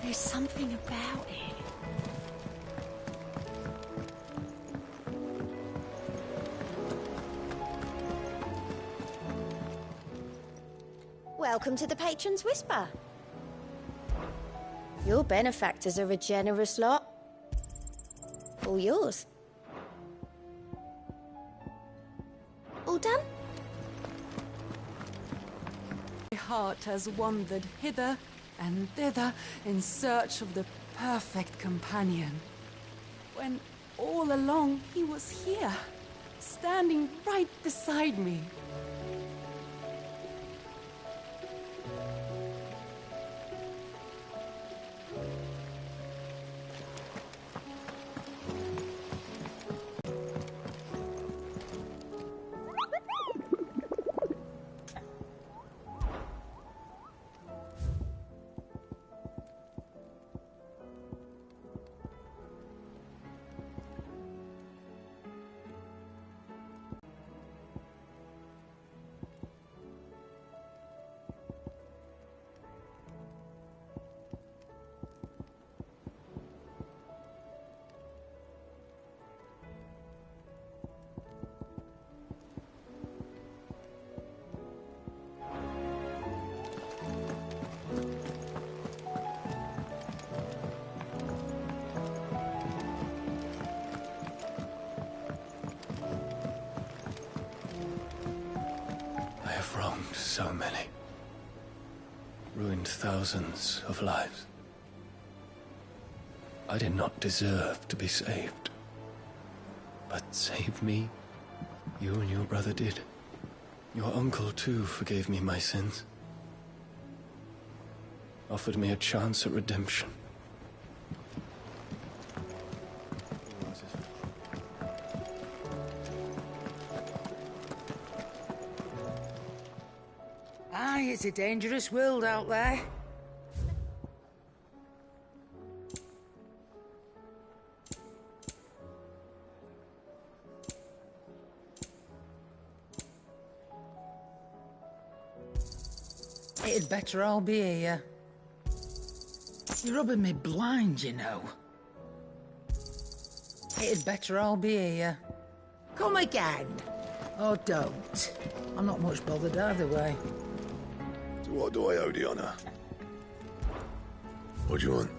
There's something about it. Welcome to the Patron's Whisper. Your benefactors are a generous lot. All yours. All done? My heart has wandered hither and thither in search of the perfect companion. When all along he was here, standing right beside me. Wronged so many. Ruined thousands of lives. I did not deserve to be saved. But save me, you and your brother did. Your uncle, too, forgave me my sins. Offered me a chance at redemption. Aye, it's a dangerous world out there. It'd better all be here. You're rubbing me blind, you know. It'd better all be here. Come again. Or don't. I'm not much bothered either way. So what do I owe the honour? What do you want?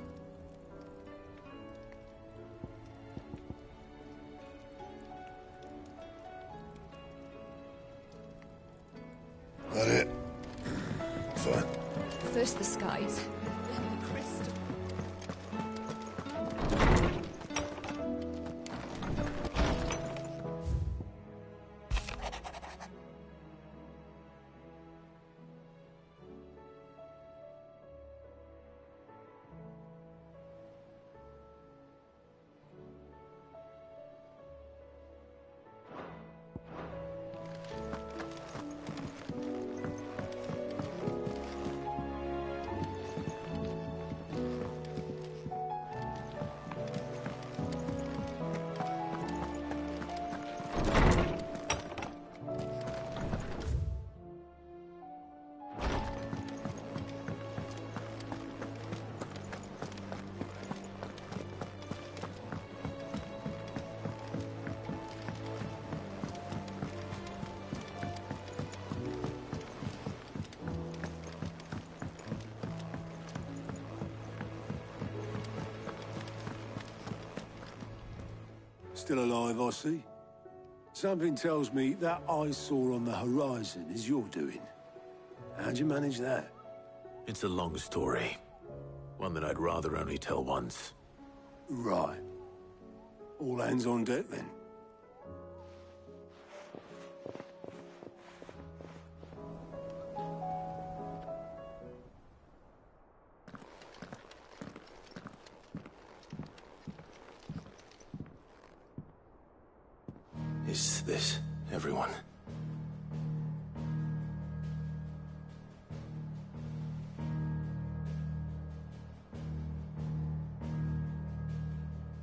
That it? Fine. First the skies, then the crystal. Still alive, I see. Something tells me that eyesore on the horizon is your doing. How'd you manage that? It's a long story. One that I'd rather only tell once. Right. All hands on deck, then. Is this everyone?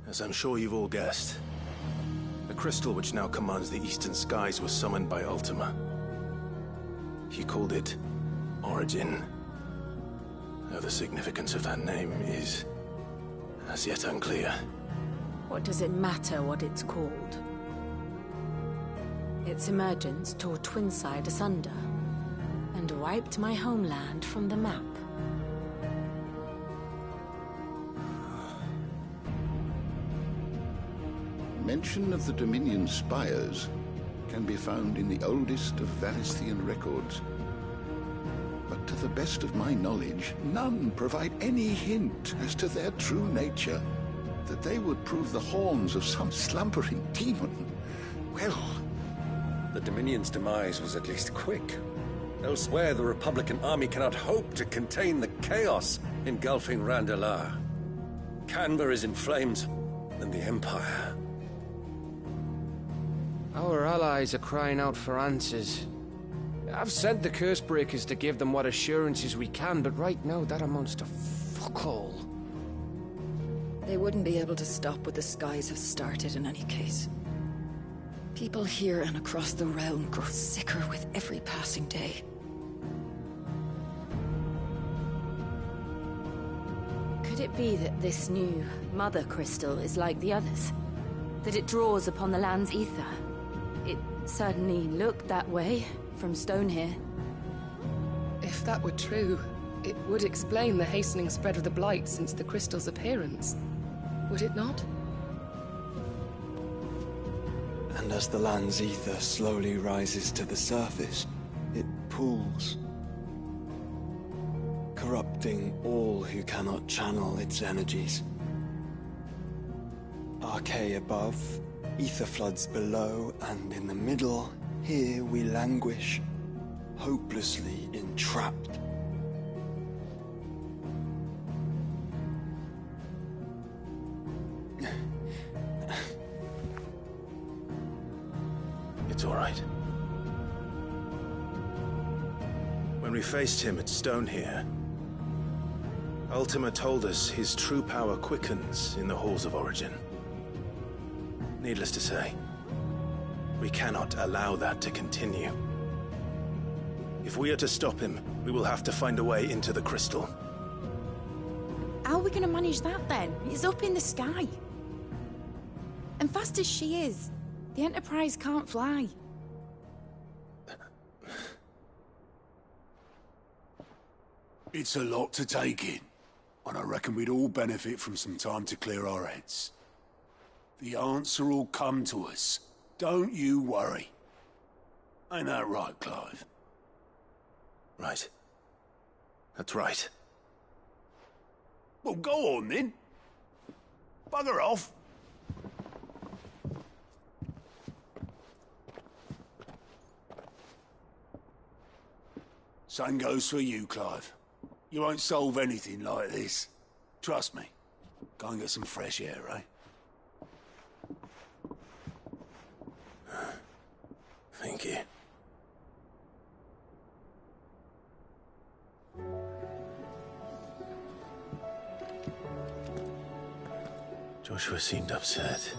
As I'm sure you've all guessed, the crystal which now commands the eastern skies was summoned by Ultima. He called it Origin. though the significance of that name is as yet unclear. What does it matter what it's called? Its emergence tore Twinside asunder, and wiped my homeland from the map. Mention of the Dominion spires can be found in the oldest of Valisthian records. But to the best of my knowledge, none provide any hint as to their true nature. That they would prove the horns of some slumbering demon. Well, the Dominion's demise was at least quick. Elsewhere, the Republican army cannot hope to contain the chaos engulfing Randalar. Canberra is in flames, and the Empire. Our allies are crying out for answers. I've sent the Cursebreakers to give them what assurances we can, but right now that amounts to fuck all. They wouldn't be able to stop what the skies have started in any case. People here and across the realm grow sicker with every passing day. Could it be that this new Mother Crystal is like the others? That it draws upon the land's ether? It certainly looked that way from stone here. If that were true, it would explain the hastening spread of the Blight since the crystal's appearance. Would it not? And as the land's ether slowly rises to the surface, it pools, corrupting all who cannot channel its energies. Archae above, ether floods below, and in the middle, here we languish, hopelessly entrapped. It's all right. When we faced him at Stone here, Ultima told us his true power quickens in the Halls of Origin. Needless to say, we cannot allow that to continue. If we are to stop him, we will have to find a way into the crystal. How are we gonna manage that then? It's up in the sky. And fast as she is, the Enterprise can't fly. It's a lot to take in, and I reckon we'd all benefit from some time to clear our heads. The answer will come to us. Don't you worry. Ain't that right, Clive? Right. That's right. Well, go on then. Bugger off. Same goes for you, Clive. You won't solve anything like this. Trust me. Go and get some fresh air, eh? Thank you. Joshua seemed upset.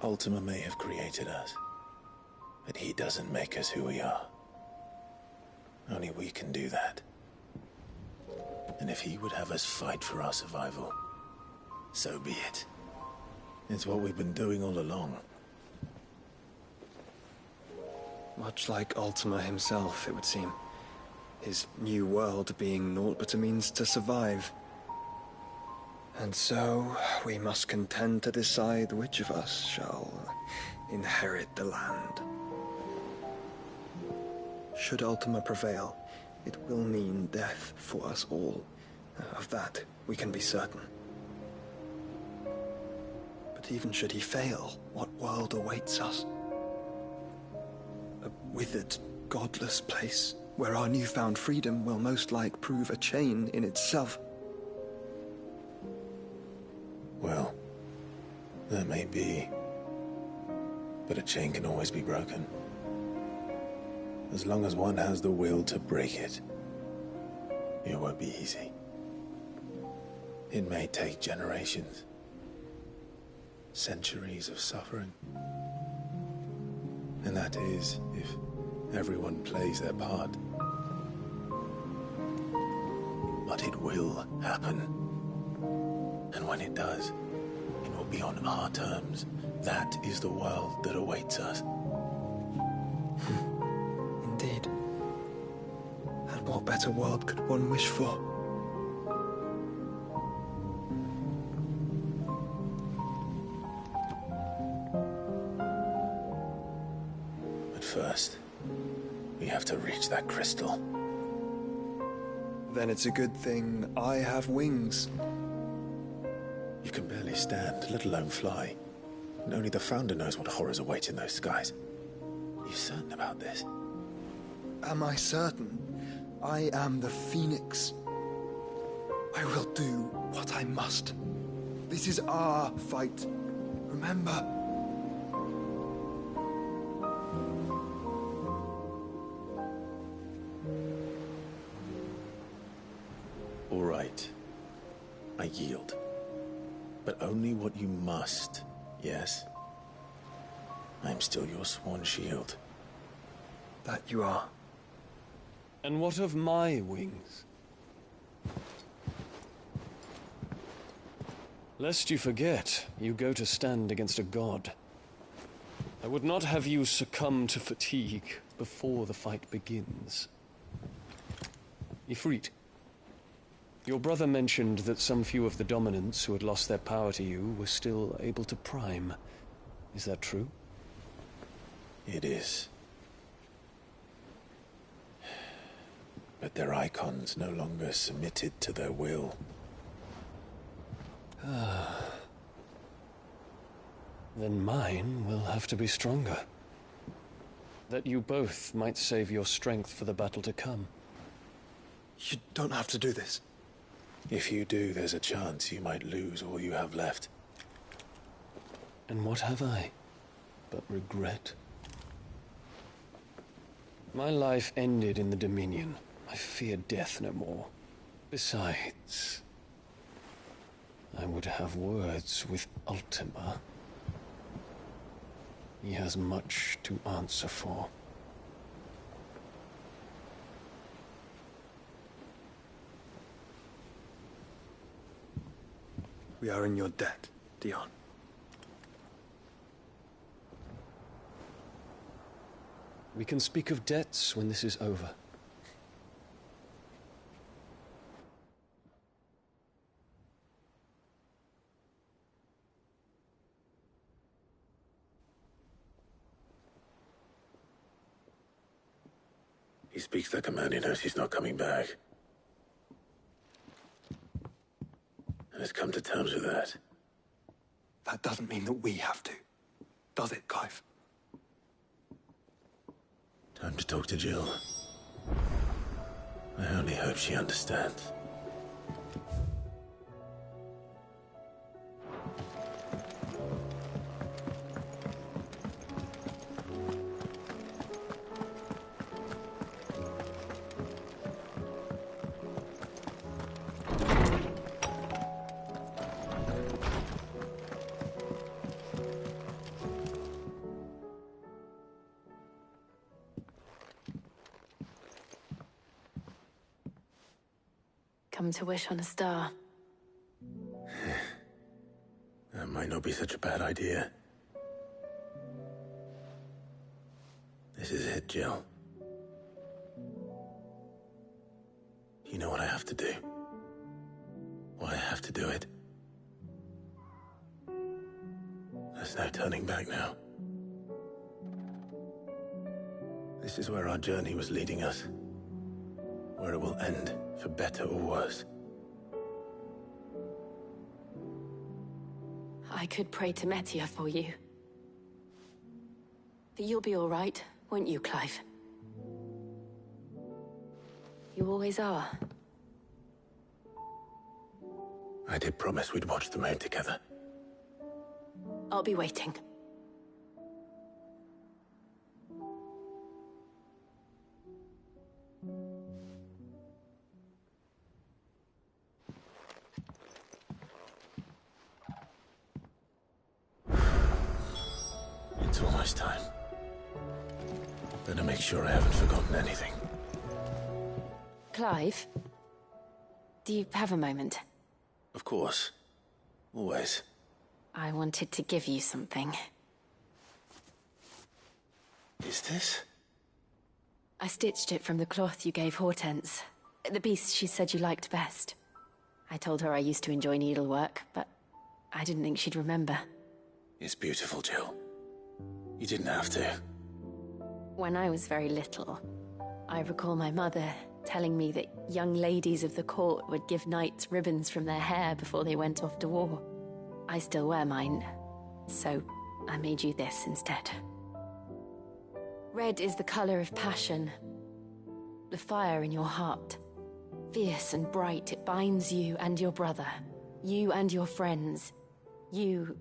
Ultima may have created us, but he doesn't make us who we are. Only we can do that. And if he would have us fight for our survival, so be it. It's what we've been doing all along. Much like Ultima himself, it would seem. His new world being naught but a means to survive. And so, we must contend to decide which of us shall inherit the land. Should Ultima prevail, it will mean death for us all. Of that, we can be certain. But even should he fail, what world awaits us? A withered, godless place, where our newfound freedom will most like prove a chain in itself. That may be. But a chain can always be broken. As long as one has the will to break it. It won't be easy. It may take generations. Centuries of suffering. And that is, if everyone plays their part. But it will happen. And when it does, it will be on our terms. That is the world that awaits us. Indeed. And what better world could one wish for? But first, we have to reach that crystal. Then it's a good thing I have wings. You can barely stand, let alone fly. And only the Founder knows what horrors await in those skies. Are you certain about this? Am I certain? I am the Phoenix. I will do what I must. This is our fight. Remember? All right. I yield. But only what you must, yes? I'm still your sworn shield. That you are. And what of my wings? Lest you forget, you go to stand against a god. I would not have you succumb to fatigue before the fight begins. Ifrit, your brother mentioned that some few of the dominants who had lost their power to you were still able to prime. Is that true? It is. But their icons no longer submitted to their will. Then mine will have to be stronger. That you both might save your strength for the battle to come. You don't have to do this. If you do, there's a chance you might lose all you have left. And what have I but regret? My life ended in the Dominion. I fear death no more. Besides, I would have words with Ultima. He has much to answer for. We are in your debt, Dion. We can speak of debts when this is over. He speaks like a man who knows he's not coming back. And has come to terms with that. That doesn't mean that we have to. Does it, Clive? Time to talk to Jill. I only hope she understands. Come to wish on a star. That might not be such a bad idea. This is it, Jill. You know what I have to do. Why I have to do it. There's no turning back now. This is where our journey was leading us. Where it will end, for better or worse. I could pray to Metia for you. But you'll be all right, won't you, Clive? You always are. I did promise we'd watch the moon together. I'll be waiting. It's almost time. Better make sure I haven't forgotten anything. Clive? Do you have a moment? Of course. Always. I wanted to give you something. Is this? I stitched it from the cloth you gave Hortense. The piece she said you liked best. I told her I used to enjoy needlework, but I didn't think she'd remember. It's beautiful, Jill. You didn't have to. When I was very little, I recall my mother telling me that young ladies of the court would give knights ribbons from their hair before they went off to war. I still wear mine, so I made you this instead. Red is the color of passion, the fire in your heart. Fierce and bright, it binds you and your brother, you and your friends, you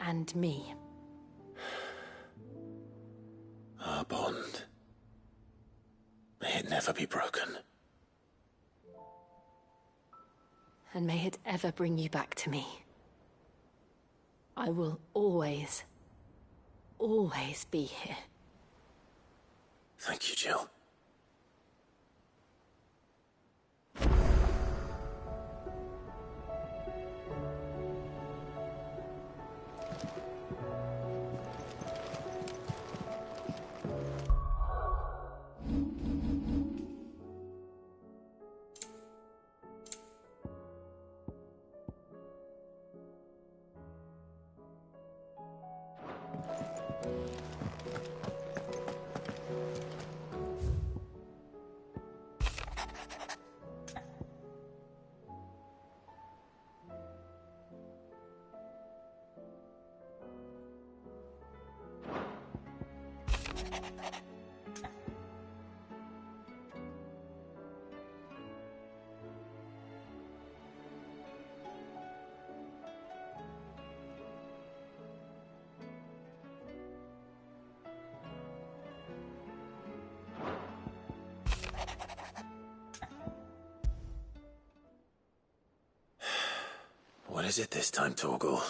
and me. Our bond. May it never be broken. And may it ever bring you back to me. I will always, always be here. Thank you, Jill. What is it this time, Torgal?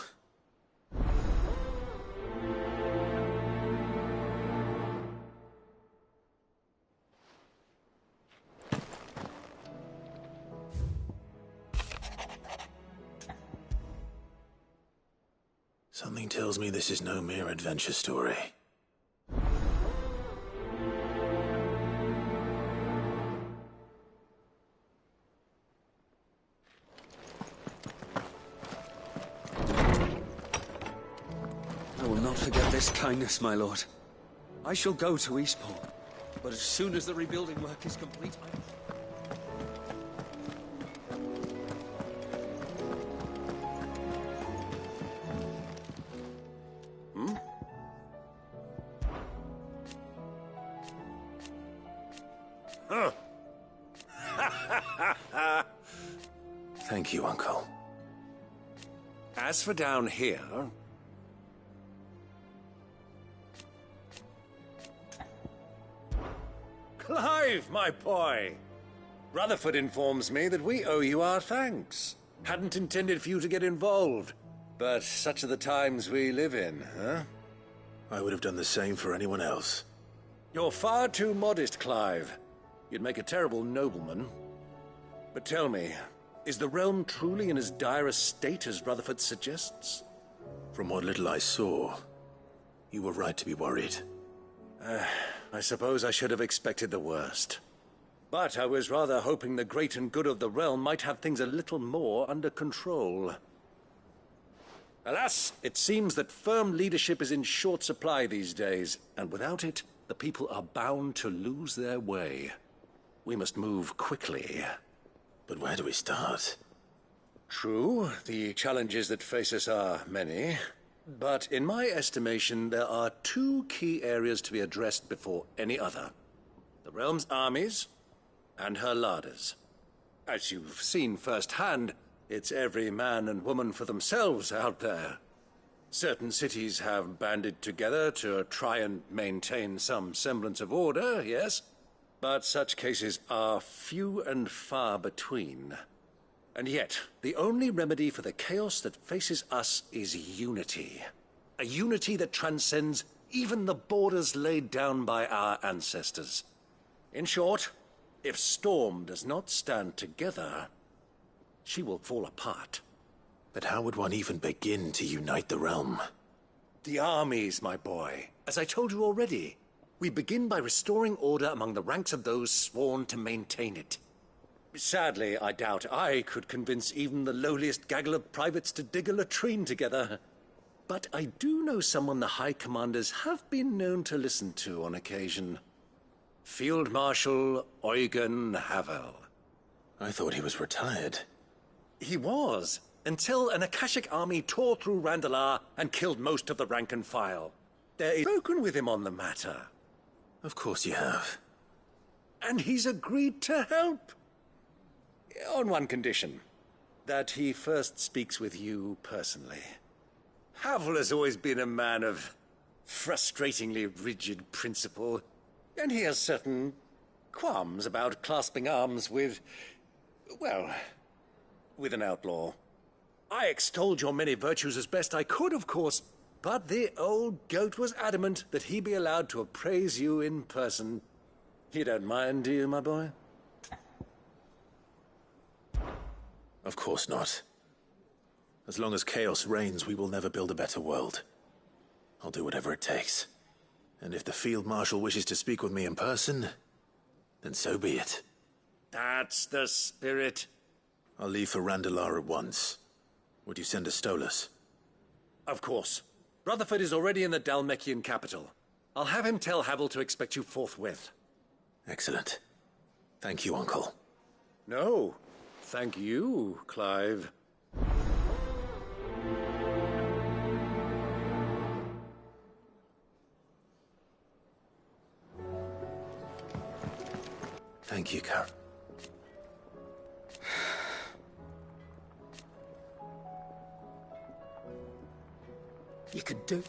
Something tells me this is no mere adventure story. I will not forget this kindness, my lord. I shall go to Eastport, but as soon as the rebuilding work is complete, Thank you, Uncle. As for down here... Clive, my boy! Rutherford informs me that we owe you our thanks. Hadn't intended for you to get involved, but such are the times we live in, huh? I would have done the same for anyone else. You're far too modest, Clive. You'd make a terrible nobleman. But tell me, is the realm truly in as dire a state as Rutherford suggests? From what little I saw, you were right to be worried. I suppose I should have expected the worst. But I was rather hoping the great and good of the realm might have things a little more under control. Alas, it seems that firm leadership is in short supply these days, and without it, the people are bound to lose their way. We must move quickly. But where do we start? True, the challenges that face us are many. But in my estimation, there are two key areas to be addressed before any other. The realm's armies and her larders. As you've seen firsthand, it's every man and woman for themselves out there. Certain cities have banded together to try and maintain some semblance of order, yes? But such cases are few and far between. And yet, the only remedy for the chaos that faces us is unity. A unity that transcends even the borders laid down by our ancestors. In short, if Storm does not stand together, she will fall apart. But how would one even begin to unite the realm? The armies, my boy. As I told you already, we begin by restoring order among the ranks of those sworn to maintain it. Sadly, I doubt I could convince even the lowliest gaggle of privates to dig a latrine together. But I do know someone the High Commanders have been known to listen to on occasion. Field Marshal Eugen Havel. I thought he was retired. He was, until an Akashic army tore through Randalar and killed most of the rank and file. I've spoken with him on the matter. Of course you have. And he's agreed to help. On one condition. That he first speaks with you personally. Havel has always been a man of frustratingly rigid principle, and he has certain qualms about clasping arms with, well, with an outlaw. I extolled your many virtues as best I could, of course, but the old goat was adamant that he be allowed to appraise you in person. You don't mind, do you, my boy? Of course not. As long as chaos reigns, we will never build a better world. I'll do whatever it takes. And if the Field Marshal wishes to speak with me in person, then so be it. That's the spirit. I'll leave for Randalar at once. Would you send a Stolas? Of course. Rutherford is already in the Dalmekian capital. I'll have him tell Havel to expect you forthwith. Excellent. Thank you, Uncle. No, thank you, Clive. Thank you, Karen. You could do.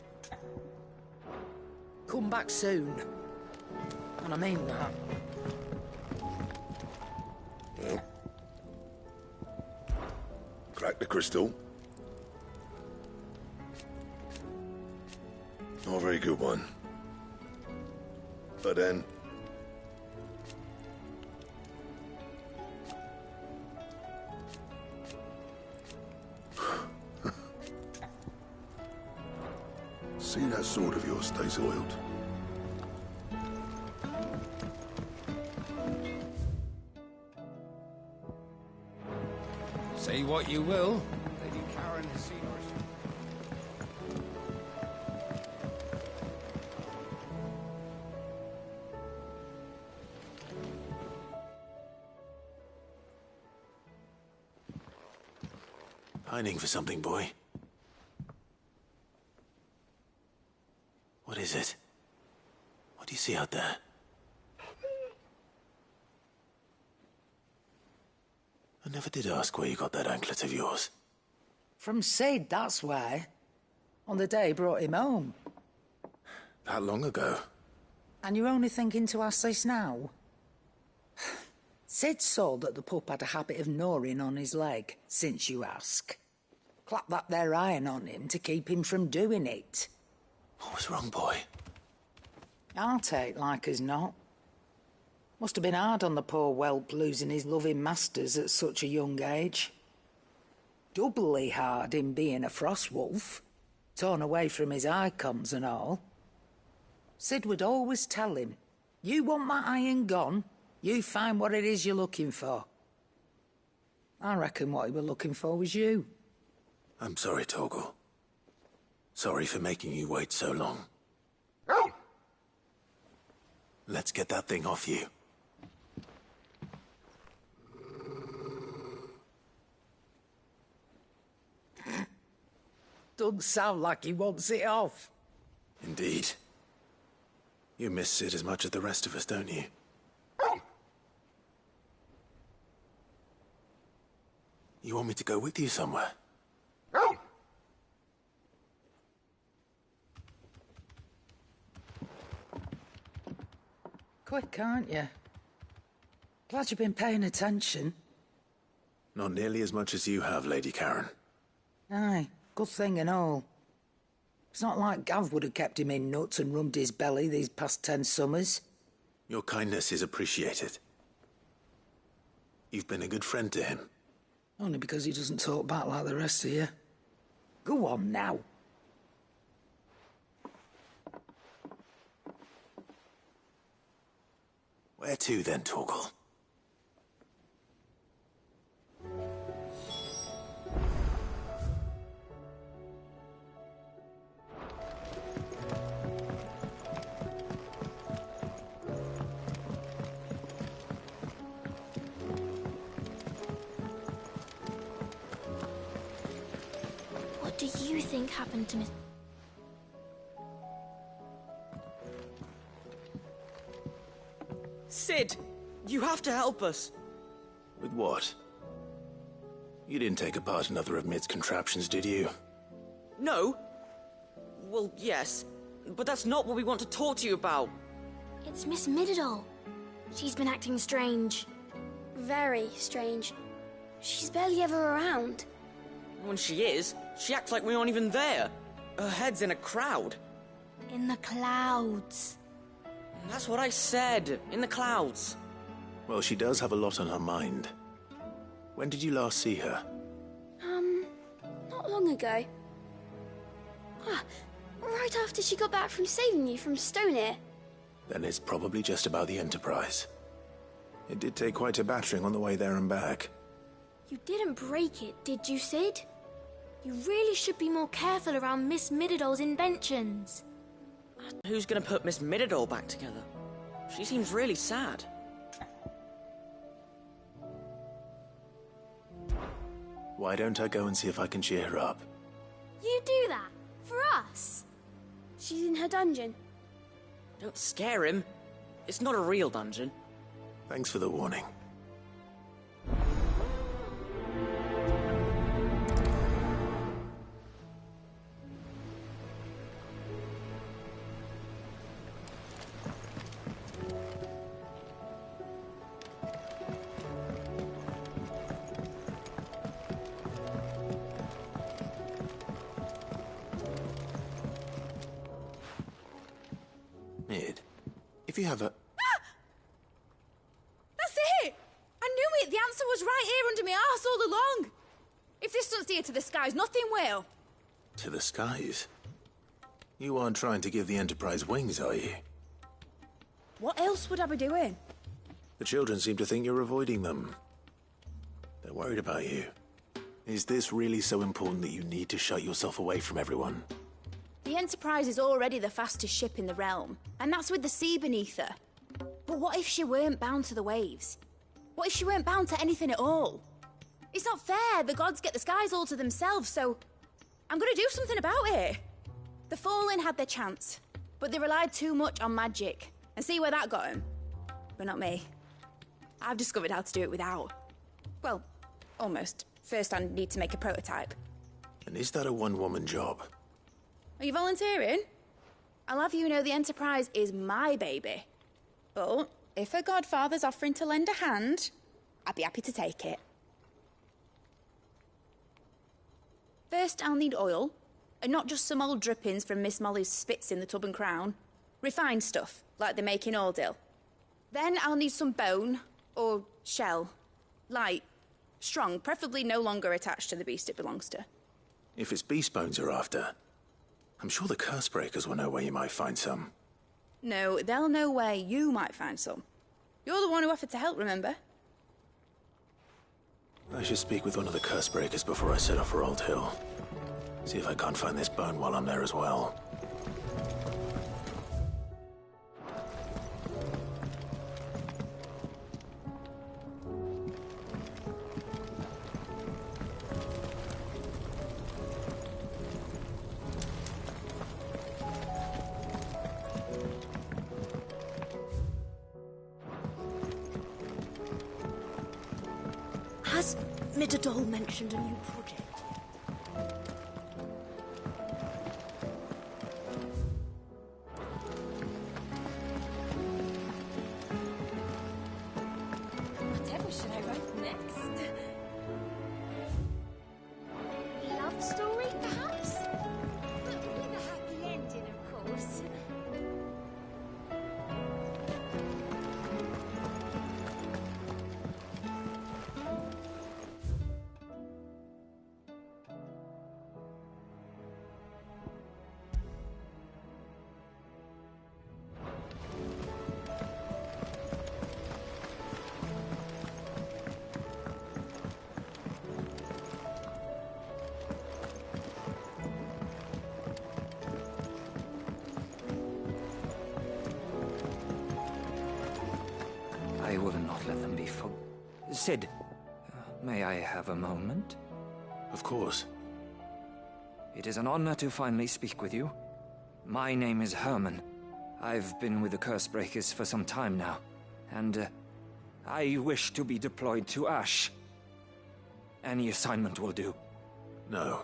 Come back soon. And I mean that. Well, crack the crystal. Not a very good one. But then... See that sword of yours stays oiled. Say what you will, Lady Karen has seen us. Pining for something, boy. What is it? What do you see out there? I never did ask where you got that anklet of yours. From Sid, that's why. On the day he brought him home. That long ago? And you're only thinking to ask this now? Sid saw that the pup had a habit of gnawing on his leg, since you ask. Clap that there iron on him to keep him from doing it. What was wrong, boy? I'll take like as not. Must have been hard on the poor whelp losing his loving masters at such a young age. Doubly hard in being a frost wolf, torn away from his icons and all. Sid would always tell him, you want that iron gone, you find what it is you're looking for. I reckon what he were looking for was you. I'm sorry, Torgal. Sorry for making you wait so long. Let's get that thing off you. Doesn't sound like he wants it off. Indeed. You miss Sid as much as the rest of us, don't you? You want me to go with you somewhere? quick, aren't you? Glad you've been paying attention. Not nearly as much as you have, Lady Karen. Aye, good thing and all. It's not like Gav would have kept him in nuts and rubbed his belly these past 10 summers. Your kindness is appreciated. You've been a good friend to him. Only because he doesn't talk back like the rest of you. Go on now. Where to then, Torgal? What do you think happened to Miss... Sid, you have to help us. With what? You didn't take apart another of Mid's contraptions, did you? No. Well, yes, but that's not what we want to talk to you about. It's Miss Mididol. She's been acting strange. Very strange. She's barely ever around. When she is, she acts like we aren't even there. Her head's in a crowd. In the clouds. That's what I said. In the clouds. Well, she does have a lot on her mind. When did you last see her? Not long ago. Right after she got back from saving you from Stonehenge. Then it's probably just about the Enterprise. It did take quite a battering on the way there and back. You didn't break it, did you, Sid? You really should be more careful around Miss Mididol's inventions. Who's gonna put Miss Mididol back together? She seems really sad. Why don't I go and see if I can cheer her up? You do that? For us? She's in her dungeon. Don't scare him. It's not a real dungeon. Thanks for the warning. Mid, if you have a... That's it! I knew it! The answer was right here under my arse all along! If this doesn't steer to the skies, nothing will. To the skies? You aren't trying to give the Enterprise wings, are you? What else would I be doing? The children seem to think you're avoiding them. They're worried about you. Is this really so important that you need to shut yourself away from everyone? The Enterprise is already the fastest ship in the realm, and that's with the sea beneath her. But what if she weren't bound to the waves? What if she weren't bound to anything at all? It's not fair. The gods get the skies all to themselves, so I'm gonna do something about it. The Fallen had their chance, but they relied too much on magic. And see where that got them? But not me. I've discovered how to do it without. Well, almost. First I need to make a prototype. And is that a one-woman job? Are you volunteering? I'll have you know the Enterprise is my baby. But if a godfather's offering to lend a hand, I'd be happy to take it. First, I'll need oil, and not just some old drippings from Miss Molly's spits in the Tub and Crown. Refined stuff, like they make in Ordil. Then I'll need some bone, or shell. Light, strong, preferably no longer attached to the beast it belongs to. If it's beast bones you're after, I'm sure the Cursebreakers will know where you might find some. No, they'll know where you might find some. You're the one who offered to help, remember? I should speak with one of the Cursebreakers before I set off for Old Hill. See if I can't find this bone while I'm there as well. Has Mididol mentioned a new project? Cid, may I have a moment? Of course. It is an honor to finally speak with you. My name is Herman. I've been with the Cursebreakers for some time now, and I wish to be deployed to Ash. Any assignment will do. No.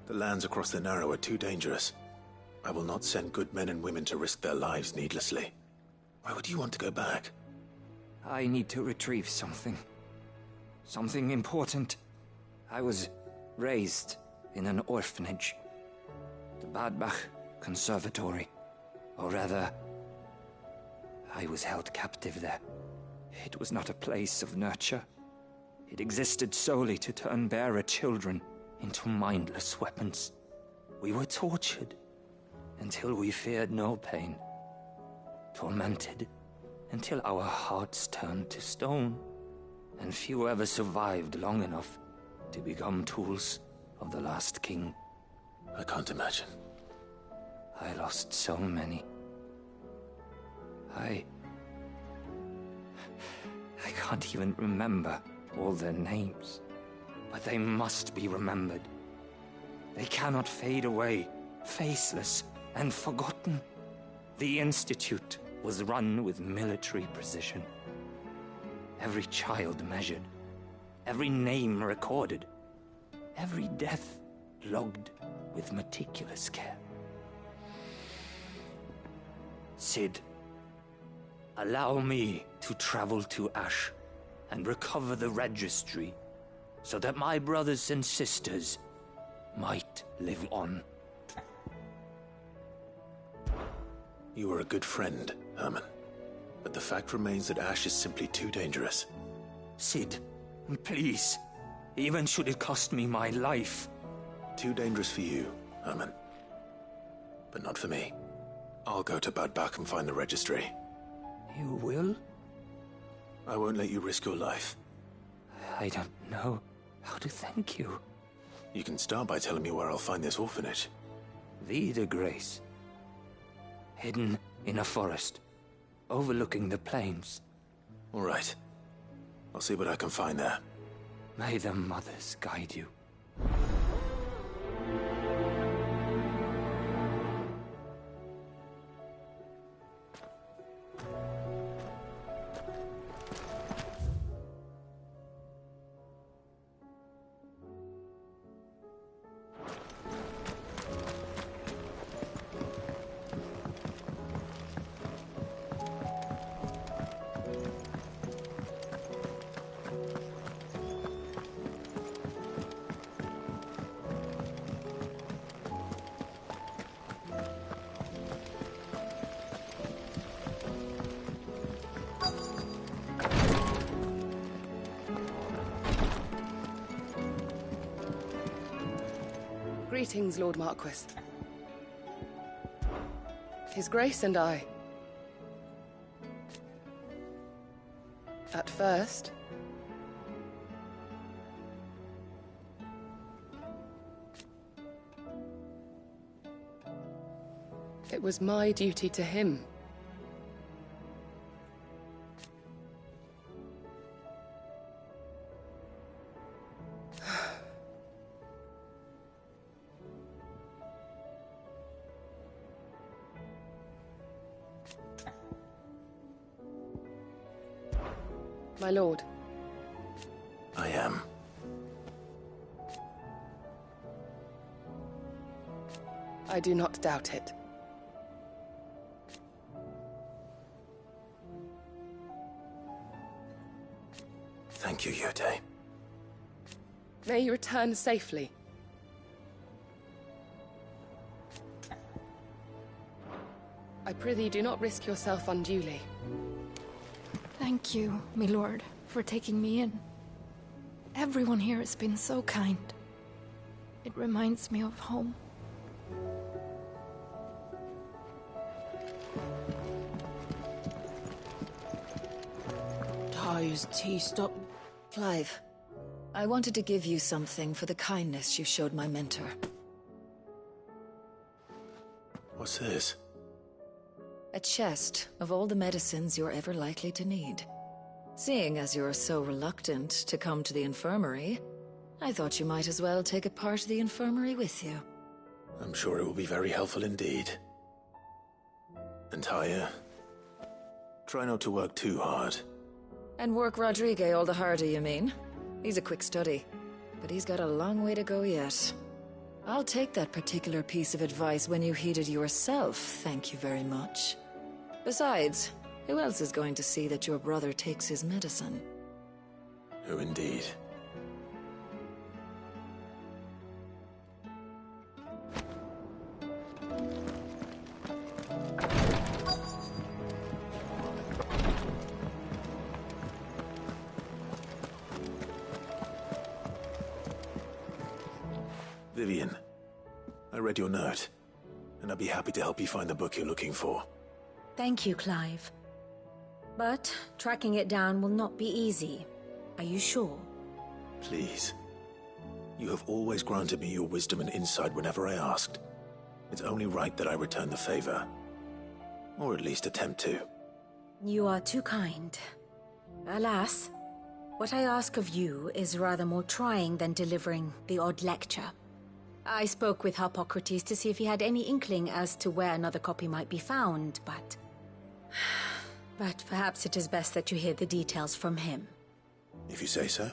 The lands across the Narrow are too dangerous. I will not send good men and women to risk their lives needlessly. Why would you want to go back? I need to retrieve something. Something important. I was raised in an orphanage. The Badbach Conservatory. Or rather, I was held captive there. It was not a place of nurture. It existed solely to turn bearer children into mindless weapons. We were tortured until we feared no pain. Tormented until our hearts turned to stone, and few ever survived long enough to become tools of the last king. I can't imagine. I lost so many. I can't even remember all their names, but they must be remembered. They cannot fade away, faceless and forgotten. The Institute was run with military precision. Every child measured, every name recorded, every death logged with meticulous care. Cid, allow me to travel to Ash and recover the registry so that my brothers and sisters might live on. You were a good friend, Herman. But the fact remains that Ash is simply too dangerous. Cid, please. Even should it cost me my life. Too dangerous for you, Herman. But not for me. I'll go to Badbach and find the registry. You will? I won't let you risk your life. I don't know how to thank you. You can start by telling me where I'll find this orphanage. Vida Grace. Hidden in a forest, overlooking the plains. All right. I'll see what I can find there. May the mothers guide you. Greetings, Lord Marquis. His Grace and I. At first, it was my duty to him. My lord. I am. I do not doubt it. Thank you, Yote. May you return safely. I prithee do not risk yourself unduly. Thank you, my lord, for taking me in. Everyone here has been so kind. It reminds me of home. Ty's tea stop. Clive, I wanted to give you something for the kindness you showed my mentor. What's this? A chest of all the medicines you're ever likely to need. Seeing as you're so reluctant to come to the infirmary, I thought you might as well take a part of the infirmary with you. I'm sure it will be very helpful indeed. And Taya, try not to work too hard. And work Rodrigue all the harder, you mean? He's a quick study, but he's got a long way to go yet. I'll take that particular piece of advice when you heed it yourself, thank you very much. Besides, who else is going to see that your brother takes his medicine? Who indeed? Vivian, I read your note, and I'd be happy to help you find the book you're looking for. Thank you, Clive. But tracking it down will not be easy. Are you sure? Please. You have always granted me your wisdom and insight whenever I asked. It's only right that I return the favor. Or at least attempt to. You are too kind. Alas, what I ask of you is rather more trying than delivering the odd lecture. I spoke with Harpocrates to see if he had any inkling as to where another copy might be found, but... But perhaps it is best that you hear the details from him. If you say so.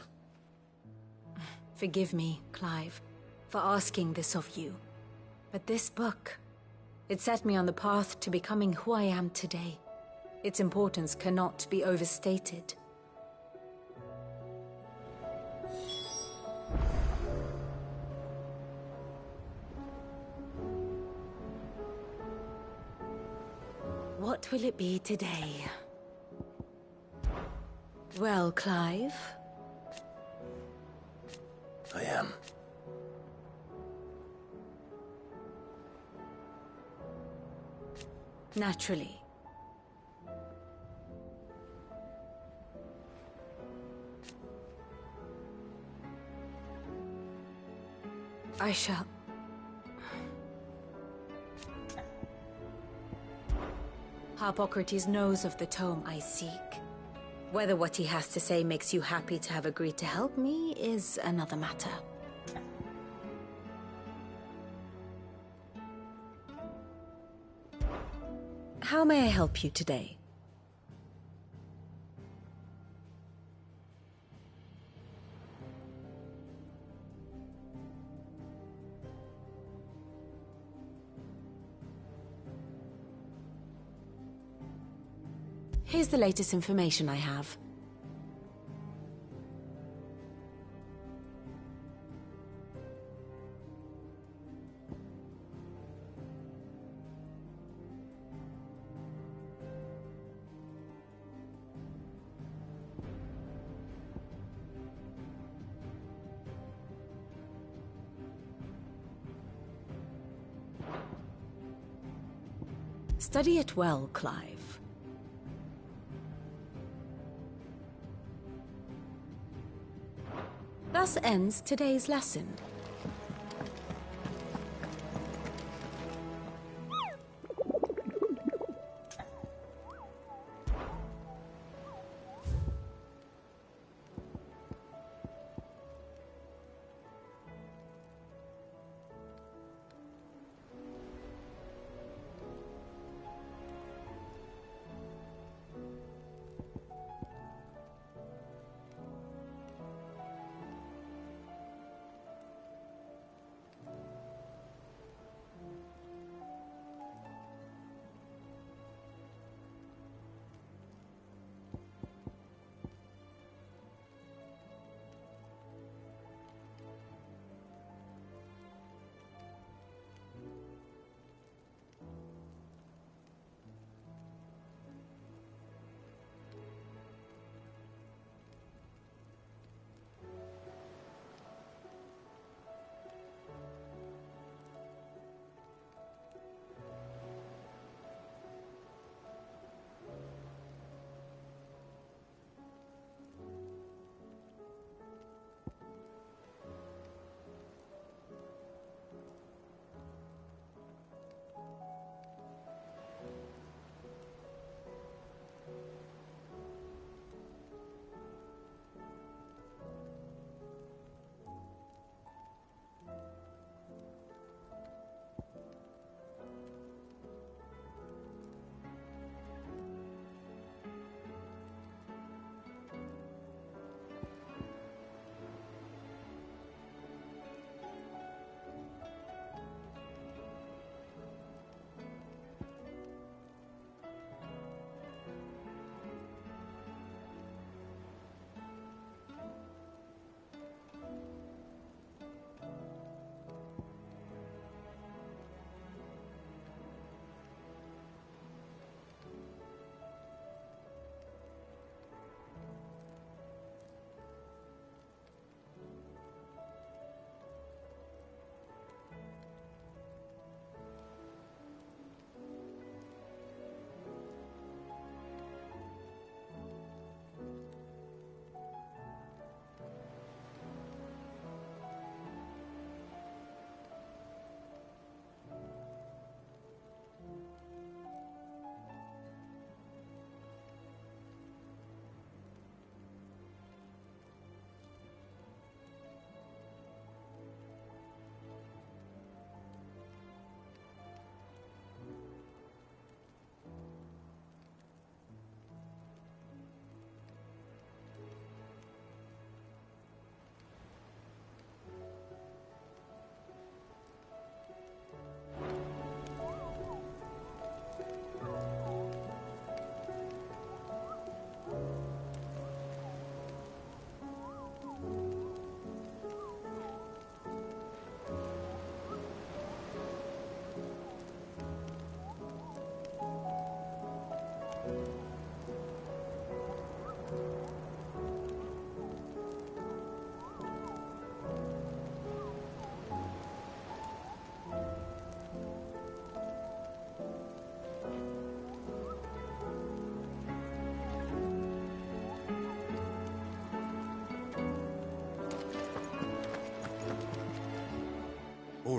Forgive me, Clive, for asking this of you. But this book, it set me on the path to becoming who I am today. Its importance cannot be overstated. What will it be today? Well, Clive? I am. Naturally. I shall... Harpocrates knows of the tome I seek. Whether what he has to say makes you happy to have agreed to help me is another matter. How may I help you today? Here's the latest information I have. Study it well, Clive. Thus ends today's lesson.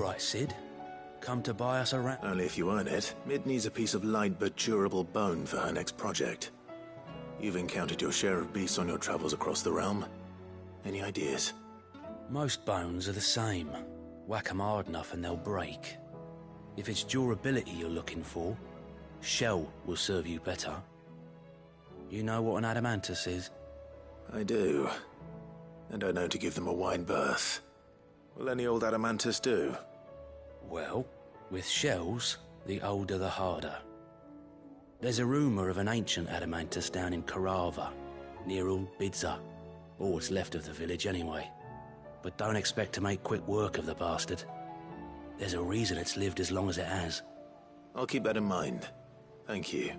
right, Sid? Come to buy us a rat? Only if you earn it. Mid needs a piece of light but durable bone for her next project. You've encountered your share of beasts on your travels across the realm. Any ideas? Most bones are the same. Whack 'em hard enough and they'll break. If it's durability you're looking for, shell will serve you better. You know what an adamantus is? I do. And I know to give them a wide berth. Will any old adamantus do? Well, with shells, the older the harder. There's a rumour of an ancient adamantus down in Karava, near Bidza, or what's left of the village anyway. But don't expect to make quick work of the bastard. There's a reason it's lived as long as it has. I'll keep that in mind. Thank you.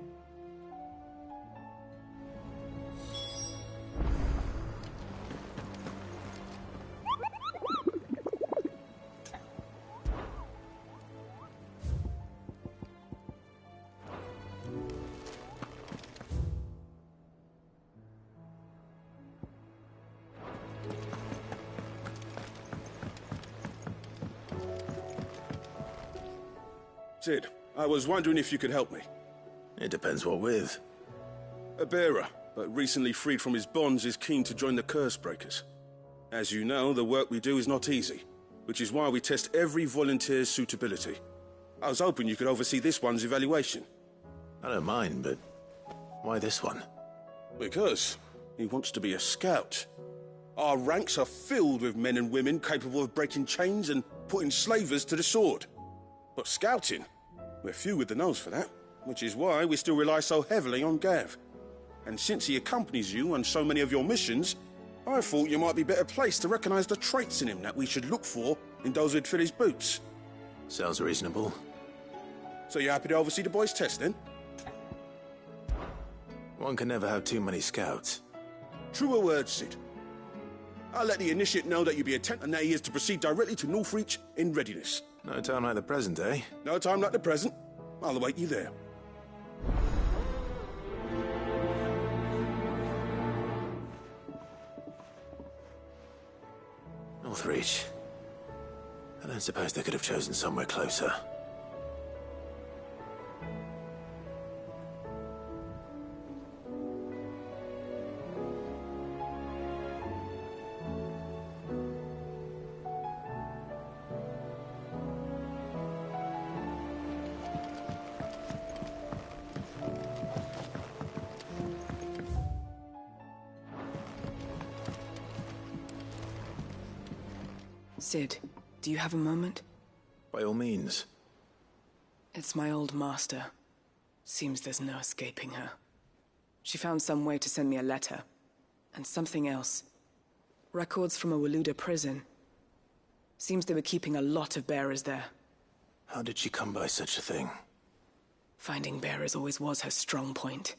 Sid, I was wondering if you could help me. It depends what with. A bearer, but recently freed from his bonds, is keen to join the Curse Breakers. As you know, the work we do is not easy, which is why we test every volunteer's suitability. I was hoping you could oversee this one's evaluation. I don't mind, but why this one? Because he wants to be a scout. Our ranks are filled with men and women capable of breaking chains and putting slavers to the sword. But scouting, we're few with the nose for that, which is why we still rely so heavily on Gav. And since he accompanies you on so many of your missions, I thought you might be better placed to recognize the traits in him that we should look for in those who'd fill his boots. Sounds reasonable. So you're happy to oversee the boys' test, then? One can never have too many scouts. Truer words, Sid. I'll let the initiate know that you'll be attentive and that he is to proceed directly to Northreach in readiness. No time like the present, eh? No time like the present. I'll await you there. Northreach. I don't suppose they could have chosen somewhere closer. Sid, do you have a moment? By all means. It's my old master. Seems there's no escaping her. She found some way to send me a letter. And something else. Records from a Waluda prison. Seems they were keeping a lot of bearers there. How did she come by such a thing? Finding bearers always was her strong point.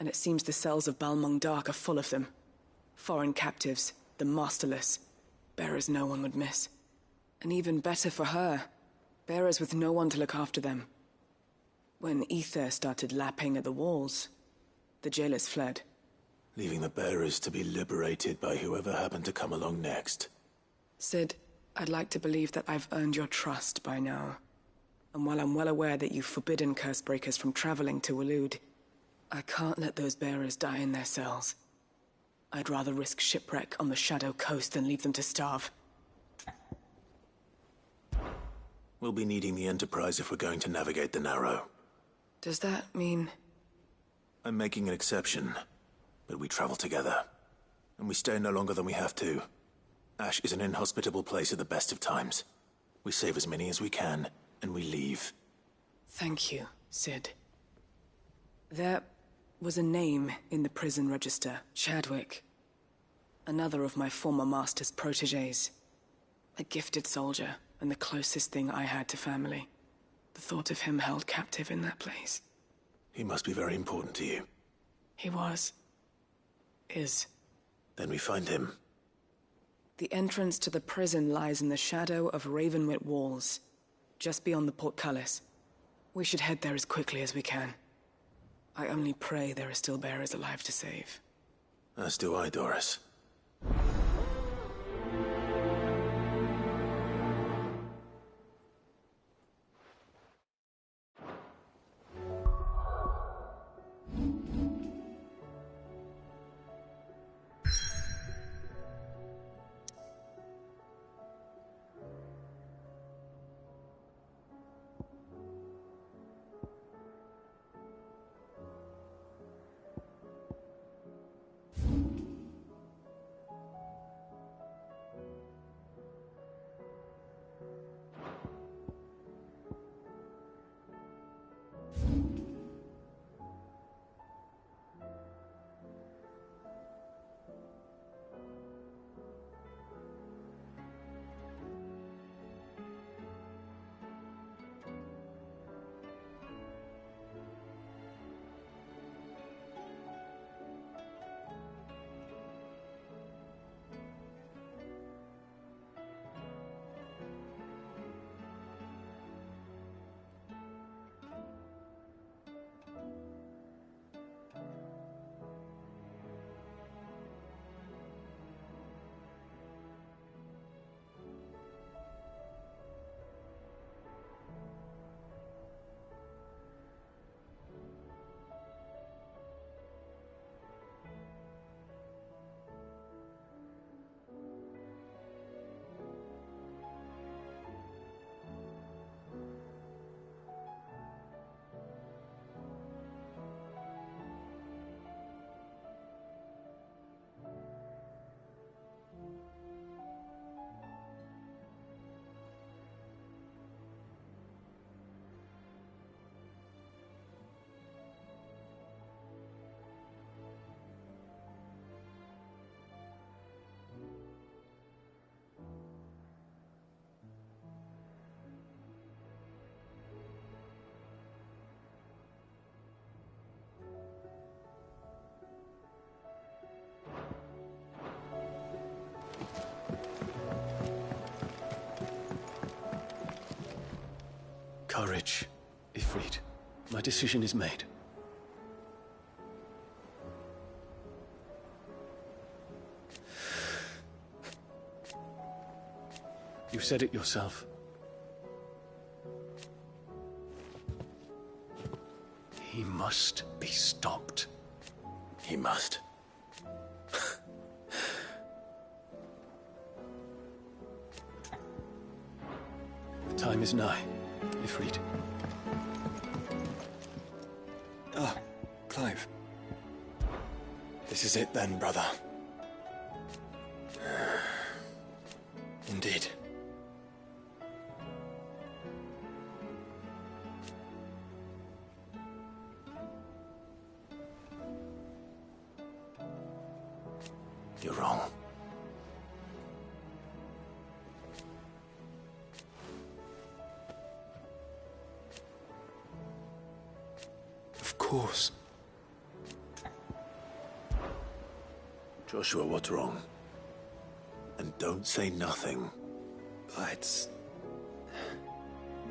And it seems the cells of Balmung Dark are full of them. Foreign captives, the masterless. Bearers no one would miss. And even better for her, bearers with no one to look after them. When ether started lapping at the walls, the jailers fled. Leaving the bearers to be liberated by whoever happened to come along next. Sid, I'd like to believe that I've earned your trust by now. And while I'm well aware that you've forbidden Cursebreakers from traveling to Waloed, I can't let those bearers die in their cells. I'd rather risk shipwreck on the Shadow Coast than leave them to starve. We'll be needing the Enterprise if we're going to navigate the Narrow. Does that mean... I'm making an exception, but we travel together. And we stay no longer than we have to. Ash is an inhospitable place at the best of times. We save as many as we can, and we leave. Thank you, Sid. There was a name in the prison register, Chadwick. Another of my former master's protégés. A gifted soldier, and the closest thing I had to family. The thought of him held captive in that place. He must be very important to you. He was. Is. Then we find him. The entrance to the prison lies in the shadow of Ravenwit Walls, just beyond the portcullis. We should head there as quickly as we can. I only pray there are still bearers alive to save. As do I, Doris. Courage, Ifrit. My decision is made. You said it yourself. He must be stopped. He must. The time is nigh, Ifrit. Ah, Clive. This is it then, brother. Indeed. You're wrong. Of course. Joshua, what's wrong? And don't say nothing. It's...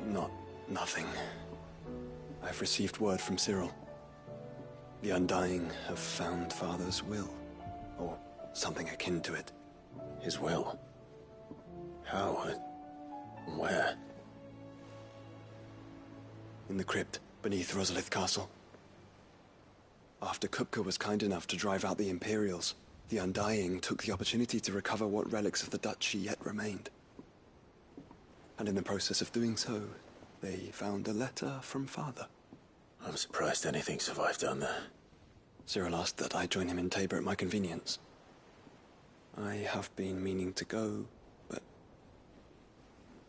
not nothing. I've received word from Cyril. The Undying have found Father's will. Or something akin to it. His will? How? Where? In the crypt, beneath Rosalith Castle. After Kupka was kind enough to drive out the Imperials, the Undying took the opportunity to recover what relics of the Duchy yet remained. And in the process of doing so, they found a letter from Father. I'm surprised anything survived down there. Cyril asked that I join him in Tabor at my convenience. I have been meaning to go, but...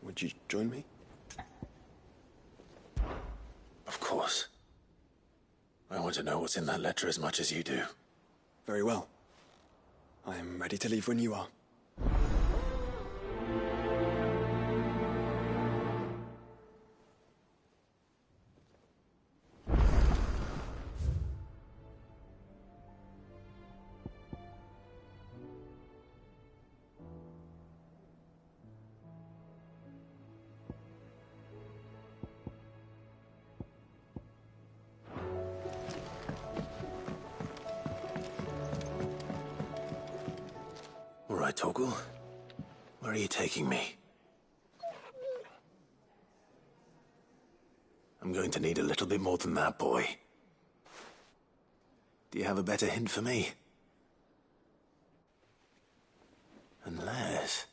would you join me? Of course. I want to know what's in that letter as much as you do. Very well. I am ready to leave when you are. All right, Torgal. Where are you taking me? I'm going to need a little bit more than that, boy. Do you have a better hint for me? Unless...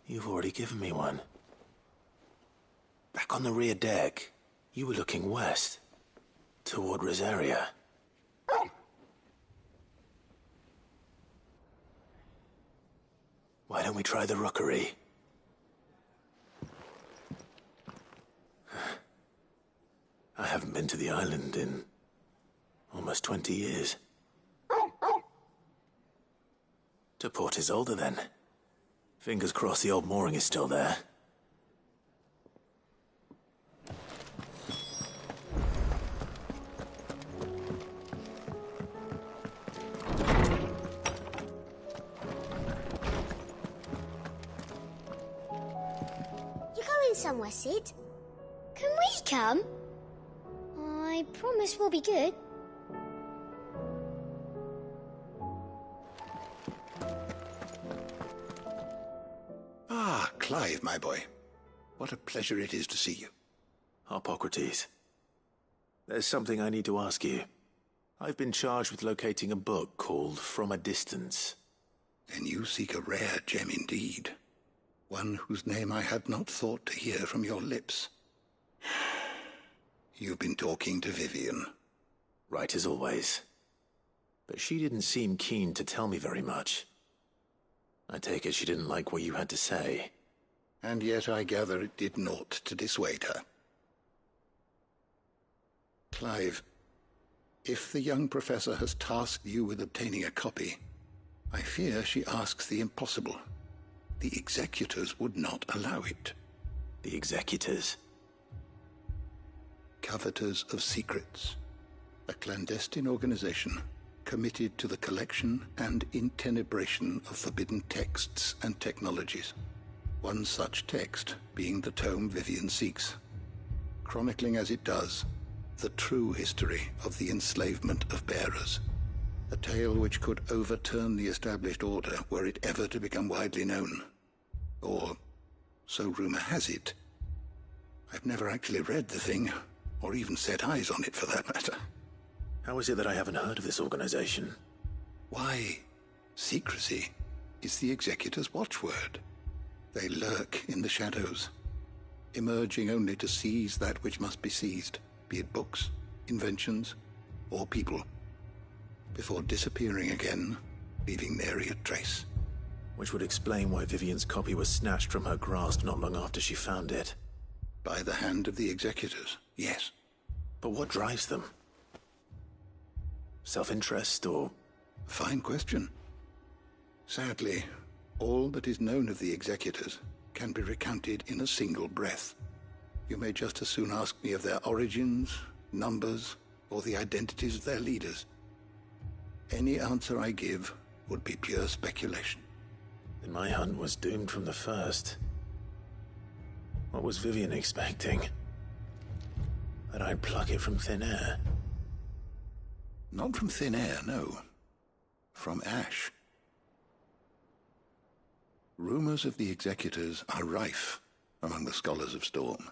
you've already given me one. Back on the rear deck, you were looking west, toward Rosaria. Why don't we try the rookery? I haven't been to the island in almost 20 years. To Port Isolde, then. Fingers crossed the old mooring is still there. Somewhere, Sid. Can we come? I promise we'll be good. Ah, Clive, my boy. What a pleasure it is to see you. Harpocrates. There's something I need to ask you. I've been charged with locating a book called From a Distance. Then you seek a rare gem indeed. One whose name I had not thought to hear from your lips. You've been talking to Vivian. Right as always. But she didn't seem keen to tell me very much. I take it she didn't like what you had to say. And yet I gather it did naught to dissuade her. Clive, if the young professor has tasked you with obtaining a copy, I fear she asks the impossible. The executors would not allow it. The executors? Coveters of Secrets. A clandestine organization committed to the collection and intenebration of forbidden texts and technologies. One such text being the tome Vivian seeks. chronicling as it does the true history of the enslavement of bearers. A tale which could overturn the established order were it ever to become widely known. Or, so rumor has it. I've never actually read the thing, or even set eyes on it for that matter. How is it that I haven't heard of this organization? Why, secrecy is the Executor's watchword. They lurk in the shadows, emerging only to seize that which must be seized, be it books, inventions, or people, before disappearing again, leaving nary a trace. Which would explain why Vivian's copy was snatched from her grasp not long after she found it. By the hand of the Executors, yes. But what drives them? Self-interest, or...? Fine question. Sadly, all that is known of the Executors can be recounted in a single breath. You may just as soon ask me of their origins, numbers, or the identities of their leaders. Any answer I give would be pure speculation. Then my hunt was doomed from the first. What was Vivian expecting? That I'd pluck it from thin air? Not from thin air, no. From ash. Rumors of the Executors are rife among the scholars of Storm,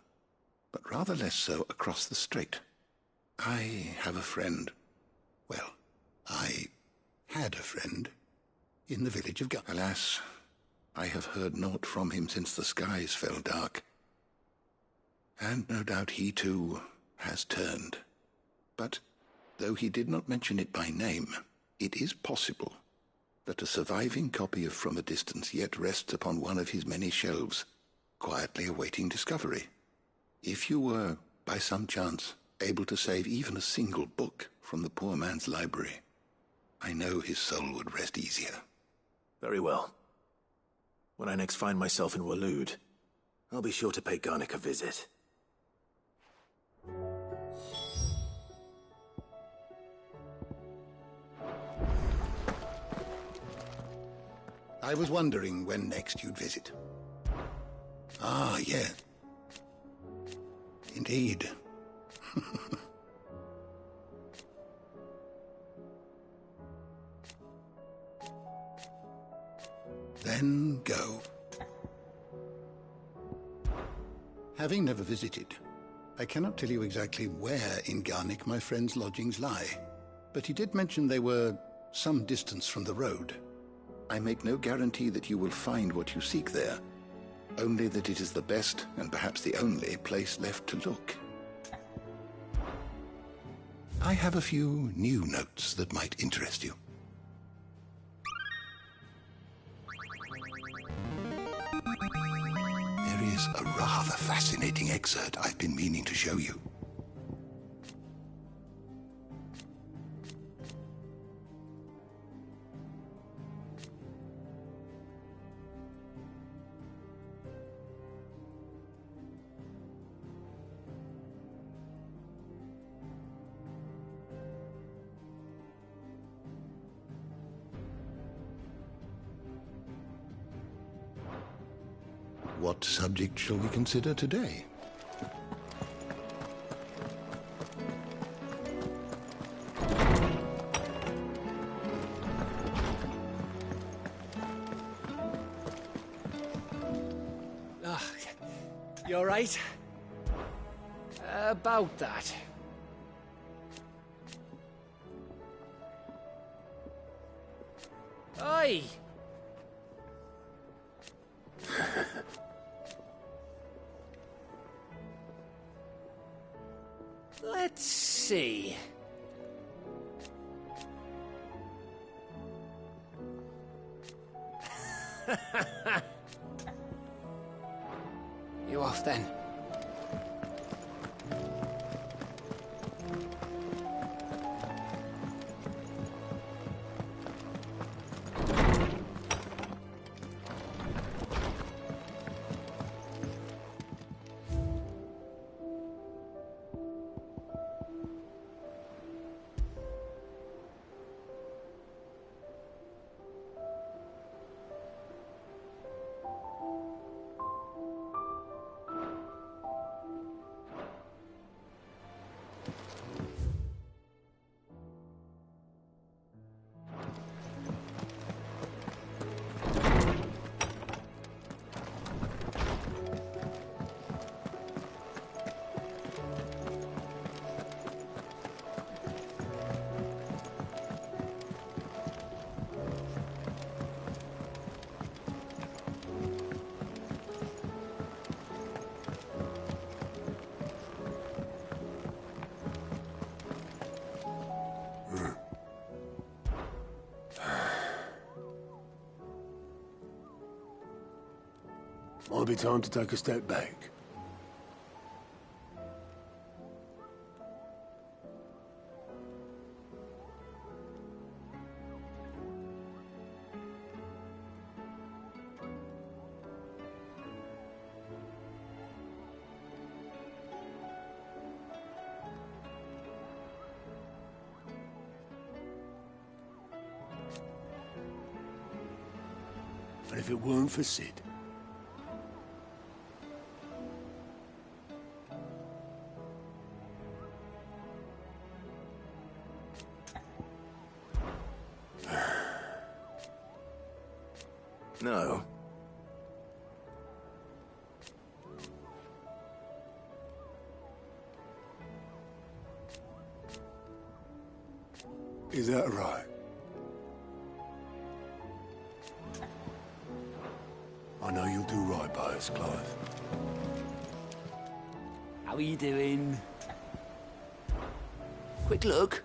but rather less so across the Strait. I have a friend. Well, I had a friend in the village of Alas, I have heard naught from him since the skies fell dark. And no doubt he too has turned. But though he did not mention it by name, it is possible that a surviving copy of From a Distance yet rests upon one of his many shelves, quietly awaiting discovery. If you were, by some chance, able to save even a single book from the poor man's library, I know his soul would rest easier. Very well. When I next find myself in Waloed, I'll be sure to pay Garnick a visit. I was wondering when next you'd visit. Ah, yeah. Indeed. Then go. Having never visited, I cannot tell you exactly where in Garnick my friend's lodgings lie, but he did mention they were some distance from the road. I make no guarantee that you will find what you seek there, only that it is the best and perhaps the only place left to look. I have a few new notes that might interest you. There is a rather fascinating excerpt I've been meaning to show you. What subject shall we consider today? You all right? About that. Oi! Let's see. You off then? Might be time to take a step back. And if it weren't for Sid, No. is that right? I know you'll do right by us, Clive. How are you doing? Quick look.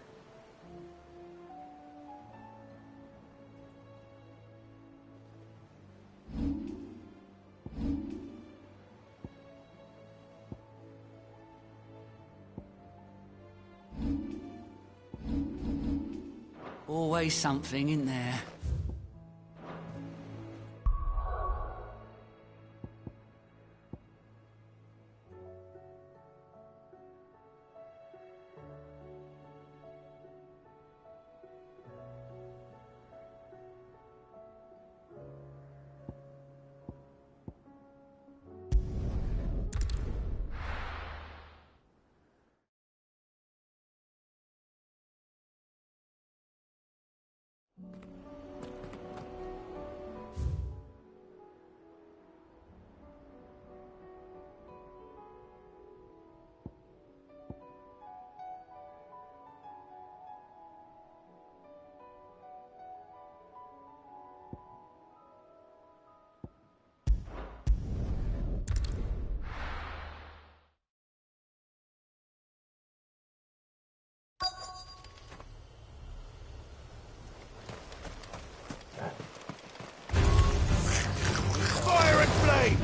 Always something in there. Fire and flame!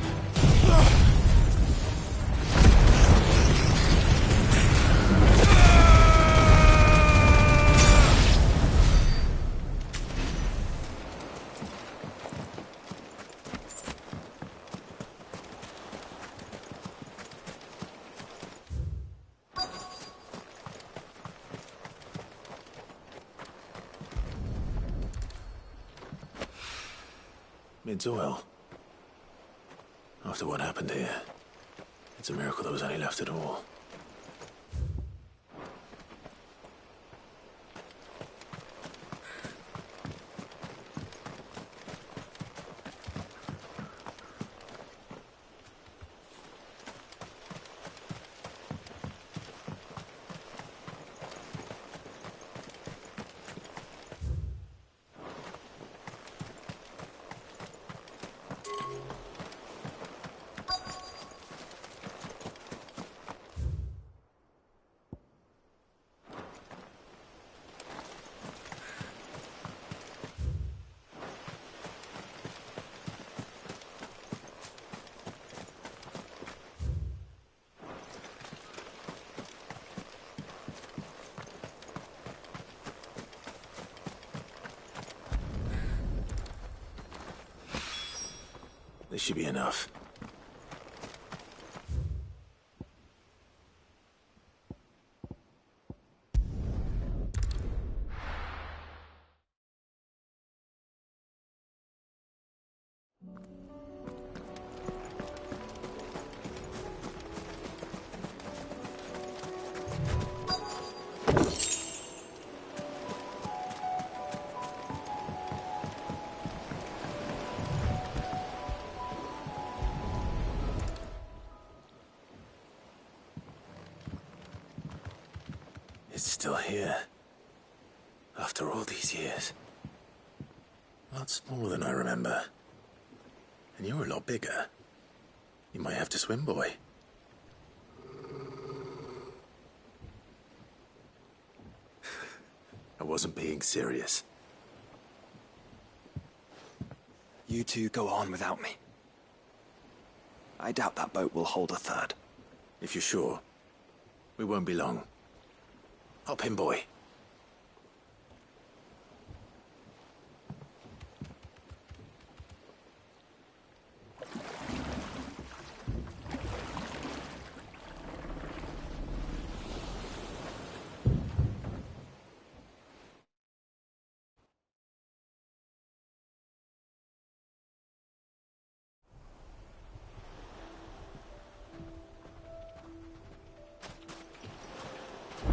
It's oil. After what happened here, it's a miracle there was any left at all. This should be enough. It's still here. After all these years. A lot smaller than I remember. And you're a lot bigger. You might have to swim, boy. I wasn't being serious. You two go on without me. I doubt that boat will hold a third. If you're sure, we won't be long. Hop in, boy.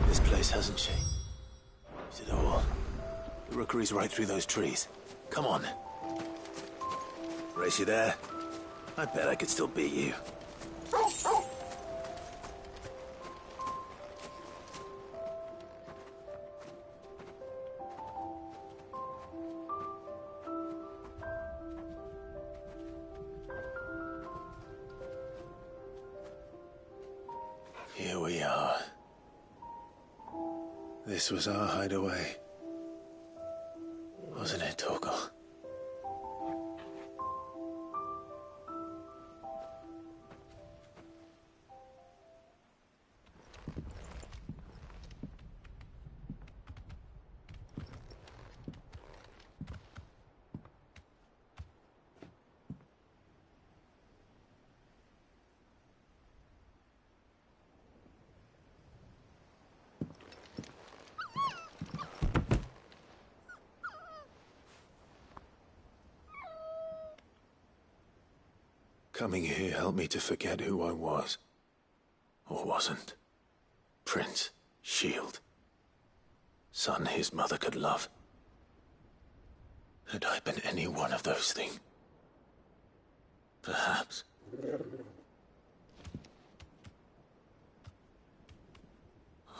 This place hasn't changed. Is it all? The rookery's right through those trees. Come on. Race you there? I bet I could still beat you. Here we are. This was our hideaway. Wasn't it, Torgal? Coming here helped me to forget who I was. Or wasn't. Prince, shield. Son his mother could love. Had I been any one of those things? Perhaps.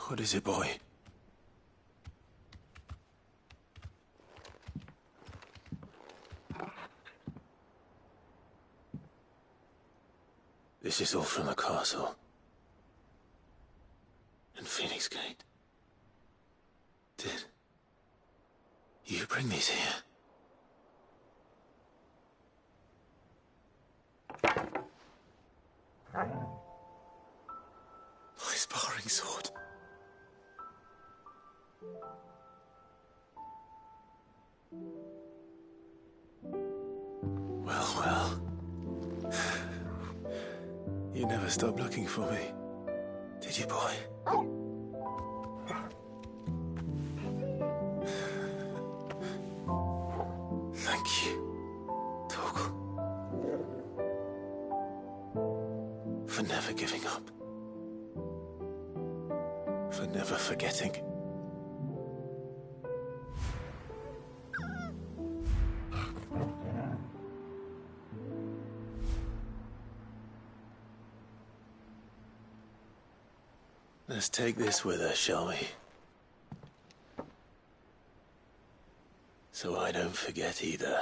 What is it, boy? This is all from the castle. And Phoenix Gate. Did you bring these here? My sparring sword. Well, well. You never stopped looking for me, did you, boy? Thank you, Torgal. For never giving up. For never forgetting. Let's take this with us, shall we? So I don't forget either.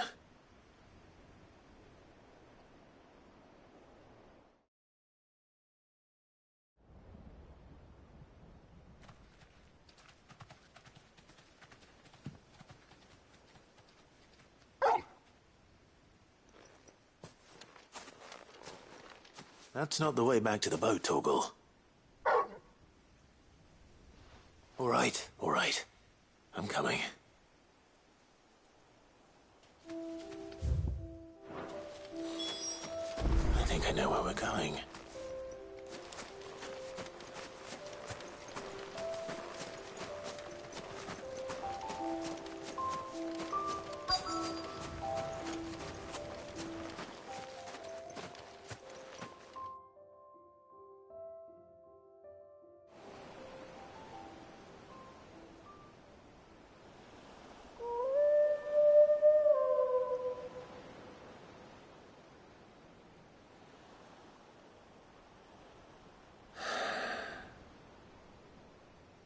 That's not the way back to the boat, Torgal. All right. I'm coming. I think I know where we're going.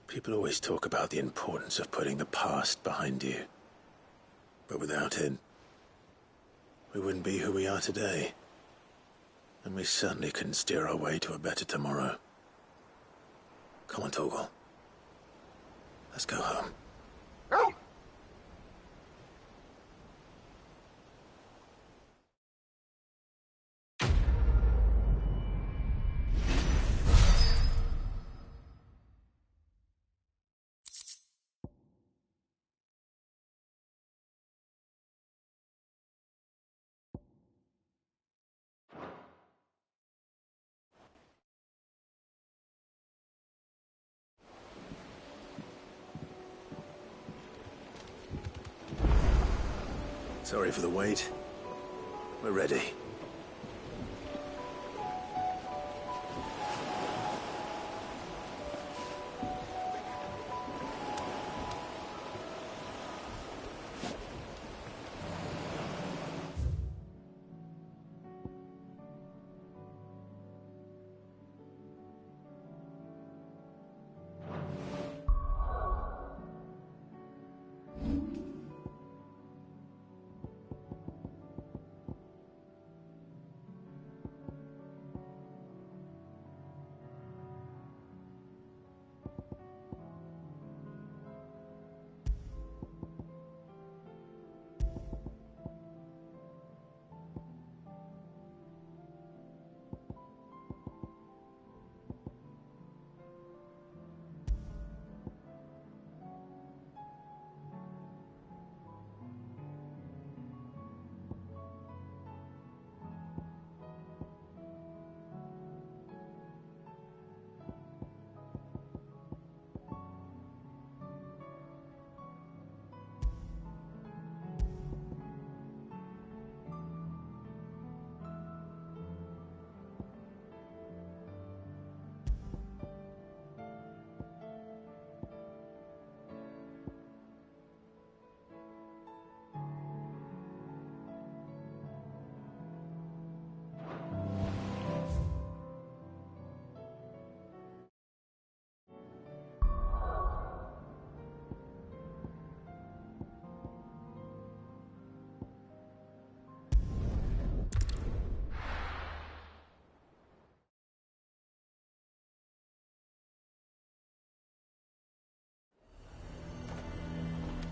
People always talk about the importance of putting the past behind you. But without it, we wouldn't be who we are today. And we certainly couldn't steer our way to a better tomorrow. Come on, Torgal. Let's go home. Sorry for the wait. We're ready.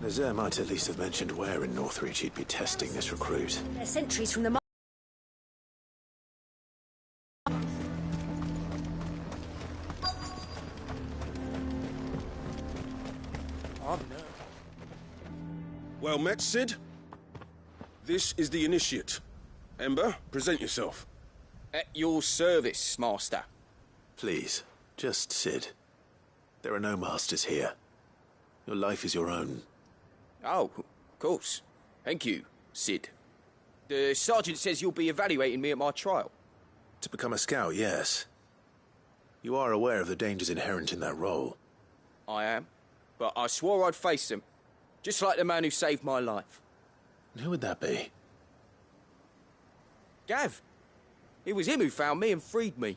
Nazaire might at least have mentioned where in Northreach he'd be testing this recruit. They're sentries from the... Oh, no. Well met, Cid. This is the initiate. Ember, present yourself. At your service, Master. Please, just Cid. There are no masters here. Your life is your own. Oh, of course. Thank you, Cid. The sergeant says you'll be evaluating me at my trial. To become a scout, yes. You are aware of the dangers inherent in that role. I am. But I swore I'd face them. Just like the man who saved my life. And who would that be? Gav. It was him who found me and freed me.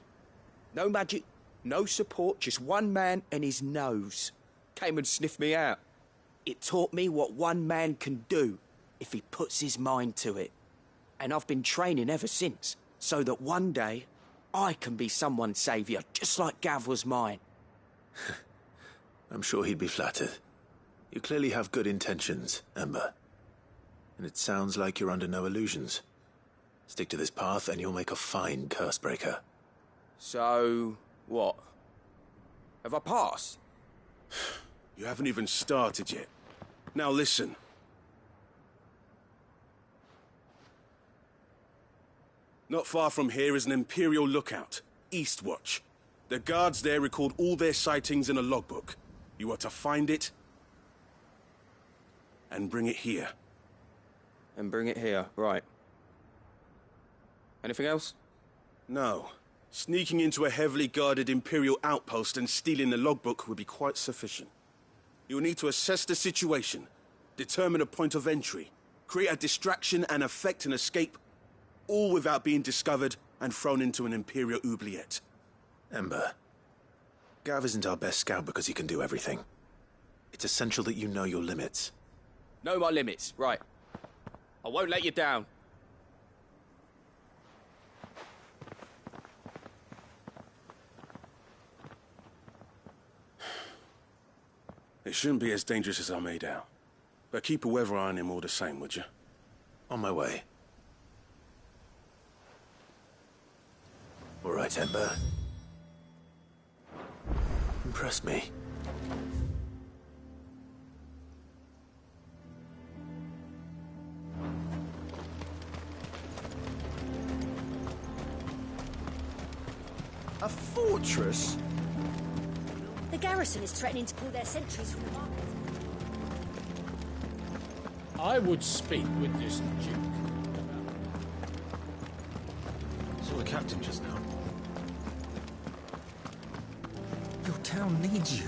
No magic, no support, just one man and his nose. Came and sniffed me out. It taught me what one man can do if he puts his mind to it. And I've been training ever since, so that one day I can be someone's saviour, just like Gav was mine. I'm sure he'd be flattered. You clearly have good intentions, Ember. And it sounds like you're under no illusions. Stick to this path and you'll make a fine cursebreaker. So, what? Have I passed? You haven't even started yet. Now listen. Not far from here is an Imperial lookout, Eastwatch. The guards there record all their sightings in a logbook. You are to find it and bring it here. And bring it here, right. Anything else? No. Sneaking into a heavily guarded Imperial outpost and stealing the logbook would be quite sufficient. You'll need to assess the situation, determine a point of entry, create a distraction and effect an escape, all without being discovered and thrown into an Imperial oubliette. Ember, Gav isn't our best scout because he can do everything. It's essential that you know your limits. Know my limits, right. I won't let you down. It shouldn't be as dangerous as I made out. But keep a weather eye on him all the same, would you? On my way. All right, Ember. Impress me. A fortress? The garrison is threatening to pull their sentries from the market. I would speak with this Duke. Saw the captain just now. Your town needs you.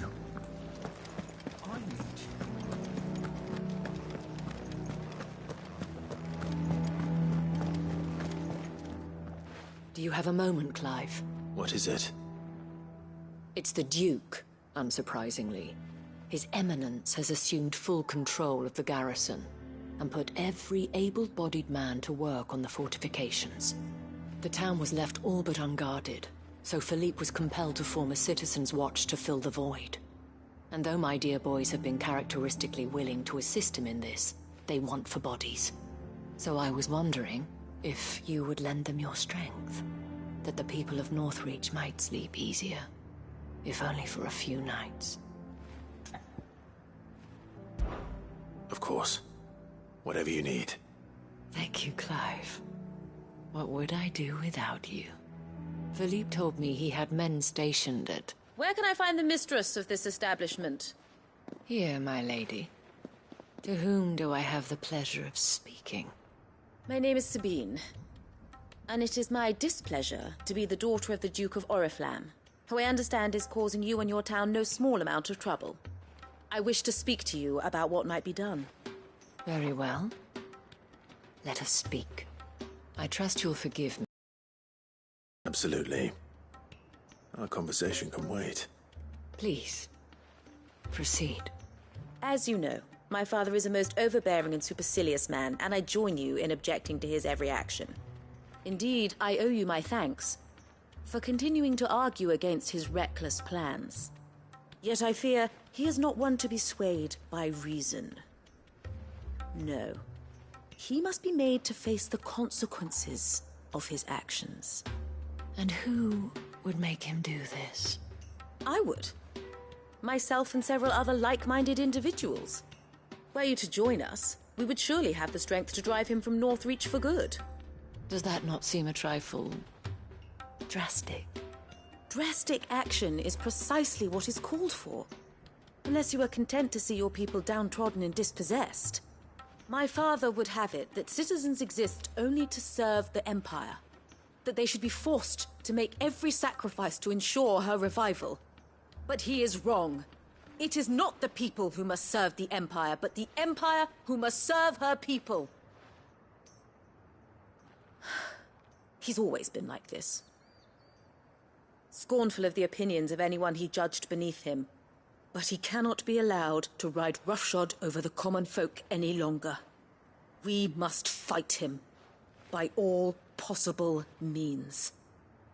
I need you. Do you have a moment, Clive? What is it? It's the Duke, unsurprisingly. His Eminence has assumed full control of the garrison and put every able-bodied man to work on the fortifications. The town was left all but unguarded, so Philippe was compelled to form a citizens' watch to fill the void. And though my dear boys have been characteristically willing to assist him in this, they want for bodies. So I was wondering if you would lend them your strength, that the people of Northreach might sleep easier, if only for a few nights. Of course. Whatever you need. Thank you, Clive. What would I do without you? Philippe told me he had men stationed at... Where can I find the mistress of this establishment? Here, my lady. To whom do I have the pleasure of speaking? My name is Sabine, and it is my displeasure to be the daughter of the Duke of Oriflamme, who I understand is causing you and your town no small amount of trouble. I wish to speak to you about what might be done. Very well. Let us speak. I trust you'll forgive me. Absolutely. Our conversation can wait. Please, proceed. As you know, my father is a most overbearing and supercilious man, and I join you in objecting to his every action. Indeed, I owe you my thanks for continuing to argue against his reckless plans. Yet I fear he is not one to be swayed by reason. No. He must be made to face the consequences of his actions. And who would make him do this? I would. Myself and several other like-minded individuals. Were you to join us, we would surely have the strength to drive him from Northreach for good. Does that not seem a trifle... drastic? Drastic action is precisely what is called for. Unless you are content to see your people downtrodden and dispossessed. My father would have it that citizens exist only to serve the Empire. That they should be forced to make every sacrifice to ensure her revival. But he is wrong. It is not the people who must serve the Empire, but the Empire who must serve her people. He's always been like this. Scornful of the opinions of anyone he judged beneath him. But he cannot be allowed to ride roughshod over the common folk any longer. We must fight him by all possible means.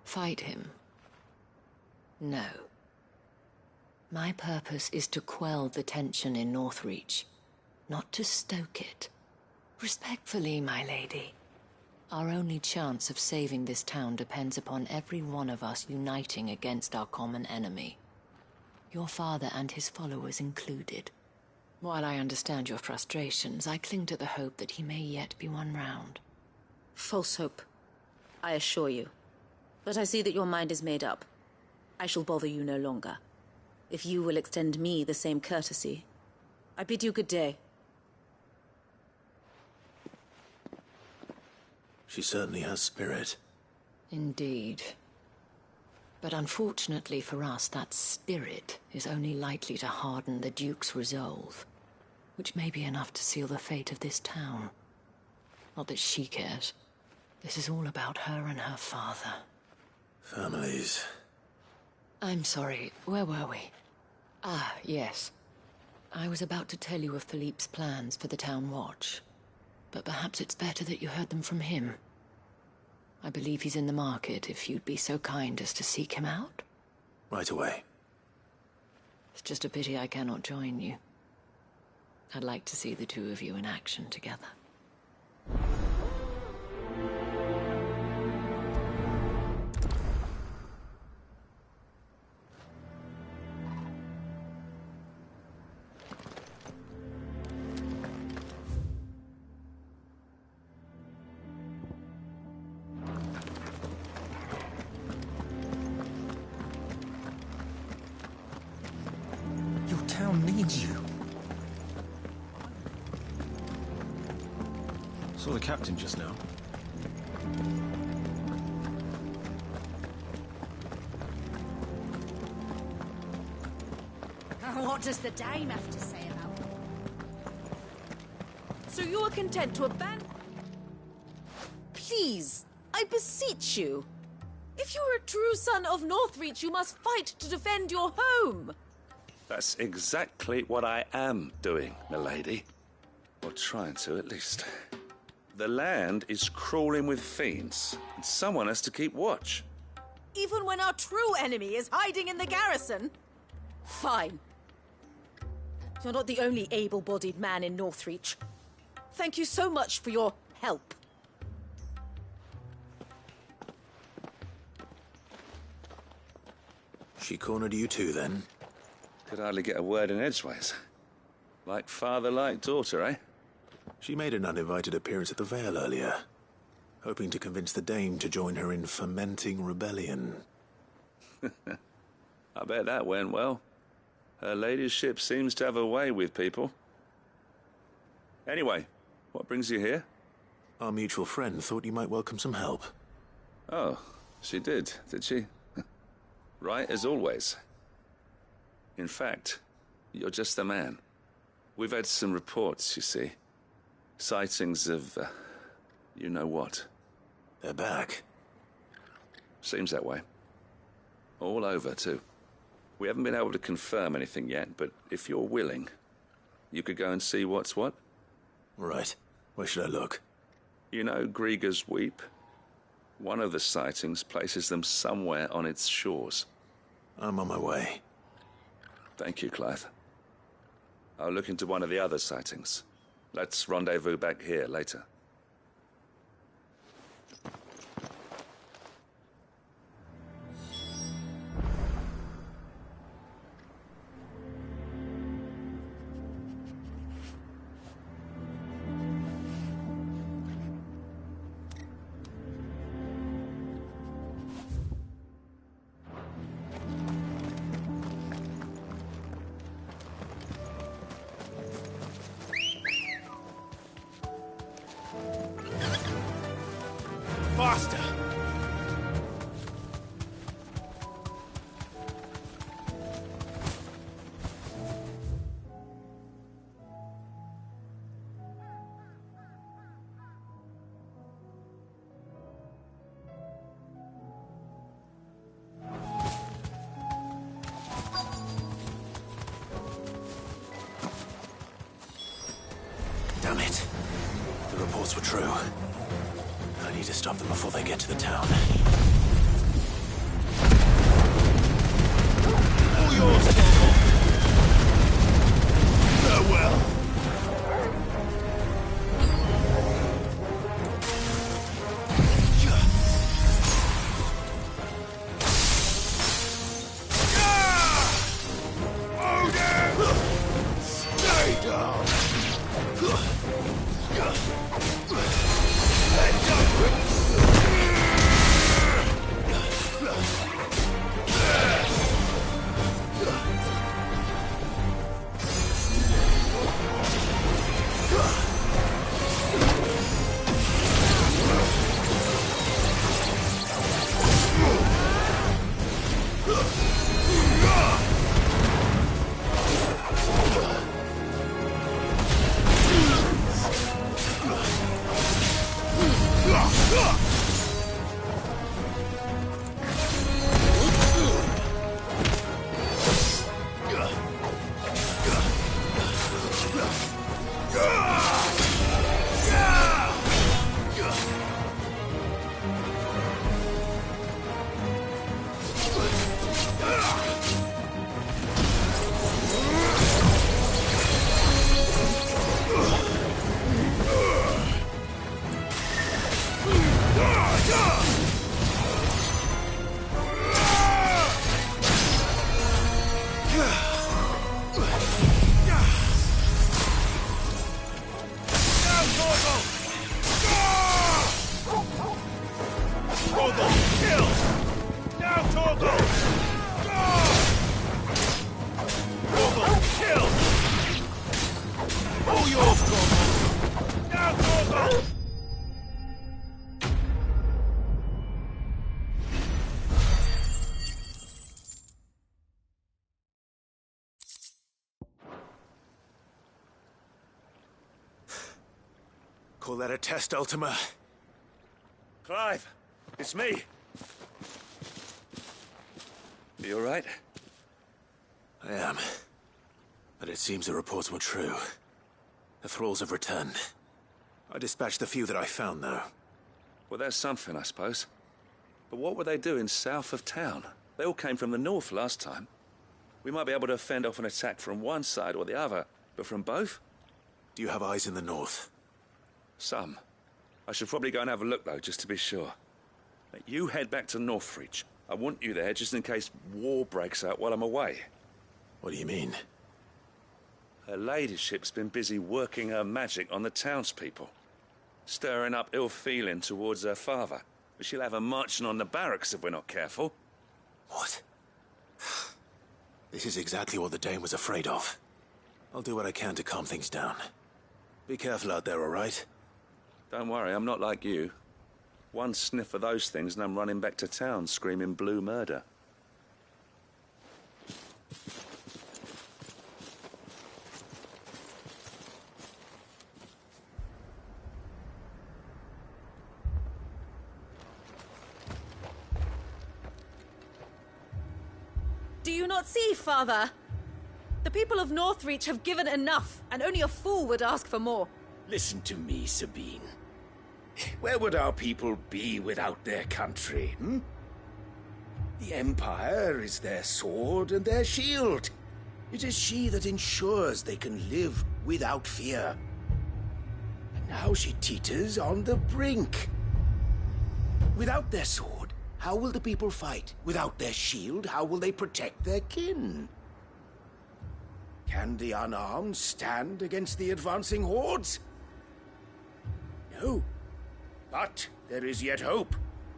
Fight him? No. My purpose is to quell the tension in Northreach, not to stoke it. Respectfully, my lady. Our only chance of saving this town depends upon every one of us uniting against our common enemy. Your father and his followers included. While I understand your frustrations, I cling to the hope that he may yet be won round. False hope, I assure you. But I see that your mind is made up. I shall bother you no longer. If you will extend me the same courtesy, I bid you good day. She certainly has spirit. Indeed. But unfortunately for us, that spirit is only likely to harden the Duke's resolve, which may be enough to seal the fate of this town. Not that she cares. This is all about her and her father. Families. I'm sorry, where were we? Ah, yes. I was about to tell you of Philippe's plans for the town watch, but perhaps it's better that you heard them from him. I believe he's in the market, if you'd be so kind as to seek him out. Right away. It's just a pity I cannot join you. I'd like to see the two of you in action together. Your town needs you. Saw the captain just now. What does the dame have to say about it? So you are content to abandon... Please, I beseech you. If you are a true son of Northreach, you must fight to defend your home. That's exactly what I am doing, milady. Or trying to, at least. The land is crawling with fiends, and someone has to keep watch. Even when our true enemy is hiding in the garrison? Fine. You're not the only able-bodied man in Northreach. Thank you so much for your help. She cornered you too, then? Could hardly get a word in edgeways. Like father, like daughter, eh? She made an uninvited appearance at the Vale earlier, hoping to convince the Dame to join her in fomenting rebellion. I bet that went well. Her ladyship seems to have a way with people. Anyway, what brings you here? Our mutual friend thought you might welcome some help. Oh, she did she? Right as always. In fact, you're just the man. We've had some reports, you see. Sightings of, you know what. They're back. Seems that way. All over, too. We haven't been able to confirm anything yet, but if you're willing, you could go and see what's what. Right. Where should I look? You know Grieger's Weep? One of the sightings places them somewhere on its shores. I'm on my way. Thank you, Clive. I'll look into one of the other sightings. Let's rendezvous back here later. Faster! Damn it. The reports were true. I need to stop them before they get to the town. All yours, Corporal! Farewell! Stay down! Let go! Call that a test, Ultima? Clive, it's me. You all right? I am. But it seems the reports were true. The thralls have returned. I dispatched the few that I found, though. Well, that's something, I suppose. But what were they doing south of town? They all came from the north last time. We might be able to fend off an attack from one side or the other, but from both? Do you have eyes in the north? Some. I should probably go and have a look, though, just to be sure. You head back to Northreach. I want you there just in case war breaks out while I'm away. What do you mean? Her ladyship's been busy working her magic on the townspeople, stirring up ill feeling towards her father. But she'll have her marching on the barracks if we're not careful. What? This is exactly what the Dane was afraid of. I'll do what I can to calm things down. Be careful out there, all right? Don't worry, I'm not like you. One sniff of those things and I'm running back to town screaming blue murder. Do you not see, Father? The people of Northreach have given enough, and only a fool would ask for more. Listen to me, Sabine. Where would our people be without their country, hmm? The Empire is their sword and their shield. It is she that ensures they can live without fear. And now she teeters on the brink. Without their sword, how will the people fight? Without their shield, how will they protect their kin? Can the unarmed stand against the advancing hordes? No. But there is yet hope.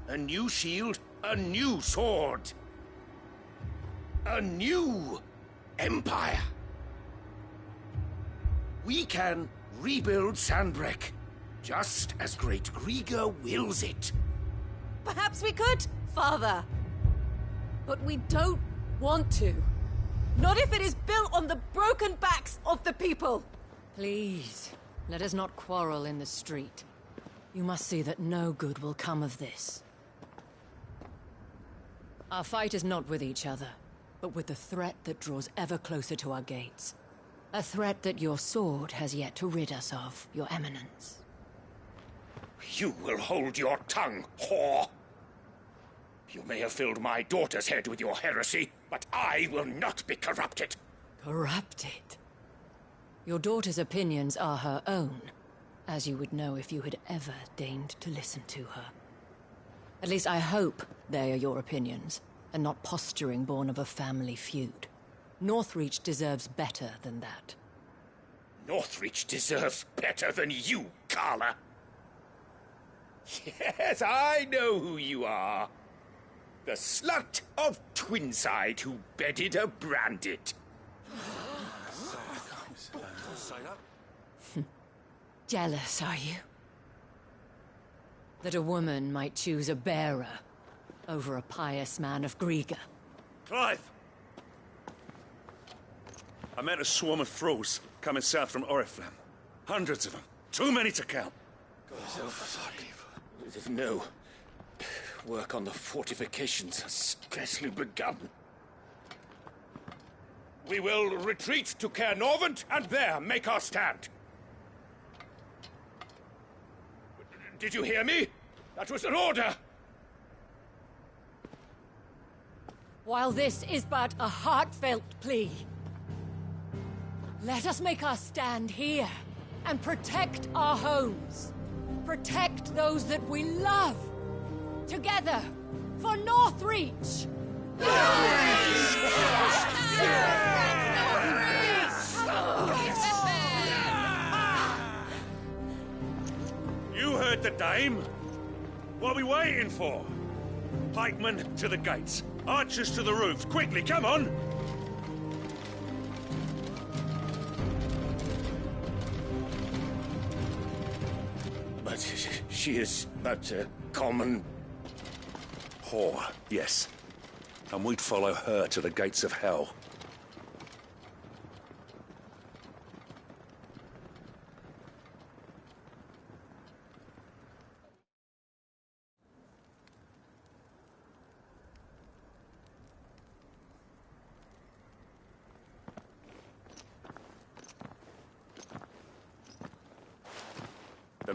A new shield, a new sword. A new empire. We can rebuild Sandbreck, just as Great Grieger wills it. Perhaps we could, Father. But we don't want to. Not if it is built on the broken backs of the people. Please, let us not quarrel in the street. You must see that no good will come of this. Our fight is not with each other, but with the threat that draws ever closer to our gates. A threat that your sword has yet to rid us of, Your Eminence. You will hold your tongue, whore! You may have filled my daughter's head with your heresy, but I will not be corrupted. Corrupted? Your daughter's opinions are her own, as you would know if you had ever deigned to listen to her. At least I hope they are your opinions, and not posturing born of a family feud. Northreach deserves better than that. Northreach deserves better than you, Carla. Yes, I know who you are. The slut of Twinside who bedded a Brandit. Jealous, are you? That a woman might choose a bearer over a pious man of Grieger. Clive! I met a swarm of thralls coming south from Oriflamme. Hundreds of them. Too many to count. No. Work on the fortifications has scarcely begun. We will retreat to Caer Norvent and there make our stand. Did you hear me? That was an order! While this is but a heartfelt plea, let us make our stand here and protect our homes. Protect those that we love. Together, for Northreach! You heard the dame. What are we waiting for? Pikemen to the gates. Archers to the roofs. Quickly, come on! But she is but a common whore, yes. And we'd follow her to the gates of hell.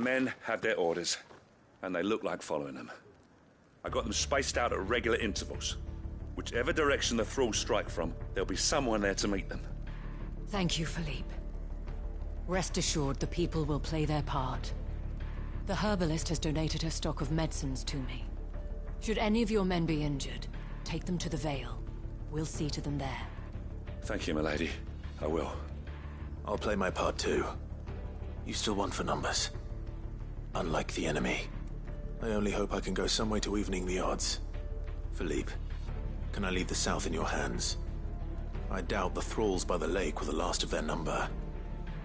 men have their orders, and they look like following them. I got them spaced out at regular intervals. Whichever direction the thralls strike from, there'll be someone there to meet them. Thank you, Philippe. Rest assured the people will play their part. The herbalist has donated her stock of medicines to me. Should any of your men be injured, take them to the Vale. We'll see to them there. Thank you, milady. I will. I'll play my part too. You still want for numbers. Unlike the enemy. I only hope I can go some way to evening the odds. Philippe, can I leave the south in your hands? I doubt the thralls by the lake were the last of their number.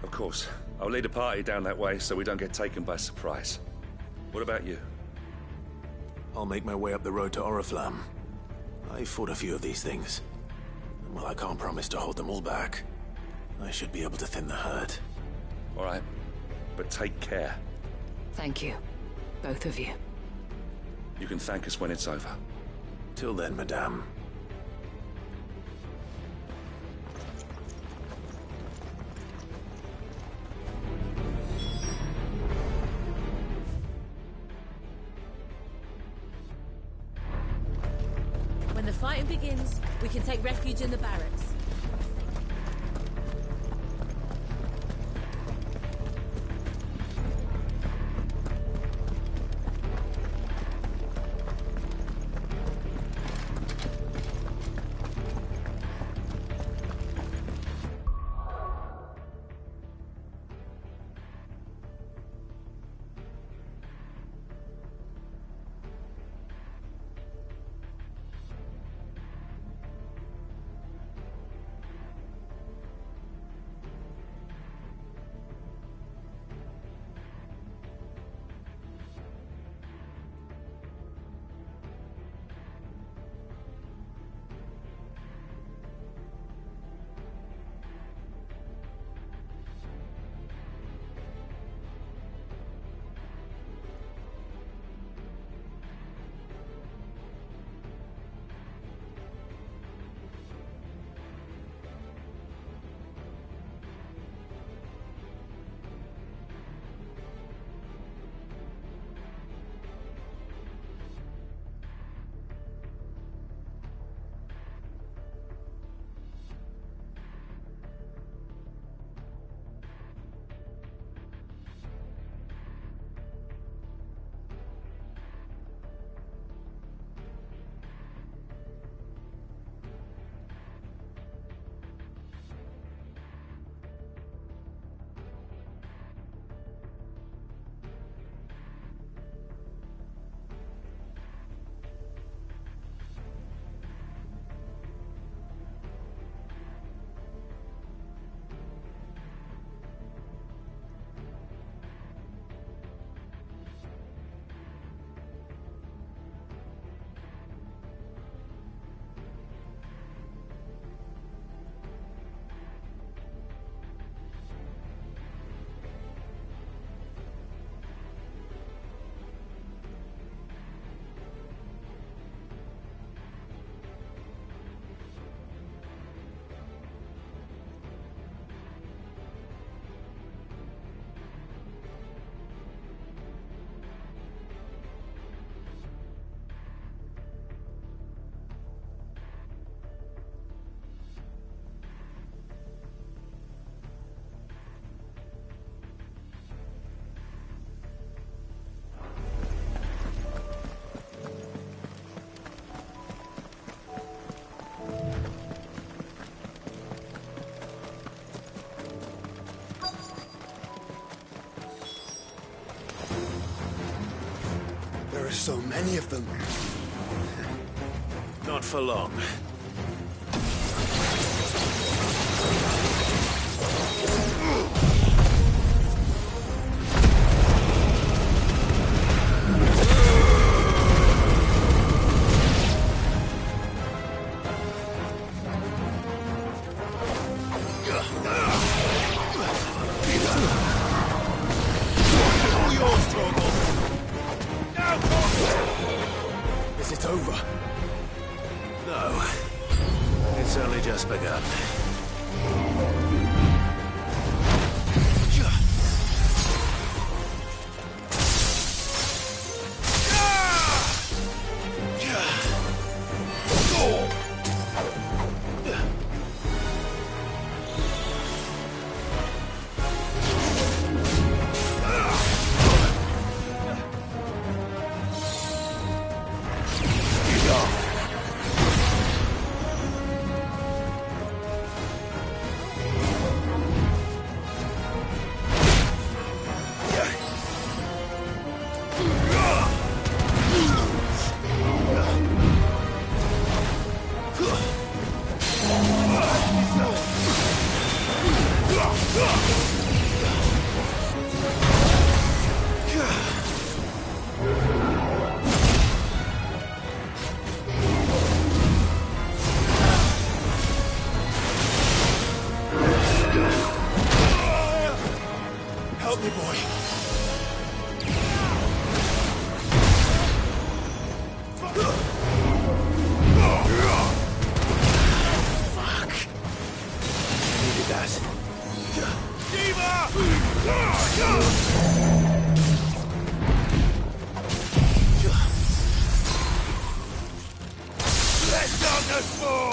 Of course. I'll lead a party down that way so we don't get taken by surprise. What about you? I'll make my way up the road to Oriflamme. I fought a few of these things. And while I can't promise to hold them all back, I should be able to thin the herd. All right. But take care. Thank you. Both of you. You can thank us when it's over. Till then, madame. When the fighting begins, we can take refuge in the barracks. There are so many of them. Not for long. Is it over? No. It's only just begun. me, boy. Fuck. Needed that. Let's darkness fall!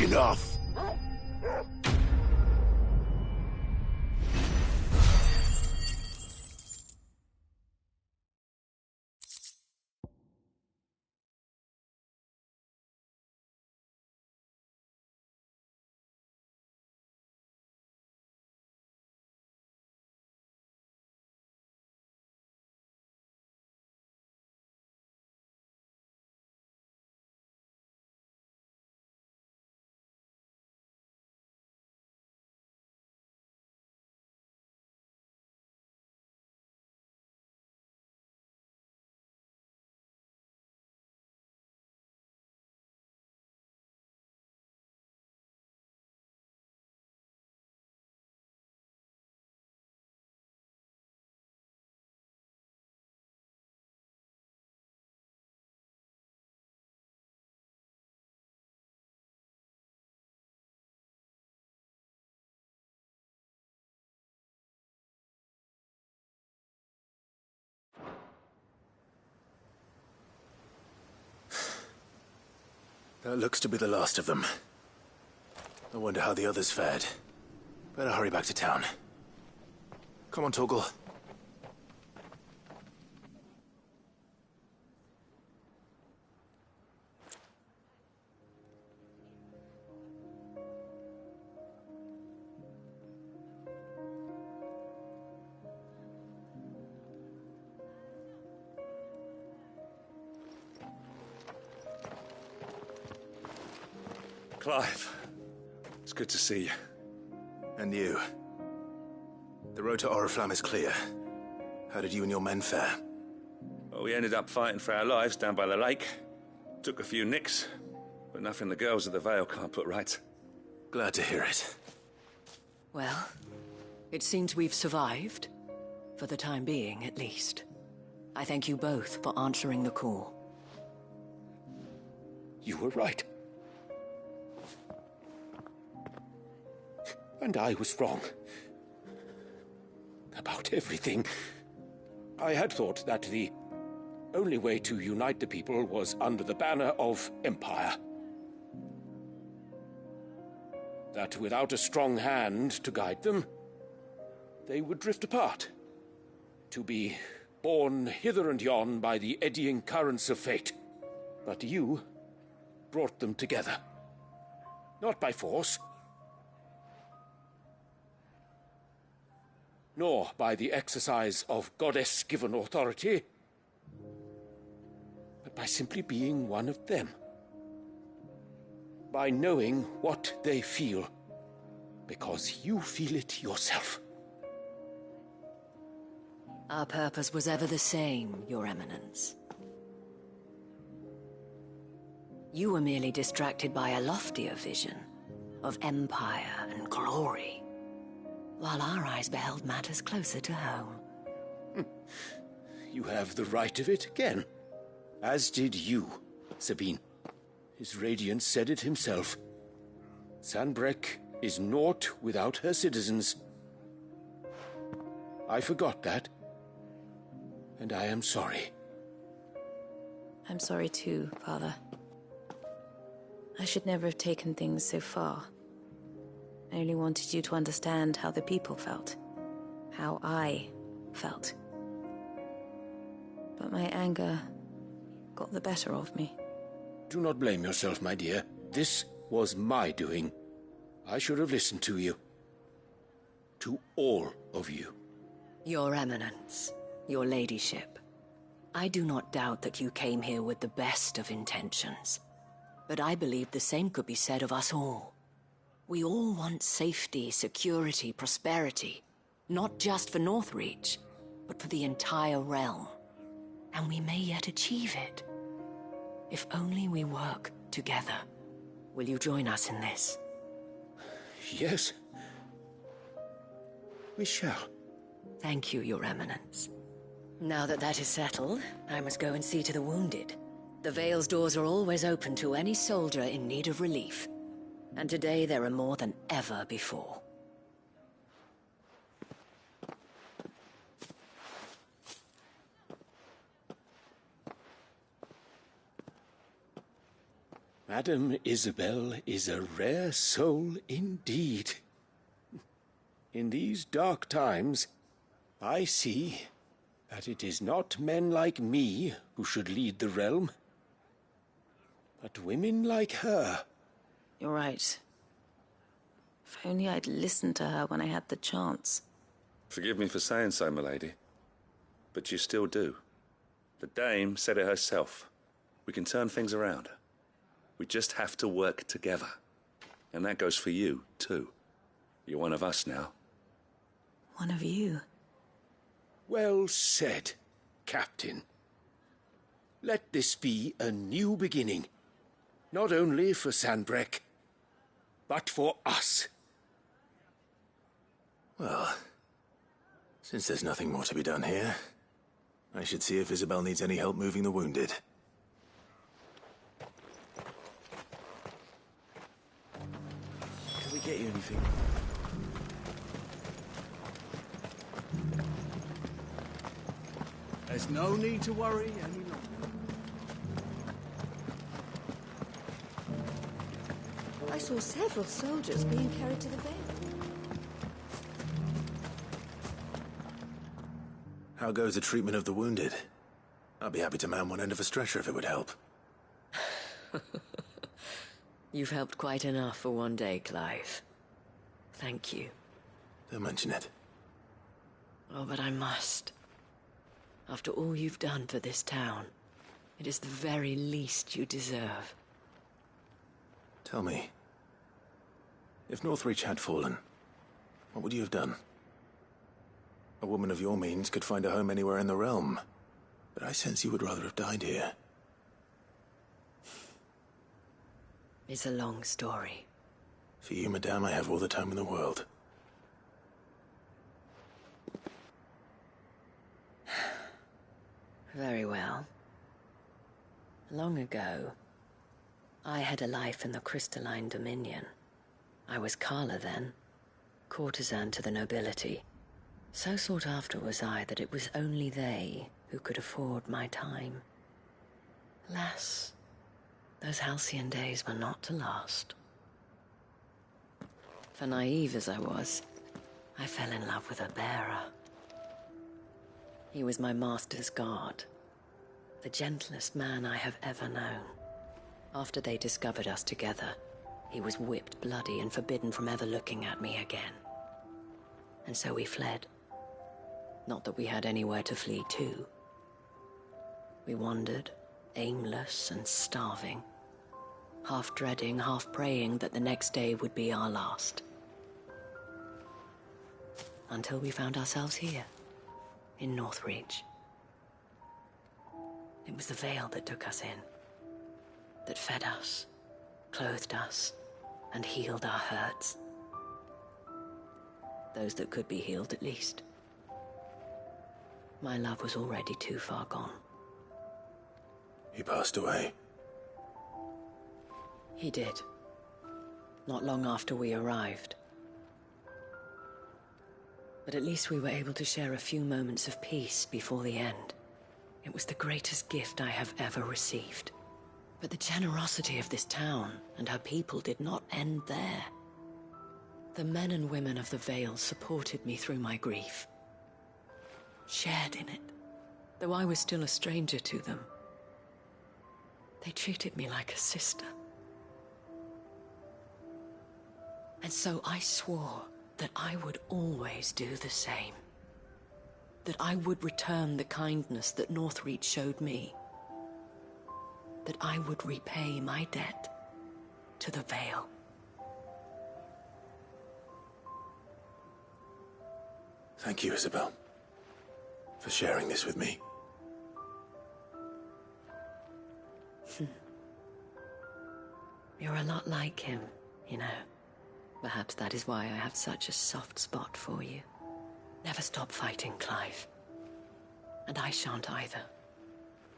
Enough! That looks to be the last of them. I wonder how the others fared. Better hurry back to town. Come on, Torgal. Clive, it's good to see you. And you. The road to Oriflamme is clear. How did you and your men fare? Well, we ended up fighting for our lives down by the lake. Took a few nicks, but nothing the girls of the Vale can't put right. Glad to hear it. Well, it seems we've survived. For the time being, at least. I thank you both for answering the call. You were right. And I was wrong. About everything. I had thought that the only way to unite the people was under the banner of Empire. That without a strong hand to guide them, they would drift apart. To be borne hither and yon by the eddying currents of fate. But you brought them together. Not by force, nor by the exercise of goddess-given authority, but by simply being one of them. By knowing what they feel, because you feel it yourself. Our purpose was ever the same, Your Eminence. You were merely distracted by a loftier vision of empire and glory, while our eyes beheld matters closer to home. You have the right of it again. As did you, Sabine. His Radiance said it himself. Sanbreque is naught without her citizens. I forgot that. And I am sorry. I'm sorry too, Father. I should never have taken things so far. I only wanted you to understand how the people felt. How I felt. But my anger got the better of me. Do not blame yourself, my dear. This was my doing. I should have listened to you. To all of you. Your Eminence, your Ladyship, I do not doubt that you came here with the best of intentions. But I believe the same could be said of us all. We all want safety, security, prosperity. Not just for Northreach, but for the entire realm. And we may yet achieve it. If only we work together. Will you join us in this? Yes. We shall. Thank you, Your Eminence. Now that that is settled, I must go and see to the wounded. The Vale's doors are always open to any soldier in need of relief. And today there are more than ever before. Madame Isabel is a rare soul indeed. In these dark times, I see that it is not men like me who should lead the realm, but women like her. You're right. If only I'd listened to her when I had the chance. Forgive me for saying so, milady, but you still do. The Dame said it herself. We can turn things around. We just have to work together. And that goes for you, too. You're one of us now. One of you? Well said, Captain. Let this be a new beginning. Not only for Sanbreque, but for us. Well, since there's nothing more to be done here, I should see if Isabel needs any help moving the wounded. Can we get you anything? There's no need to worry any longer. I saw several soldiers being carried to the Vale. How goes the treatment of the wounded? I'd be happy to man one end of a stretcher if it would help. You've helped quite enough for one day, Clive. Thank you. Don't mention it. Oh, but I must. After all you've done for this town, it is the very least you deserve. Tell me, if Northreach had fallen, what would you have done? A woman of your means could find a home anywhere in the realm, but I sense you would rather have died here. It's a long story. For you, madame, I have all the time in the world. Very well. Long ago, I had a life in the Crystalline Dominion. I was Carla then, courtesan to the nobility. So sought after was I that it was only they who could afford my time. Alas, those halcyon days were not to last. For naive as I was, I fell in love with a bearer. He was my master's guard, the gentlest man I have ever known. After they discovered us together, he was whipped bloody and forbidden from ever looking at me again. And so we fled. Not that we had anywhere to flee to. We wandered, aimless and starving, half dreading, half praying that the next day would be our last. Until we found ourselves here, in Northreach. It was the veil that took us in, that fed us, clothed us, and healed our hurts. Those that could be healed, at least. My love was already too far gone. He passed away. He did. Not long after we arrived. But at least we were able to share a few moments of peace before the end. It was the greatest gift I have ever received. But the generosity of this town and her people did not end there. The men and women of the Vale supported me through my grief. Shared in it, though I was still a stranger to them. They treated me like a sister. And so I swore that I would always do the same. That I would return the kindness that Northreach showed me. That I would repay my debt to the Vale. Thank you, Isabel, for sharing this with me. You're a lot like him, you know. Perhaps that is why I have such a soft spot for you. Never stop fighting, Clive. And I shan't either.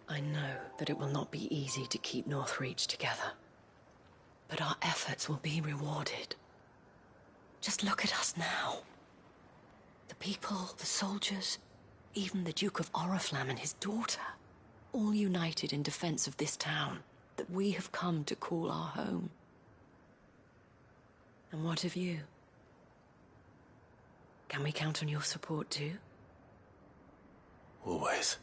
I know that it will not be easy to keep Northreach together. But our efforts will be rewarded. Just look at us now. The people, the soldiers, even the Duke of Oriflamme and his daughter, all united in defense of this town that we have come to call our home. And what of you? Can we count on your support too? Always.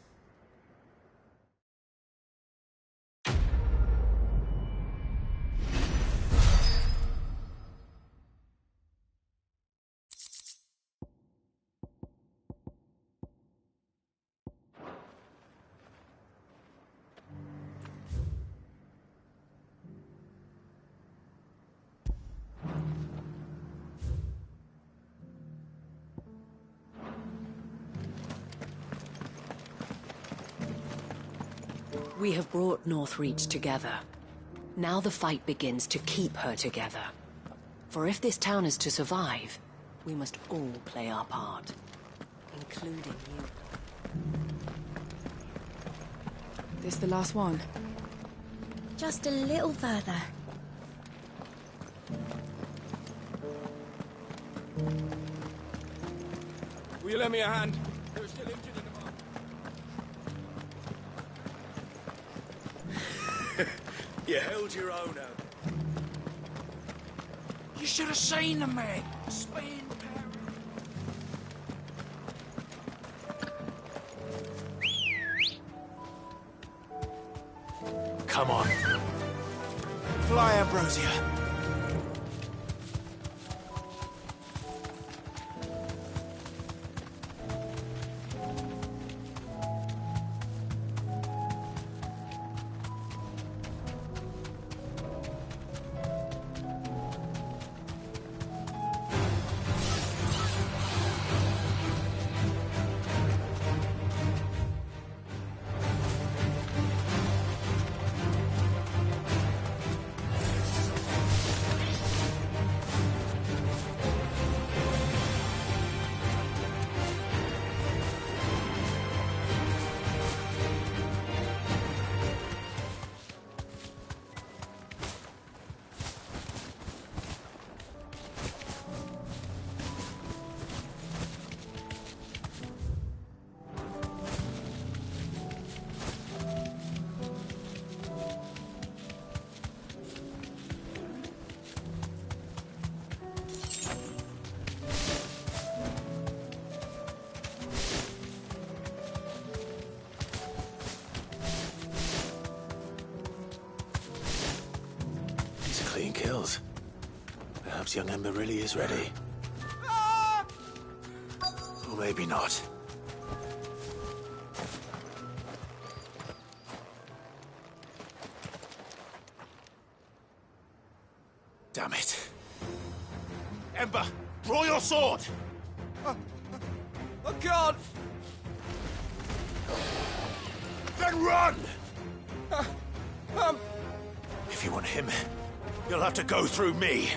We have brought Northreach together. Now the fight begins to keep her together. For if this town is to survive, we must all play our part, including you. This the last one? Just a little further. Will you lend me a hand? They're still injured in the You held your own out. You should have seen the man. Spin Come on. Fly, Ambrosia. Clean kills. Perhaps young Ember really is ready. Or maybe not. Damn it. Ember, draw your sword! I can't! Then run! If you want him, you'll have to go through me.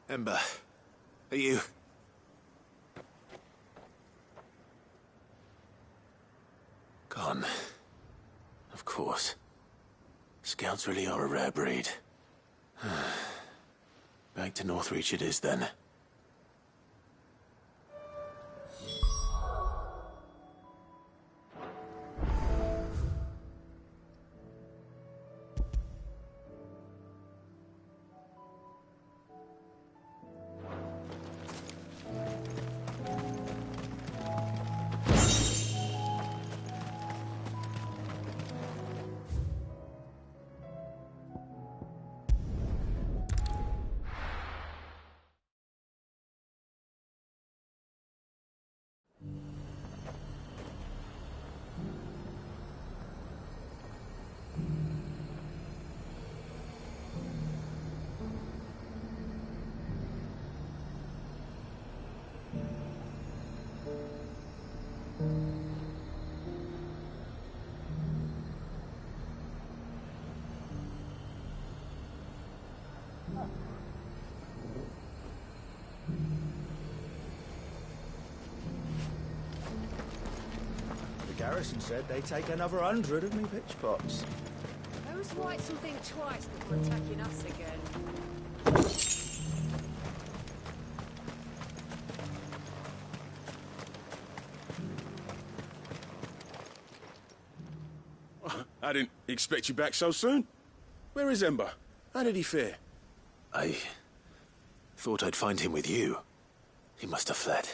Ember, are you... Gone. Of course. Scouts really are a rare breed. Back to Northreach it is, then. The garrison said they'd take another 100 of me pitch pots. Those whites will think twice before attacking us again. I didn't expect you back so soon. Where is Ember? How did he fare? I thought I'd find him with you. He must have fled.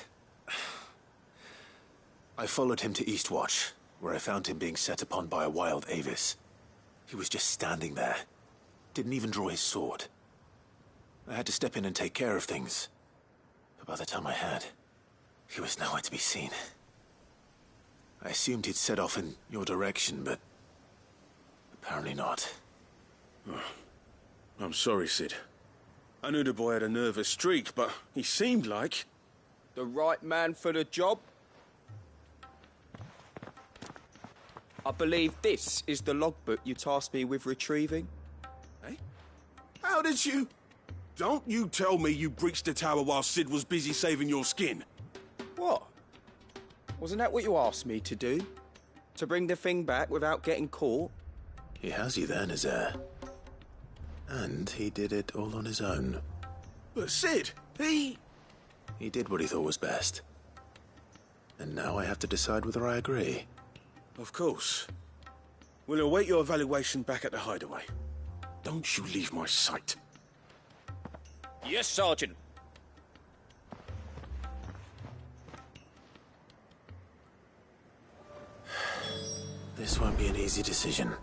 I followed him to Eastwatch, where I found him being set upon by a wild Avis. He was just standing there. Didn't even draw his sword. I had to step in and take care of things. But by the time I had, he was nowhere to be seen. I assumed he'd set off in your direction, but apparently not. Oh, I'm sorry, Sid. I knew the boy had a nervous streak, but he seemed like... The right man for the job? I believe this is the logbook you tasked me with retrieving. Eh? How did you... Don't you tell me you breached the tower while Sid was busy saving your skin. What? Wasn't that what you asked me to do? To bring the thing back without getting caught? He has you then, his heir. And he did it all on his own. But Sid, he did what he thought was best. And now I have to decide whether I agree. Of course. We'll await your evaluation back at the hideaway. Don't you leave my sight. Yes, Sergeant. This won't be an easy decision.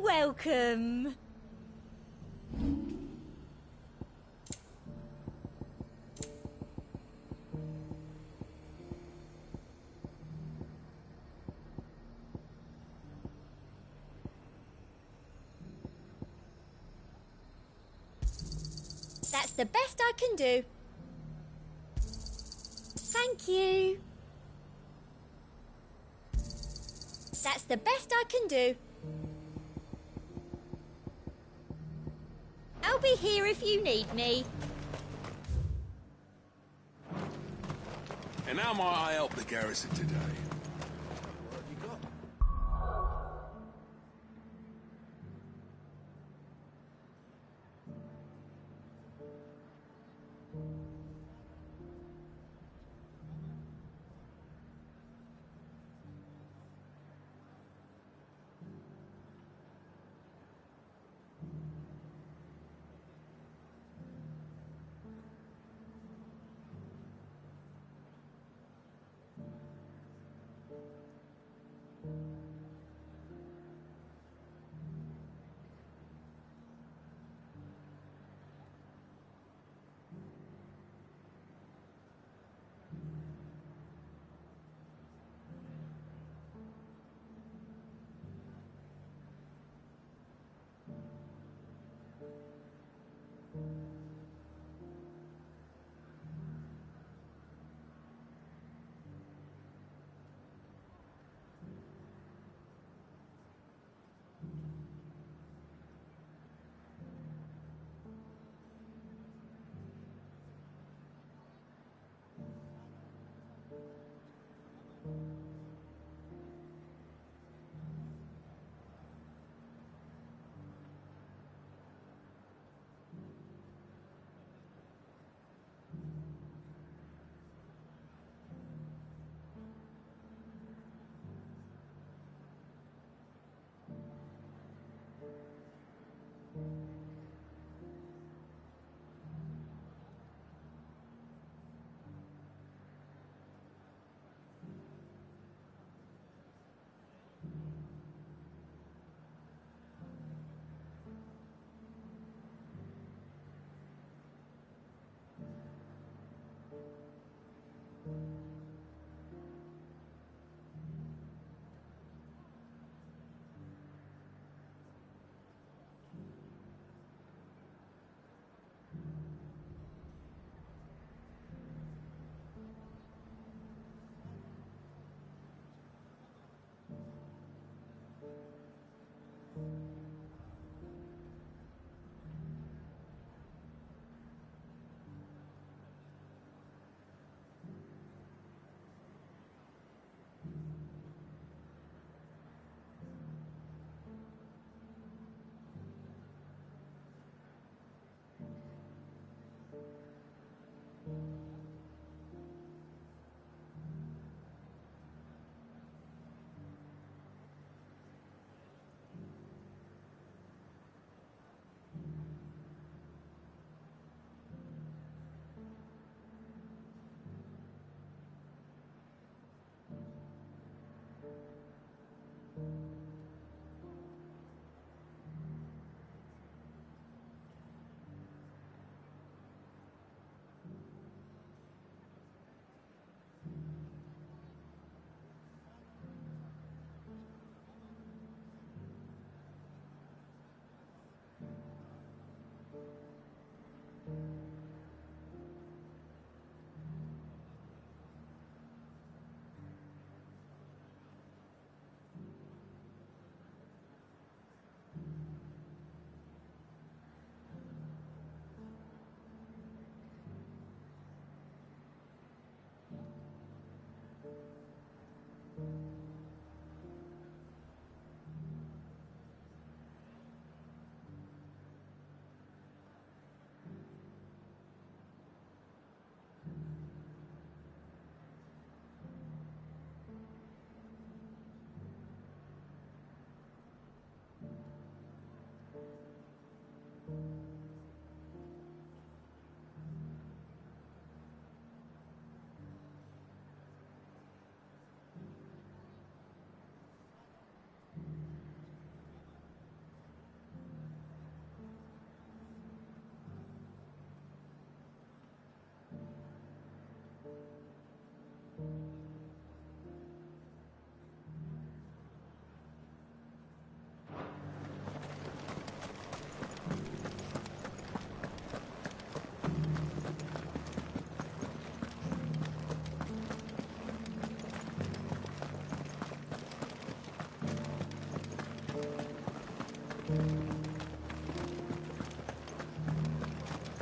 welcome. That's the best I can do. Thank you. That's the best I can do. I'll be here if you need me. And how might I help the garrison today? What have you got?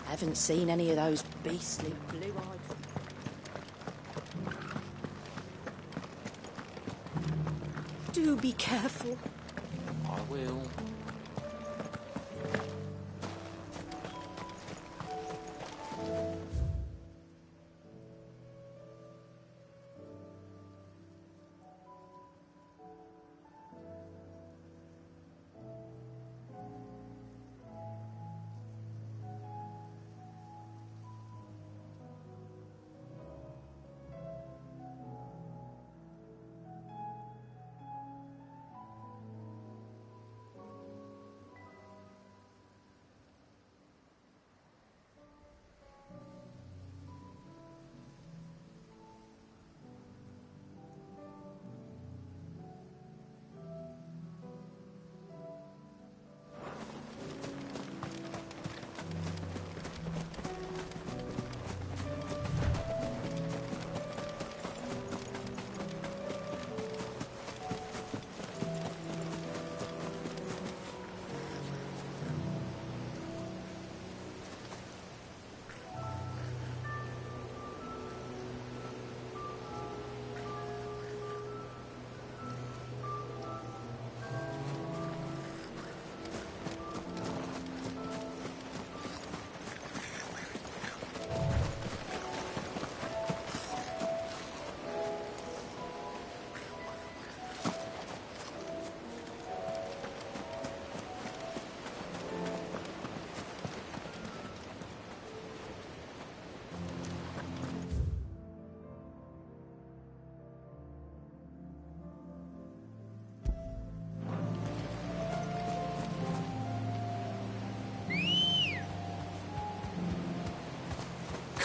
I haven't seen any of those beastly blue-eyed... Do be careful. I will.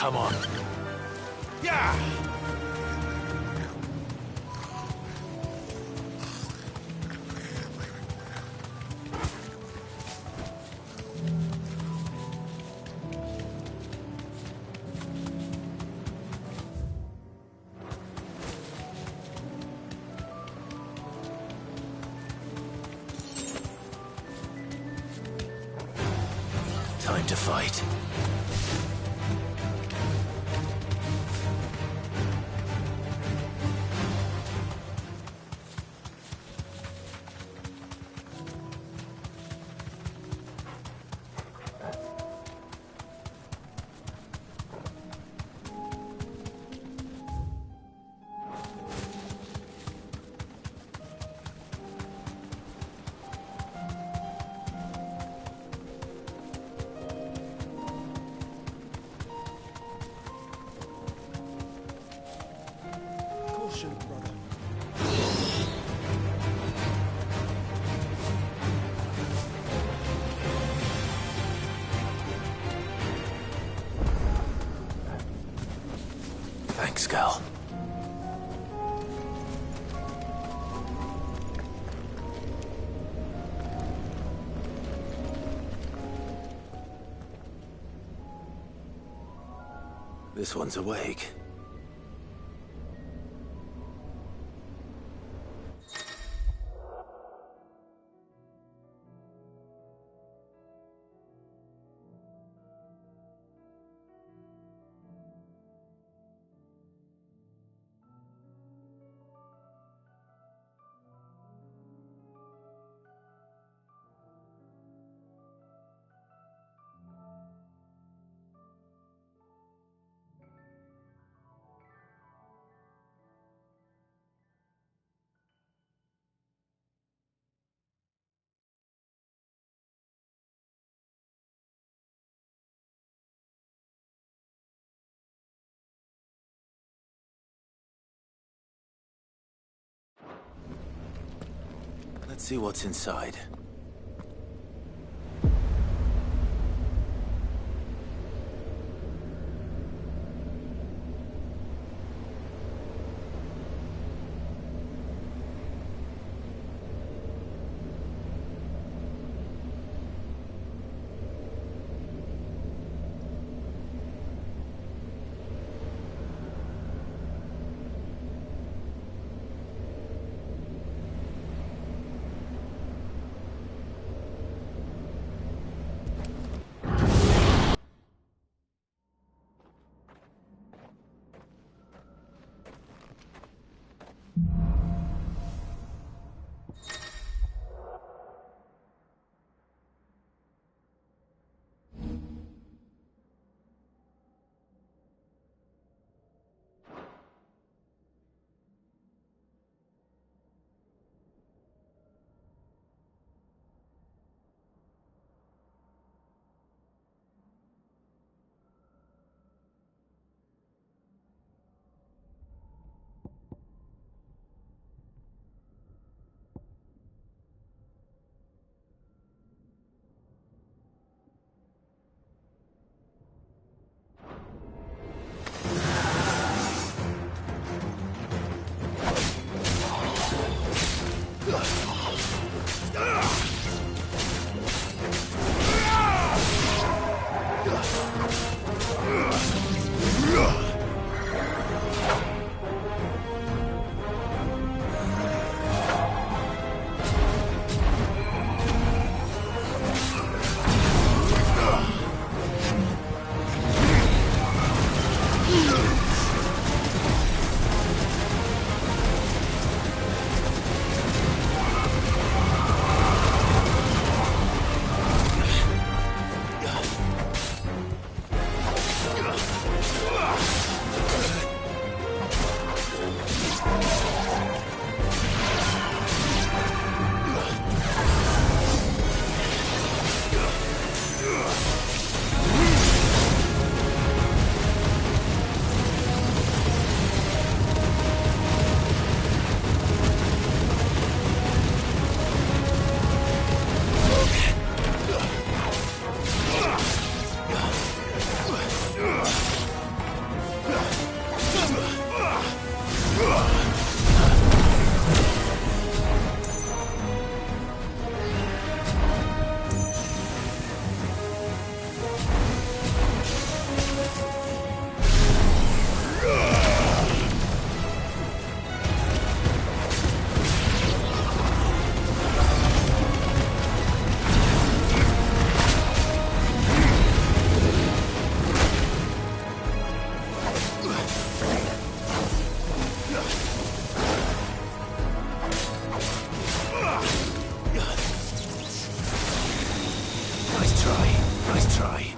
Come on. Yeah! Time to fight. Thanks, Gal. This one's awake. Let's see what's inside. Nice try.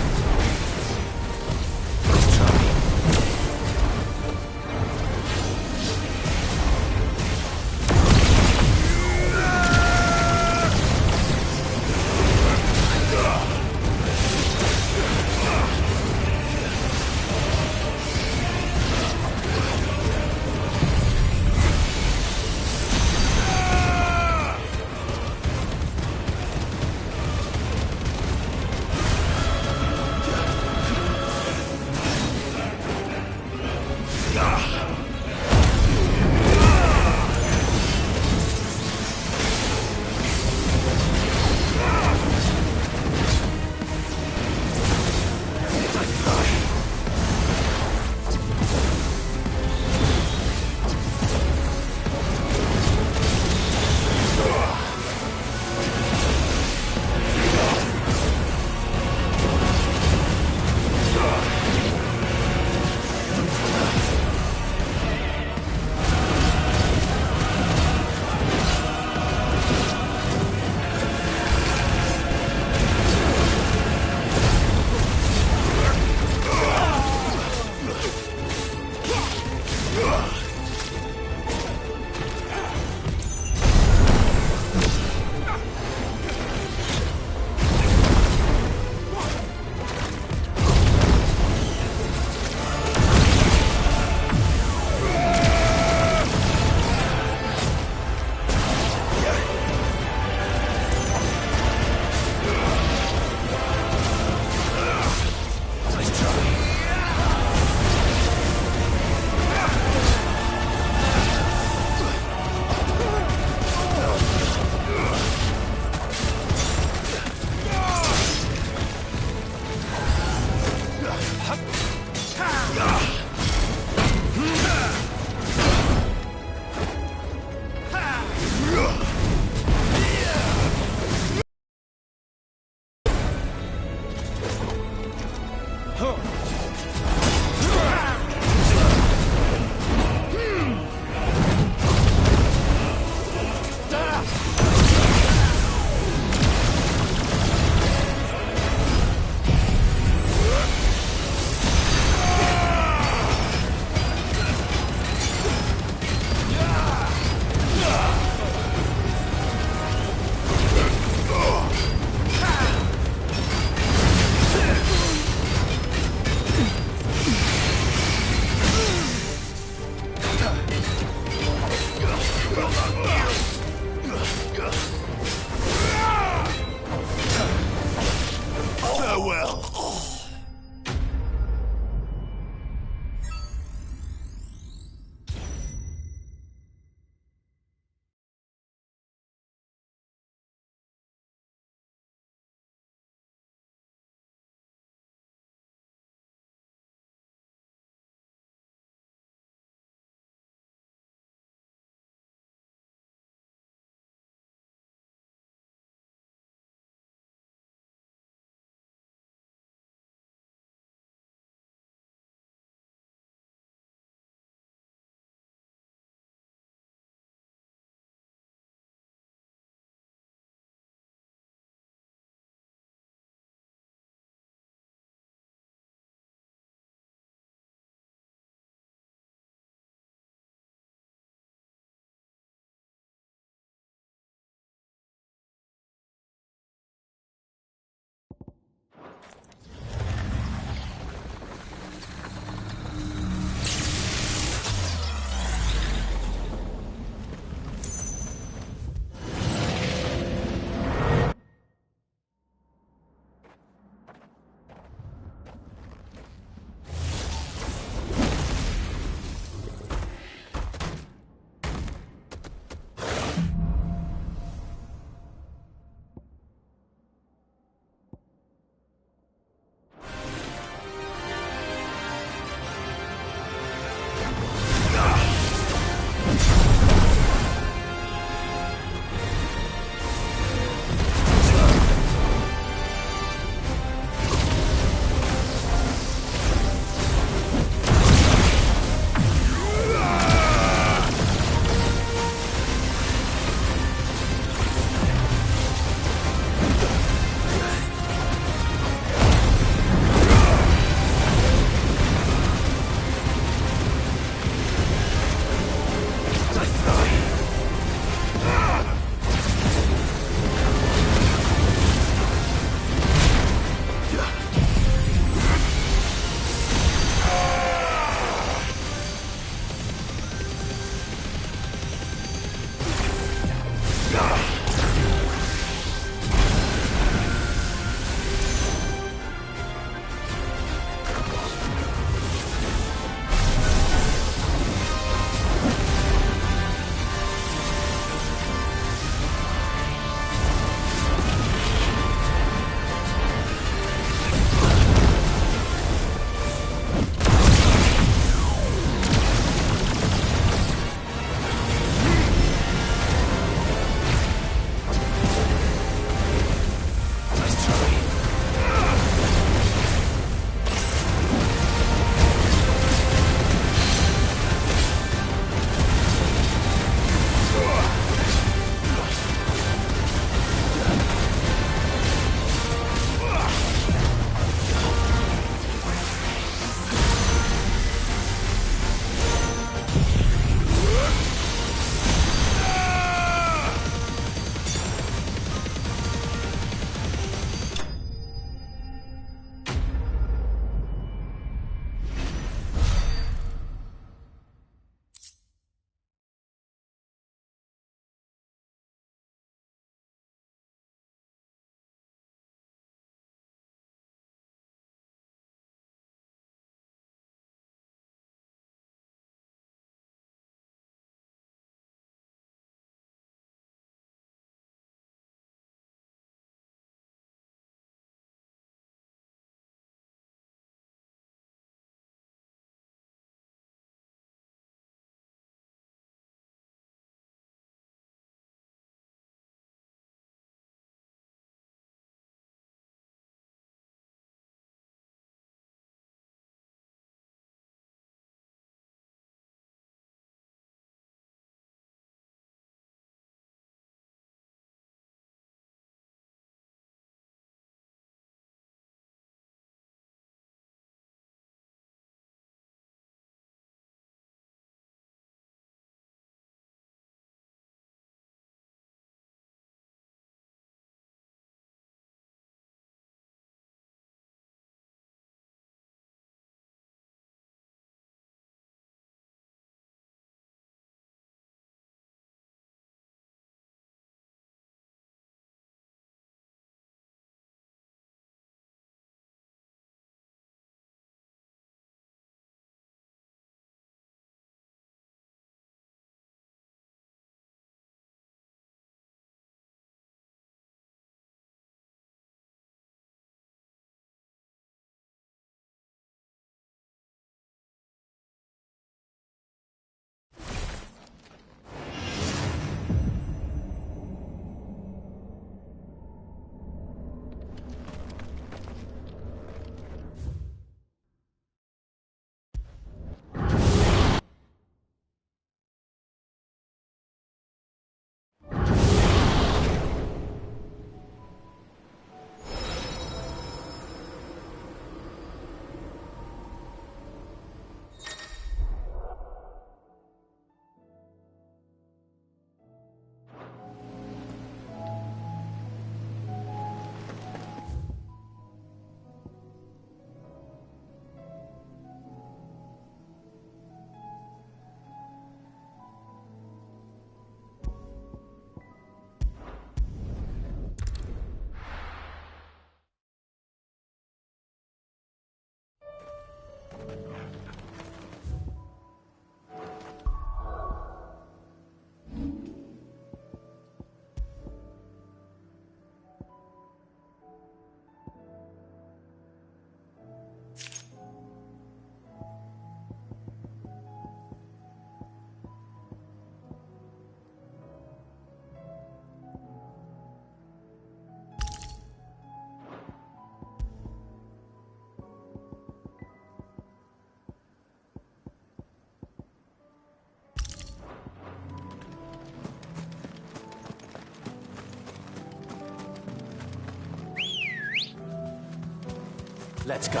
Let's go.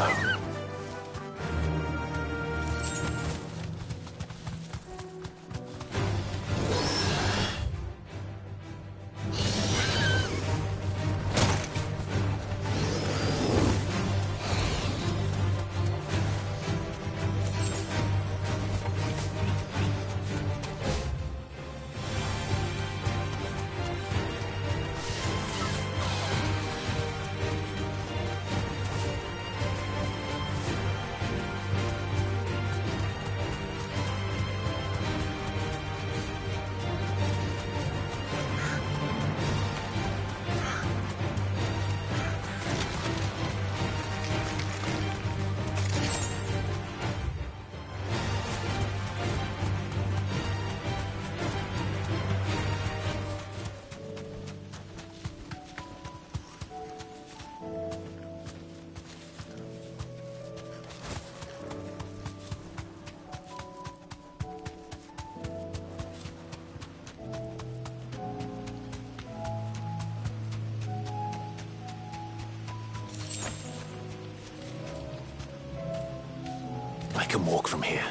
I can walk from here.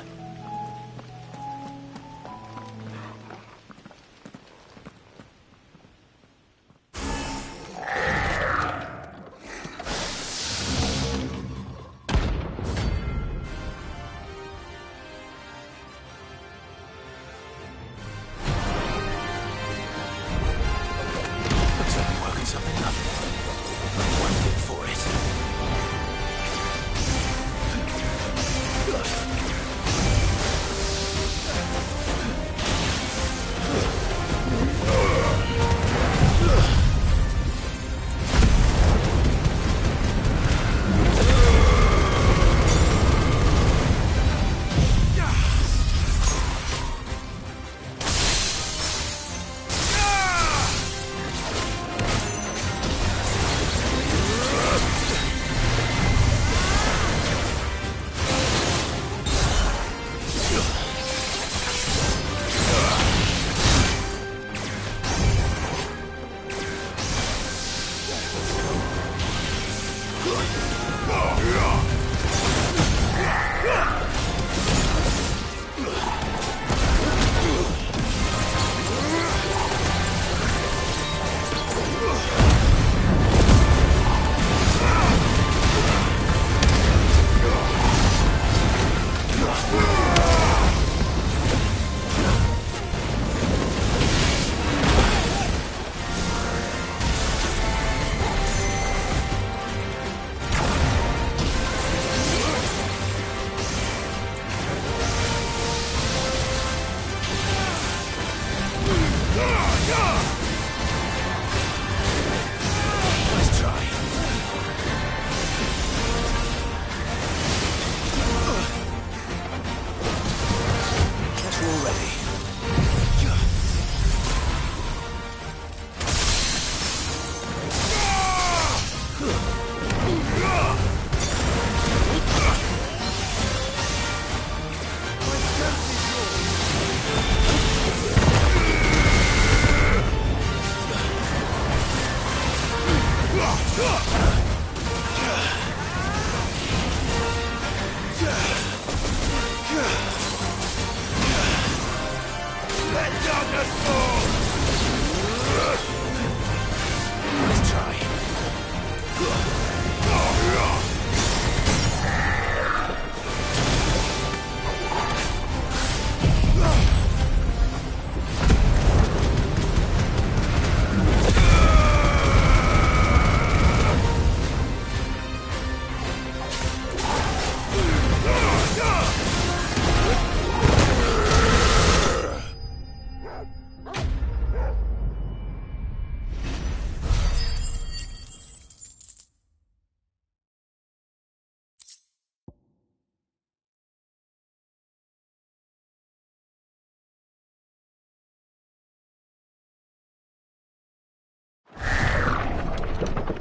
Looks like I'm working something up. One hit for it.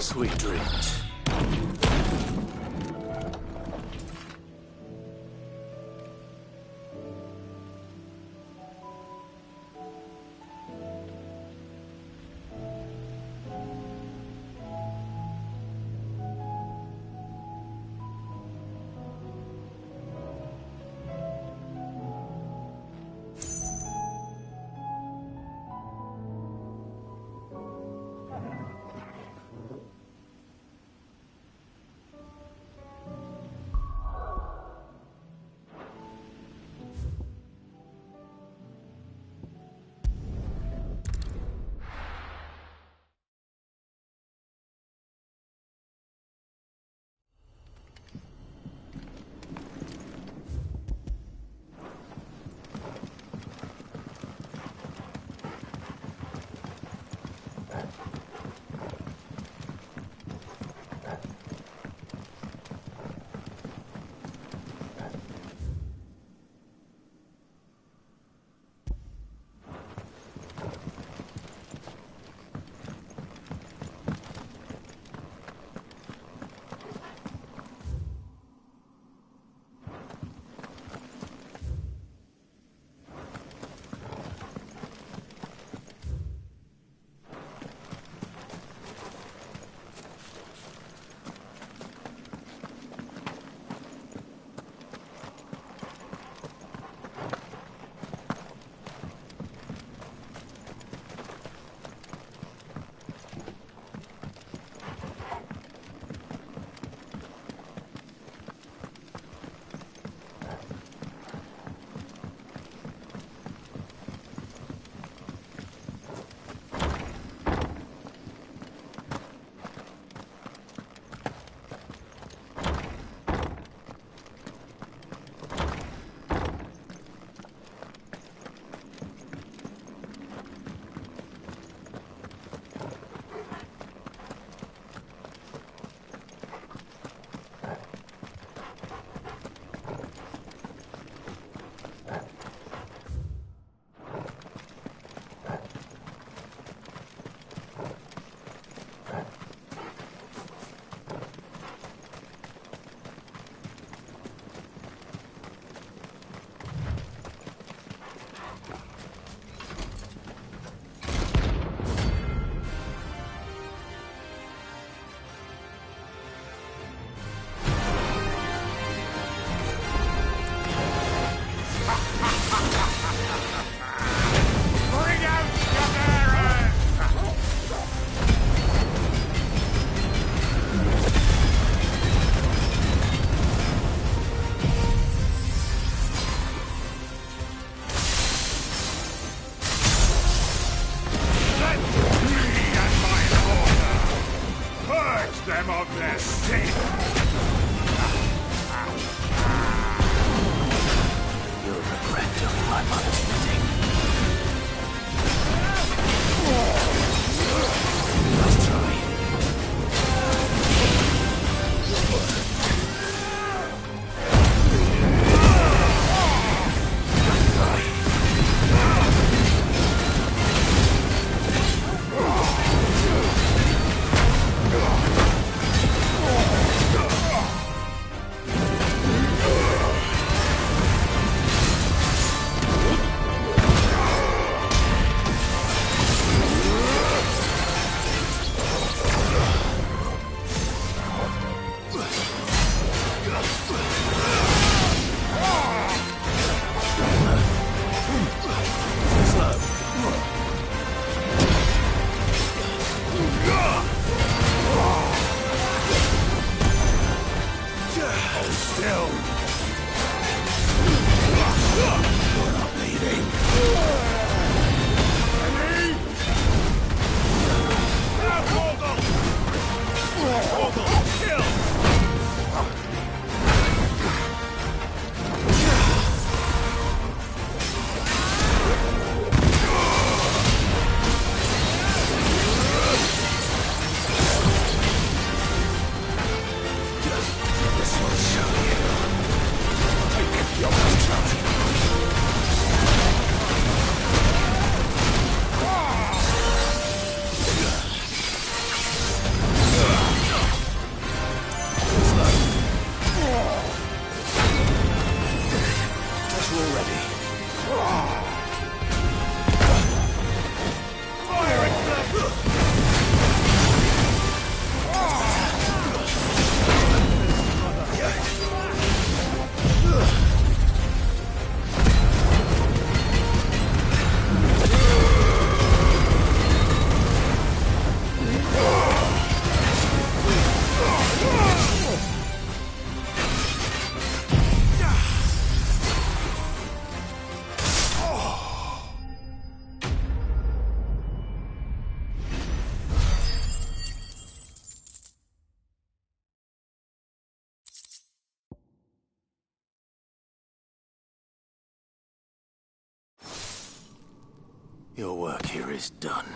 Sweet dreams. them of their sin! You'll regret doing my mother's bidding. Let's try. Your work here is done.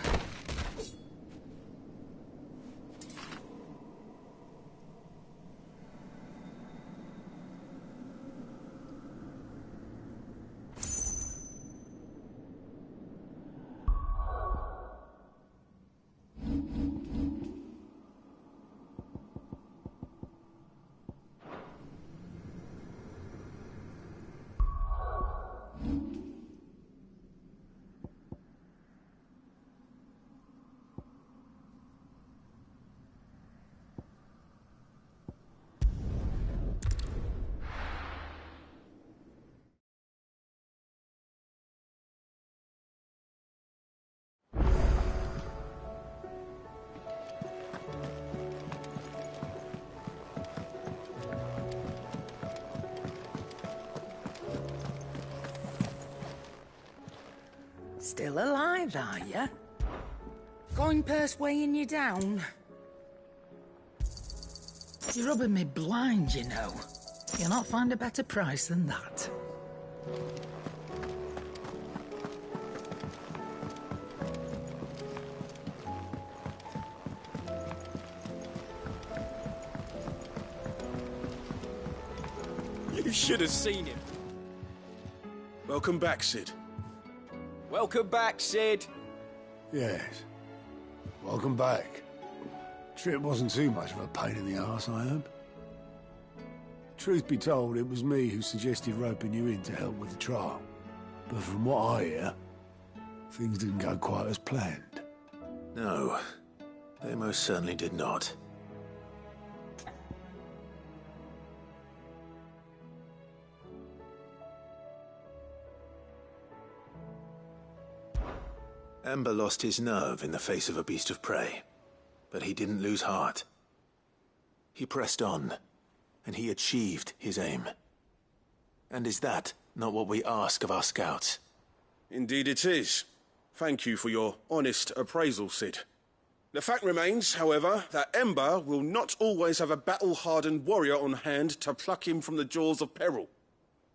Still alive, are you? Coin purse weighing you down? You're rubbing me blind, you know. You'll not find a better price than that. You should have seen him. Welcome back, Sid. Welcome back, Sid. Yes. Welcome back. Trip wasn't too much of a pain in the arse, I hope. Truth be told, it was me who suggested roping you in to help with the trial. But from what I hear, things didn't go quite as planned. No, they most certainly did not. Ember lost his nerve in the face of a beast of prey, but he didn't lose heart. He pressed on, and he achieved his aim. And is that not what we ask of our scouts? Indeed it is. Thank you for your honest appraisal, Sid. The fact remains, however, that Ember will not always have a battle-hardened warrior on hand to pluck him from the jaws of peril.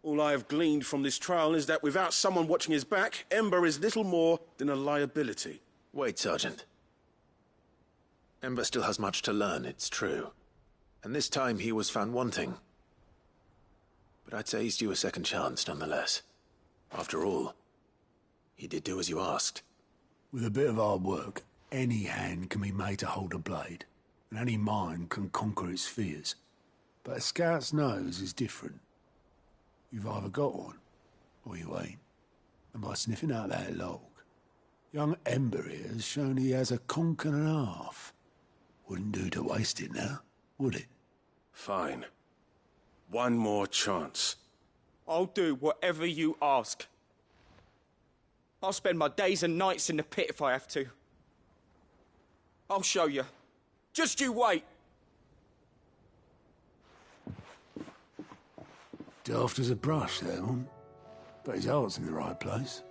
All I have gleaned from this trial is that without someone watching his back, Ember is little more than a liability. Wait, Sergeant. Ember still has much to learn, it's true. And this time he was found wanting. But I'd say he's due a second chance, nonetheless. After all, he did do as you asked. With a bit of hard work, any hand can be made to hold a blade, and any mind can conquer its fears. But a scout's nose is different. You've either got one, or you ain't. And by sniffing out that log, young Ember here has shown he has a conch and a half. Wouldn't do to waste it now, would it? Fine. One more chance. I'll do whatever you ask. I'll spend my days and nights in the pit if I have to. I'll show you. Just you wait. Daft as a brush, that one. But his heart's in the right place.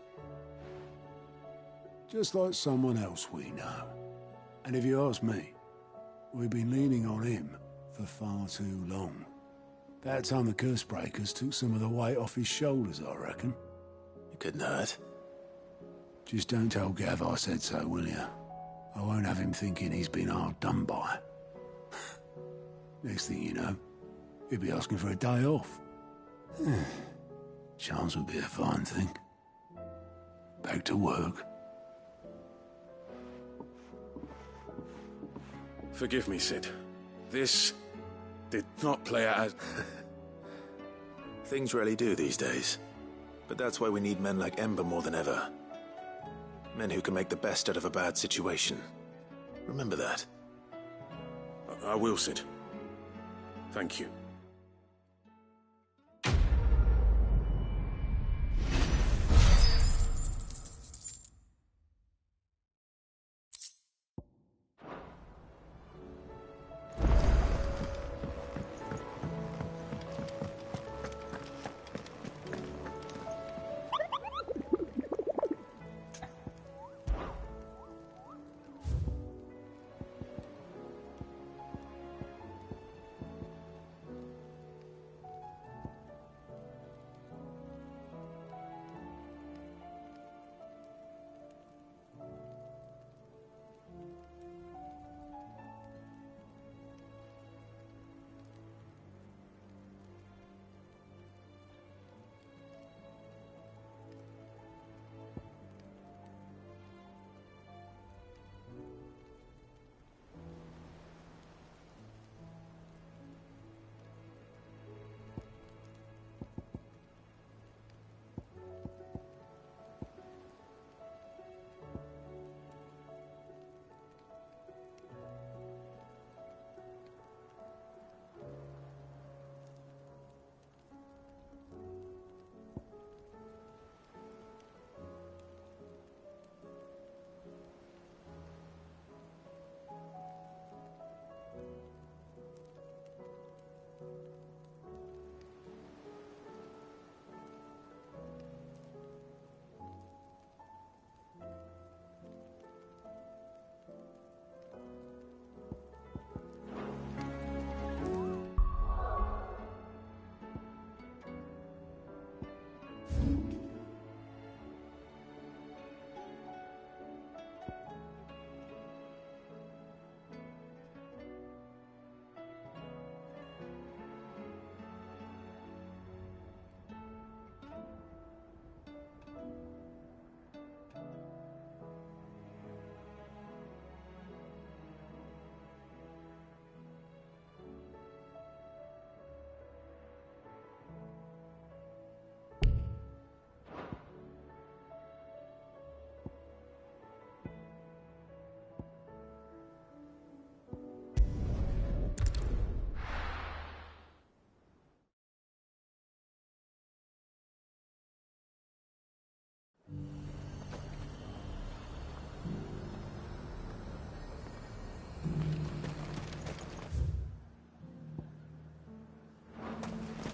Just like someone else we know. And if you ask me, we've been leaning on him for far too long. That time the Cursebreakers took some of the weight off his shoulders, I reckon. It couldn't hurt. Just don't tell Gav I said so, will you? I won't have him thinking he's been hard done by. Next thing you know, he'll be asking for a day off. Chance would be a fine thing. Back to work. Forgive me, Sid. This did not play out as... Things rarely do these days. But that's why we need men like Ember more than ever. Men who can make the best out of a bad situation. Remember that. I will, Sid. Thank you.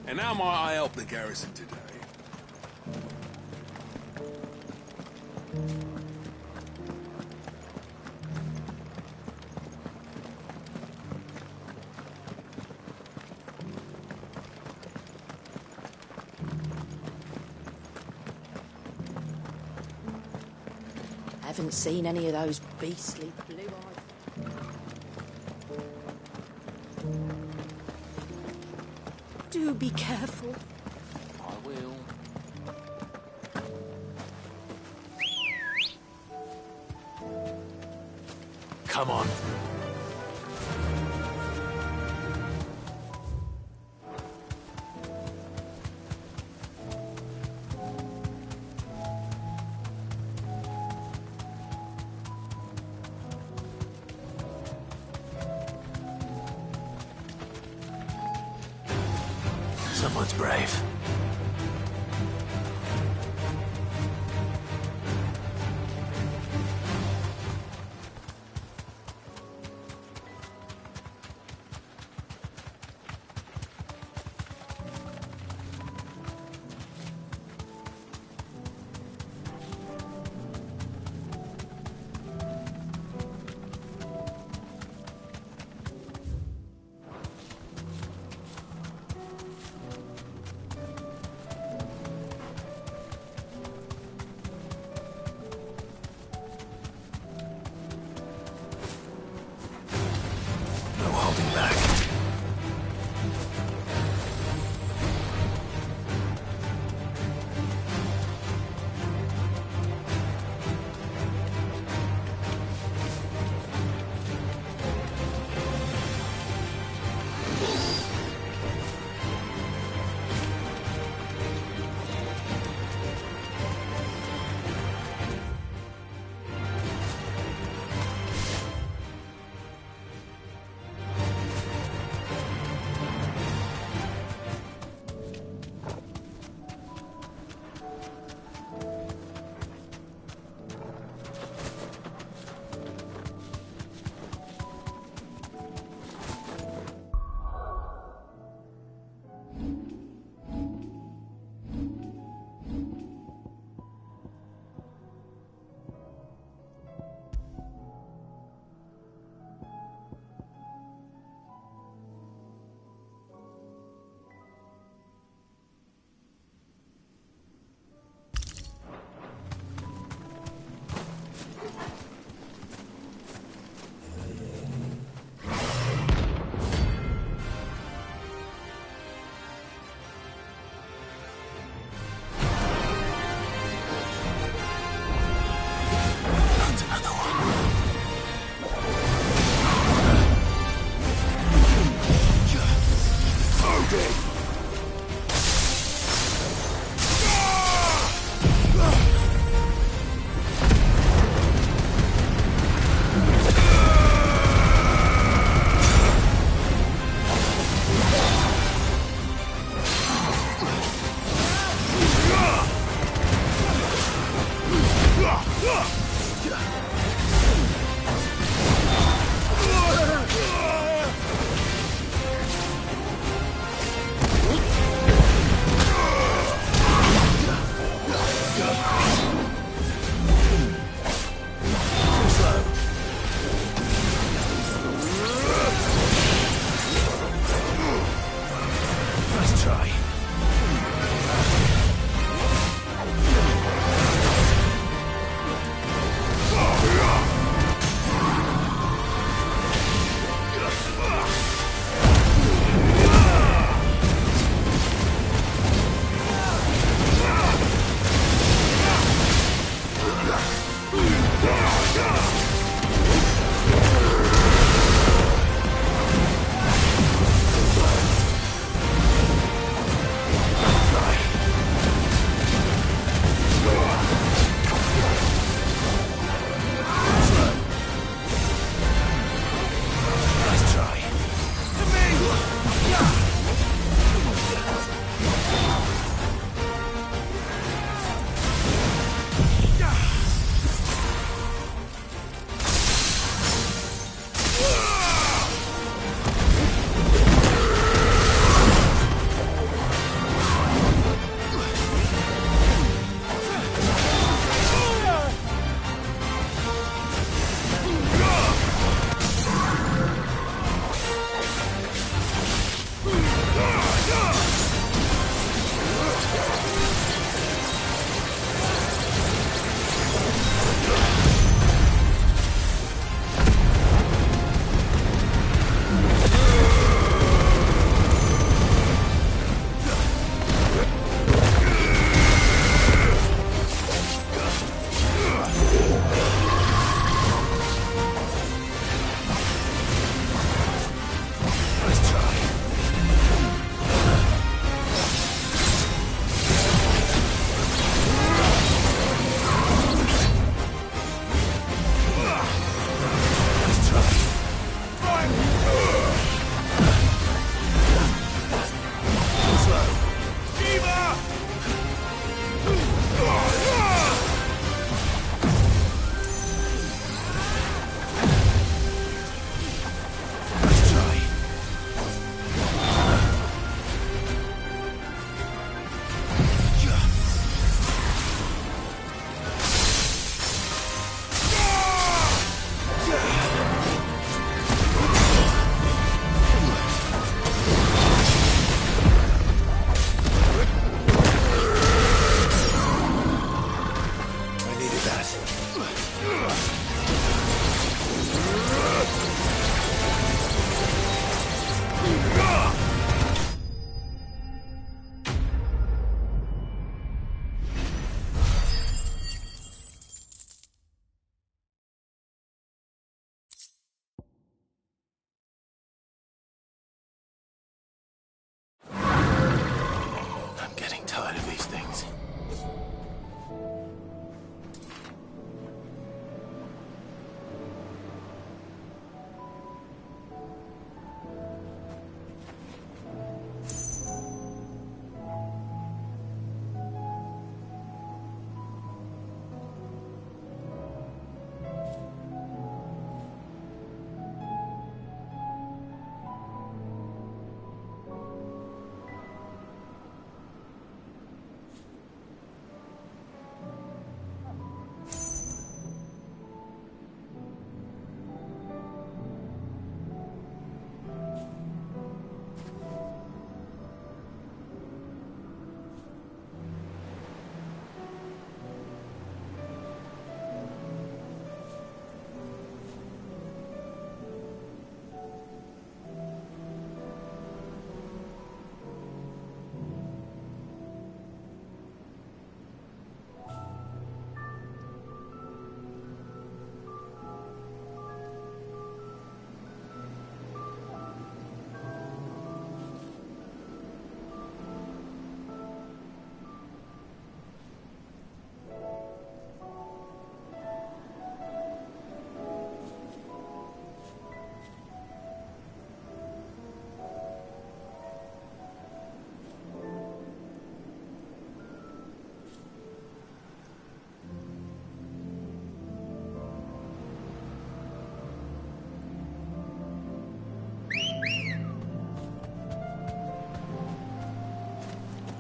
And how might I help the garrison today? haven't seen any of those beastly blue-eyed... Do be careful. I will. Come on. Someone's brave.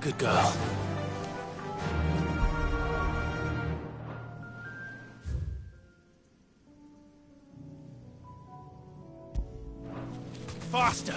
Good girl. Faster!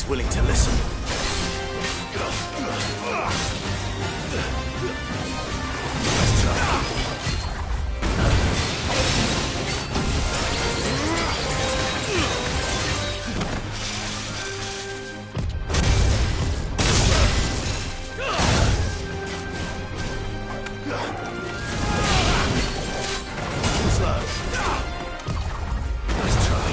Willing to listen. Let's try.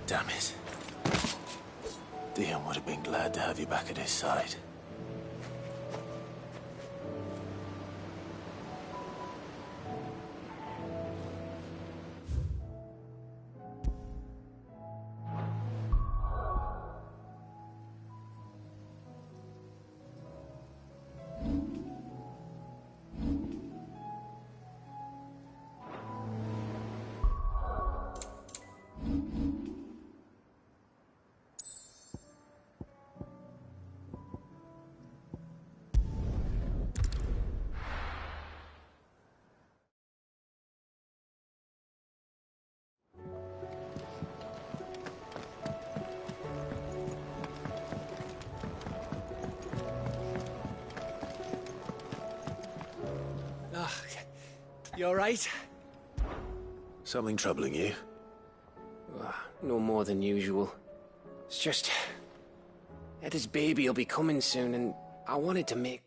Damn it. Dion would have been glad to have you back at his side. You alright? Something troubling you? No more than usual. It's just... Eddie's baby will be coming soon, and I wanted to make...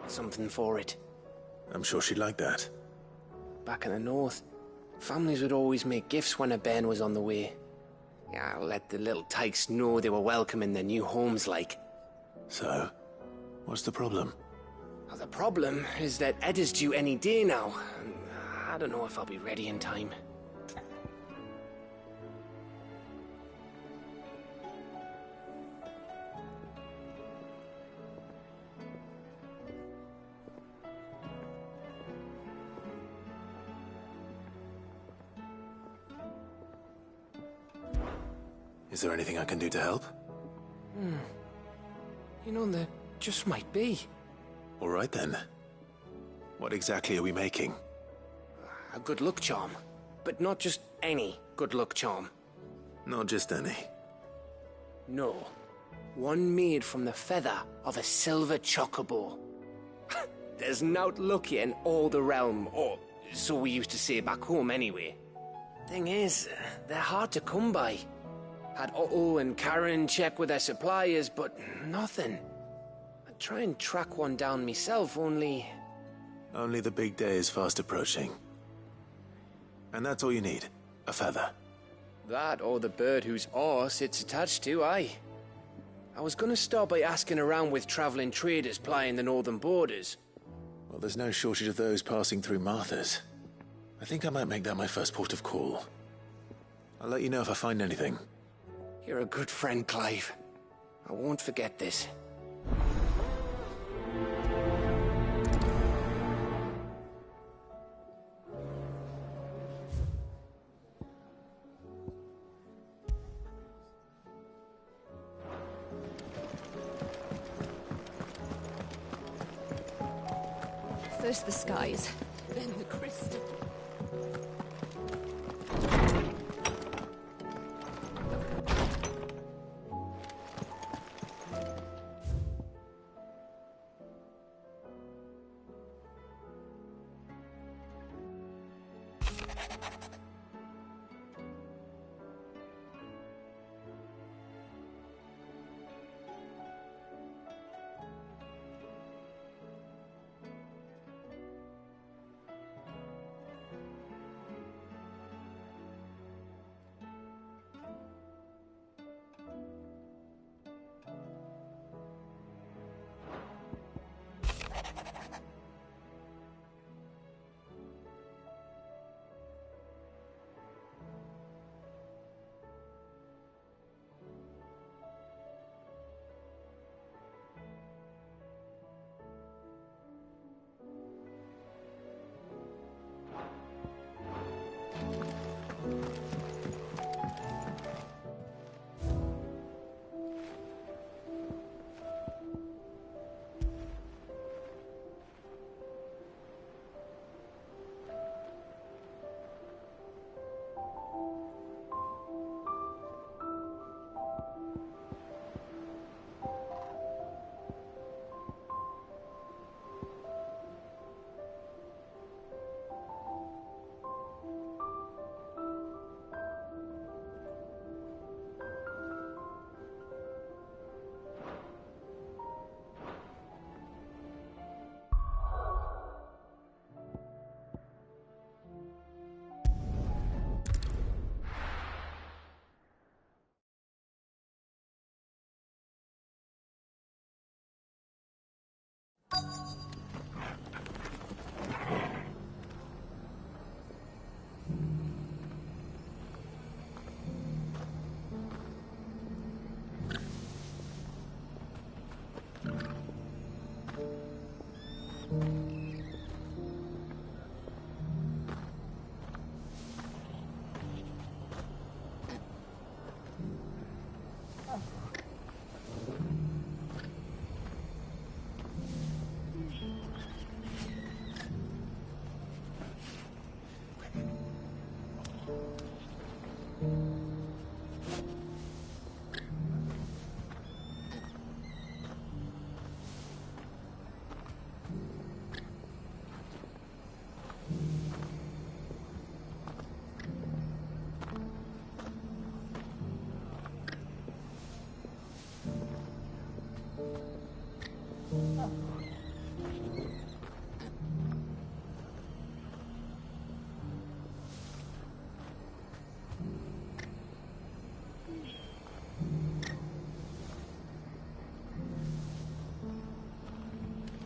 something for it. I'm sure she'd like that. Back in the north, families would always make gifts when a bairn was on the way. Yeah, let the little tykes know they were welcome in their new homes, like. So, what's the problem? Well, the problem is that Ed is due any day now. And I don't know if I'll be ready in time. Is there anything I can do to help? You know, there just might be. All right then. What exactly are we making? A good luck charm. But not just any good luck charm. Not just any. No. One made from the feather of a silver chocobo. There's nowt lucky in all the realm, or so we used to say back home anyway. Thing is, they're hard to come by. Had Otto and Karen check with their suppliers, but nothing. I'd try and track one down myself, only... Only the big day is fast approaching. And that's all you need, a feather. That or the bird whose horse it's attached to, aye. I was gonna start by asking around with traveling traders plying the northern borders. Well, there's no shortage of those passing through Martha's. I think I might make that my first port of call. I'll let you know if I find anything. You're a good friend, Clive. I won't forget this. First the skies, then the crystal.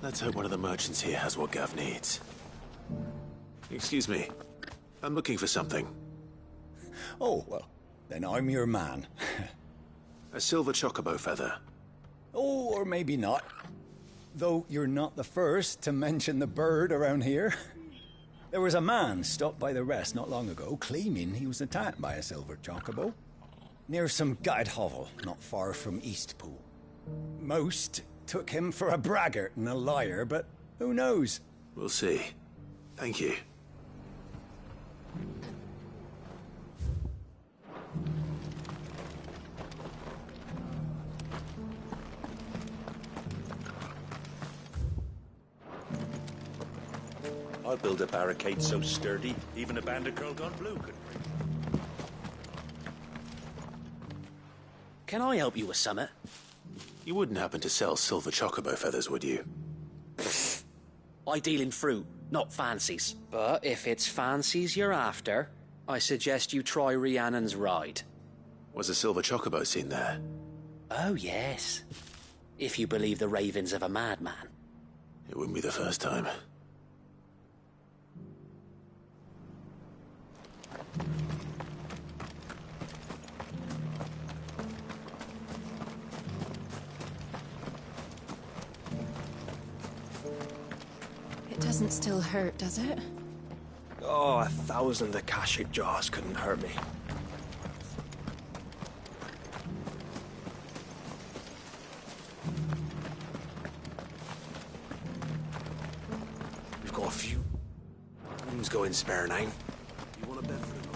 Let's hope one of the merchants here has what Gav needs. Excuse me. I'm looking for something. Oh, well, then I'm your man. A silver chocobo feather. Oh, or maybe not. Though you're not the first to mention the bird around here. There was a man stopped by the rest not long ago claiming he was attacked by a silver chocobo. Near some gutted hovel not far from Eastpool. Most took him for a braggart and a liar, but who knows? We'll see. Thank you. I'll build a barricade so sturdy, even a bandit girl gone blue could break. Can I help you with summit? You wouldn't happen to sell silver chocobo feathers, would you? I deal in fruit, not fancies. But if it's fancies you're after, I suggest you try Rhiannon's ride. Was a silver chocobo seen there? Oh, yes. If you believe the ravings of a madman. It wouldn't be the first time. It doesn't still hurt, does it? Oh, 1,000 Akashic jars couldn't hurt me. We've got a few rooms going spare now. You want a bed for the night?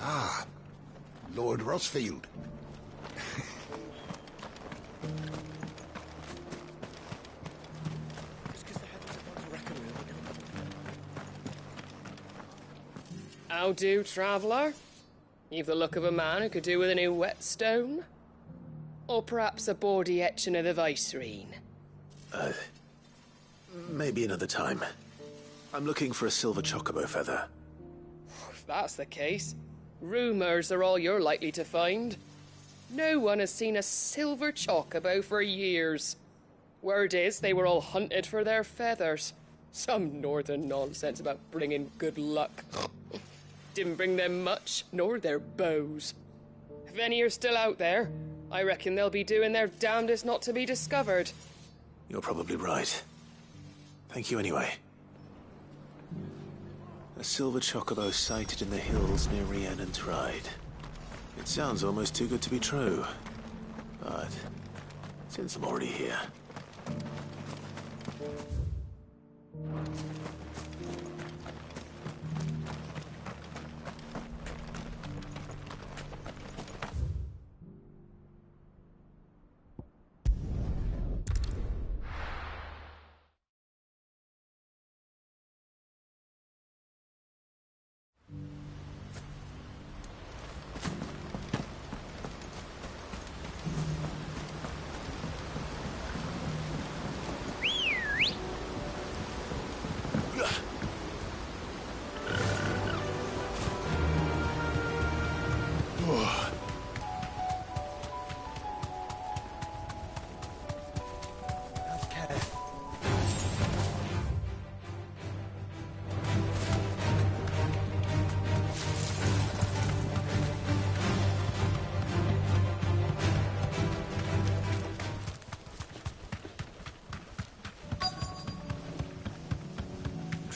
Ah, Lord Rossfield. How do, traveller? You've the look of a man who could do with a new whetstone. Or perhaps a bawdy etching of the Vicerine. Maybe another time. I'm looking for a silver chocobo feather. If that's the case, rumours are all you're likely to find. No one has seen a silver chocobo for years. Word is they were all hunted for their feathers. Some northern nonsense about bringing good luck. Didn't bring them much, nor their bows. If any are still out there, I reckon they'll be doing their damnedest not to be discovered. You're probably right. Thank you anyway. A silver chocobo sighted in the hills near Rhiannon's Ride. It sounds almost too good to be true. But since I'm already here...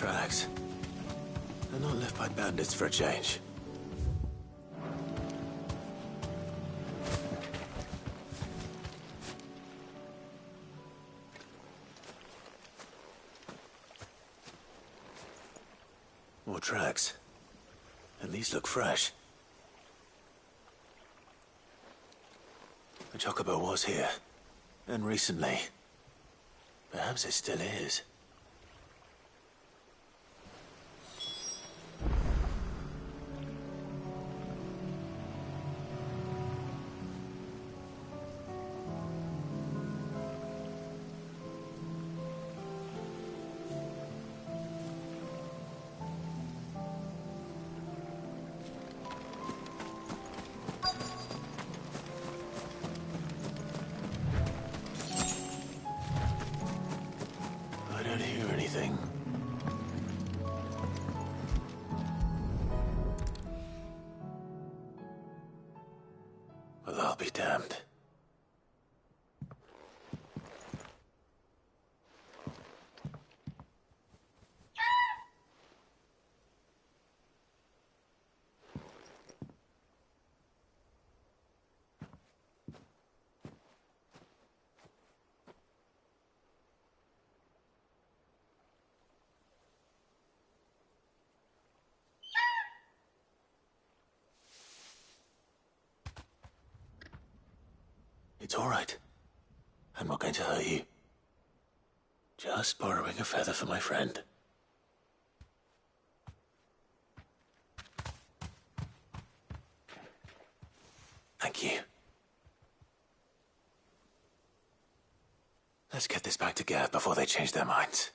tracks. They're not left by bandits for a change. More tracks. And these look fresh. The chocobo was here. And recently. Perhaps it still is. I don't hear anything. Well, I'll be damned. It's all right. I'm not going to hurt you. Just borrowing a feather for my friend. Thank you. Let's get this back to Gav before they change their minds.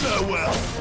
Farewell.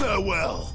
Farewell.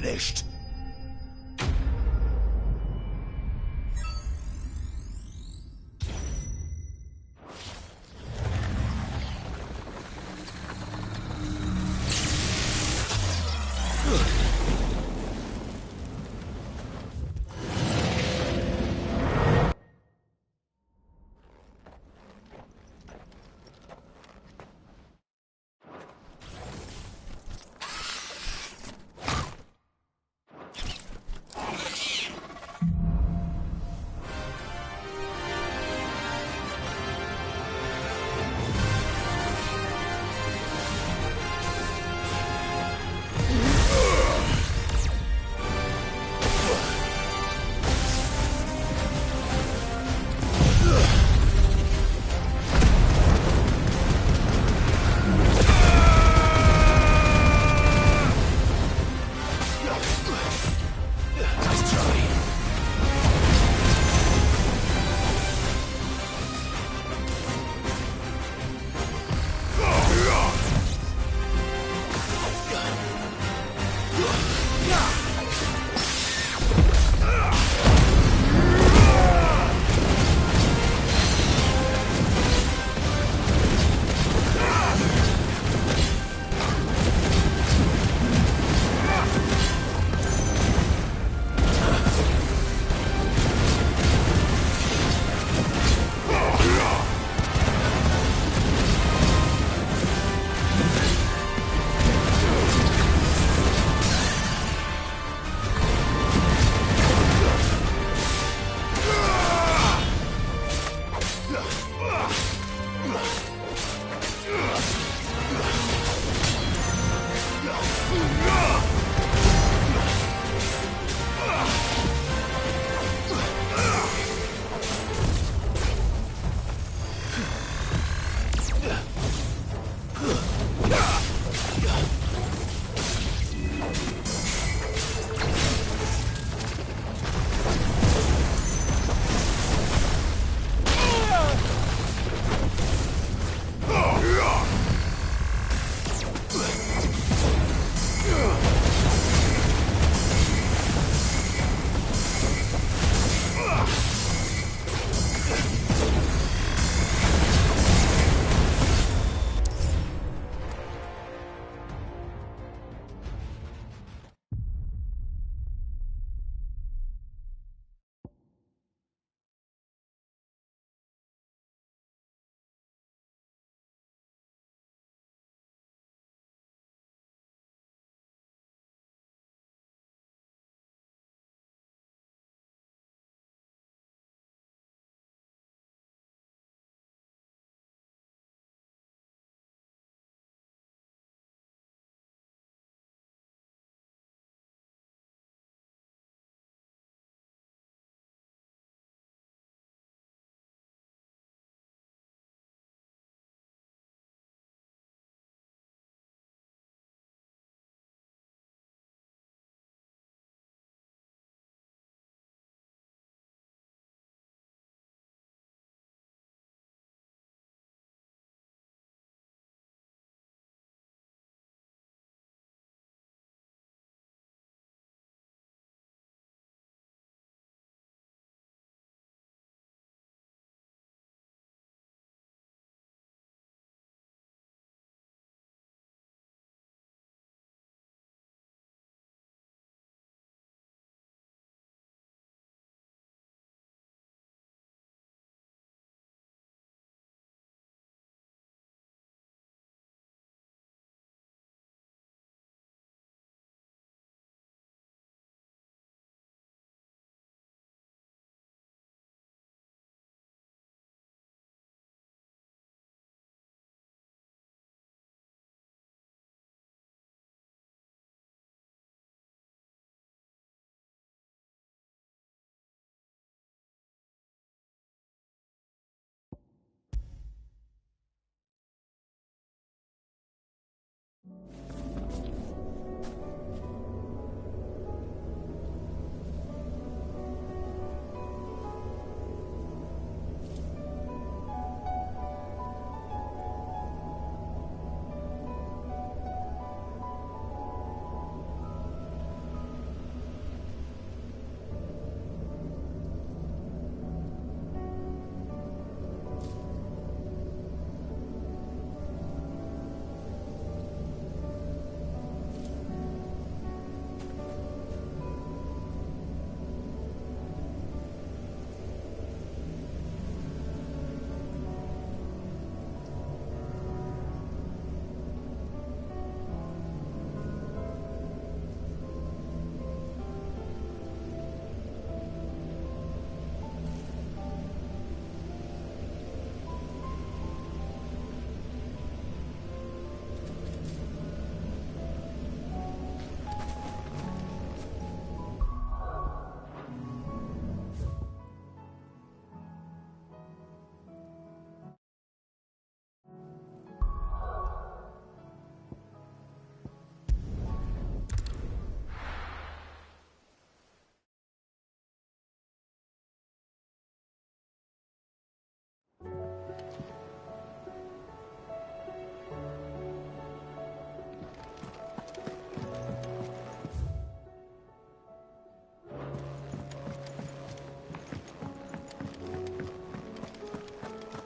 finished.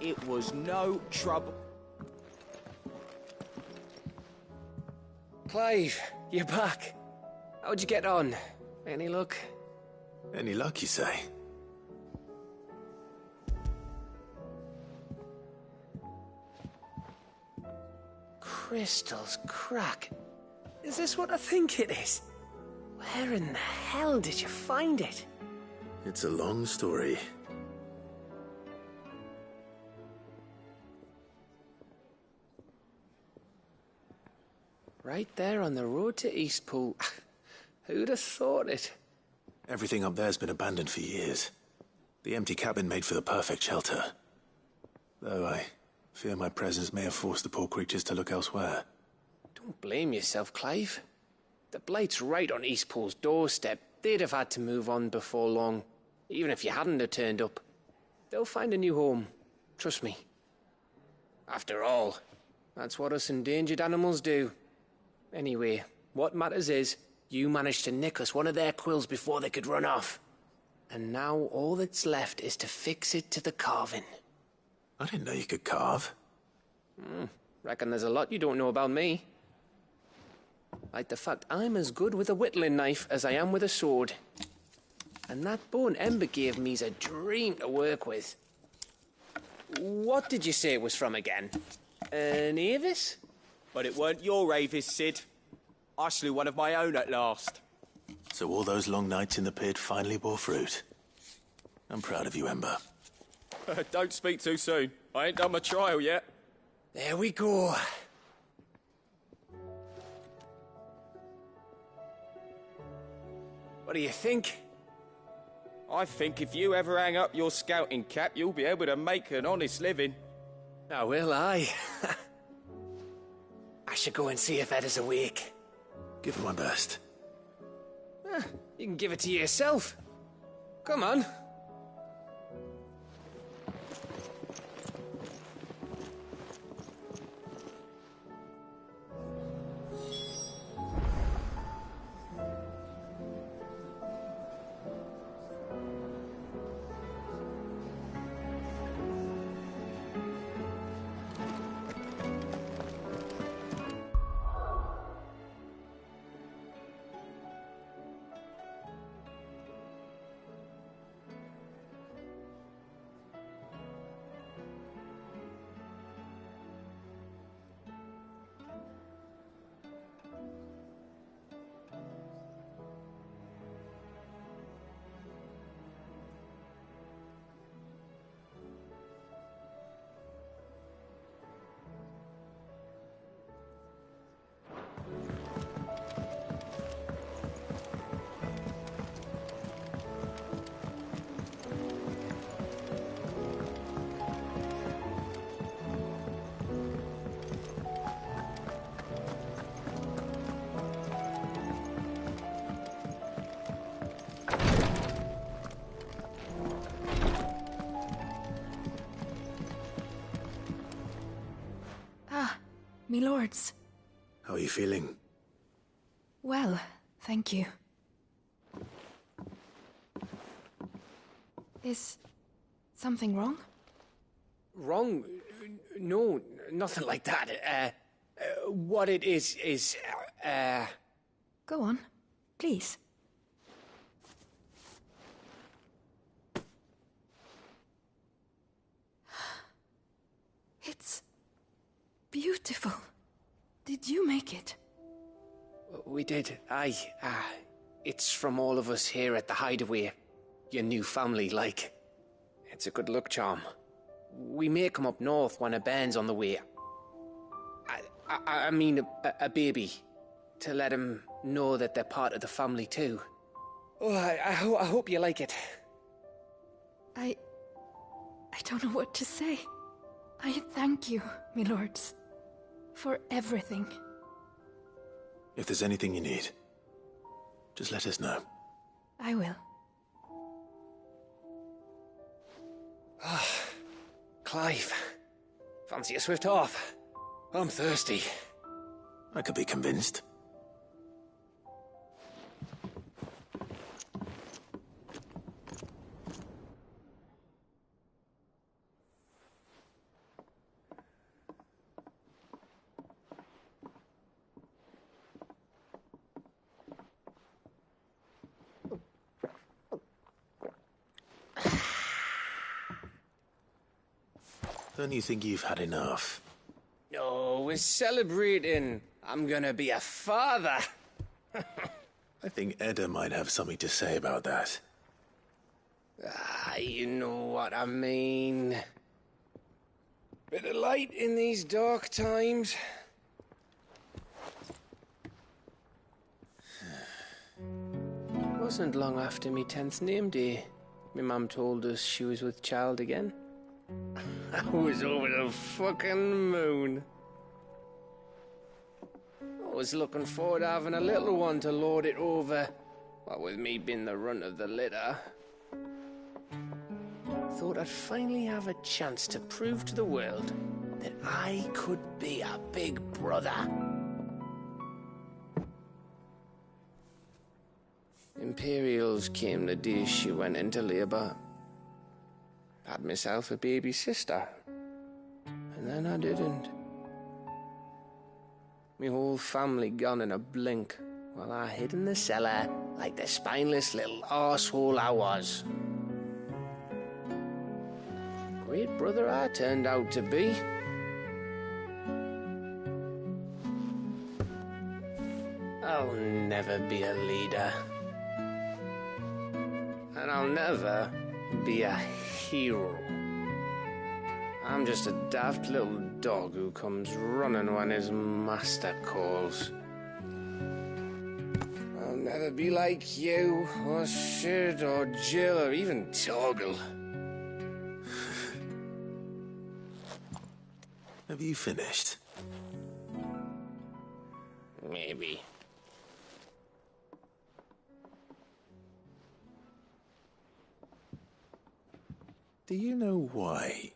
It was no trouble. Clive, you're back. How'd you get on? Any luck? Any luck, you say? Crystal's crack. Is this what I think it is? Where in the hell did you find it? It's a long story. Right there on the road to Eastpool. Who'd have thought it? Everything up there's been abandoned for years. The empty cabin made for the perfect shelter. Though I fear my presence may have forced the poor creatures to look elsewhere. Don't blame yourself, Clive. The Blight's right on Eastpool's doorstep. They'd have had to move on before long, even if you hadn't have turned up. They'll find a new home. Trust me. After all, that's what us endangered animals do. Anyway, what matters is, you managed to nick us one of their quills before they could run off. And now all that's left is to fix it to the carving. I didn't know you could carve. Reckon there's a lot you don't know about me. Like the fact I'm as good with a whittling knife as I am with a sword. And that bone Ember gave me's a dream to work with. What did you say it was from again? An Avis? But it weren't your Avis, Sid. I slew one of my own at last. So all those long nights in the pit finally bore fruit. I'm proud of you, Ember. Don't speak too soon. I ain't done my trial yet. There we go. What do you think? I think if you ever hang up your scouting cap, you'll be able to make an honest living. Oh, will I? I should go and see if Ed is awake. Give it my best. You can give it to yourself. Come on. Me lords. How are you feeling? Well, thank you. Is something wrong? Wrong? No, nothing like that. What it is, Go on, please. It's beautiful. Did you make it? We did. It's from all of us here at the Hideaway. Your new family, like. It's a good luck charm. We may come up north when a band's on the way. I mean a baby. To let him know that they're part of the family too. Oh, I hope you like it. I don't know what to say. I thank you, me lords, for everything. If there's anything you need, just let us know. I will. Clive, fancy a swift off? I'm thirsty. I could be convinced. Don't you think you've had enough? No, we're celebrating. I'm gonna be a father. I think Edda might have something to say about that. Ah, you know what I mean. Bit of light in these dark times. Wasn't long after me 10th name day. My mum told us she was with child again. I was over the fucking moon. I was looking forward to having a little one to lord it over. What with me being the runt of the litter. Thought I'd finally have a chance to prove to the world that I could be a big brother. Imperials came the day she went into labour. Had myself a baby sister. And then I didn't. Me whole family gone in a blink, while I hid in the cellar like the spineless little arsehole I was. Great brother I turned out to be. I'll never be a leader. And I'll never be a hero. I'm just a daft little dog who comes running when his master calls. I'll never be like you, or Sid, or Jill, or even Torgal. Have you finished? Maybe. Do you know why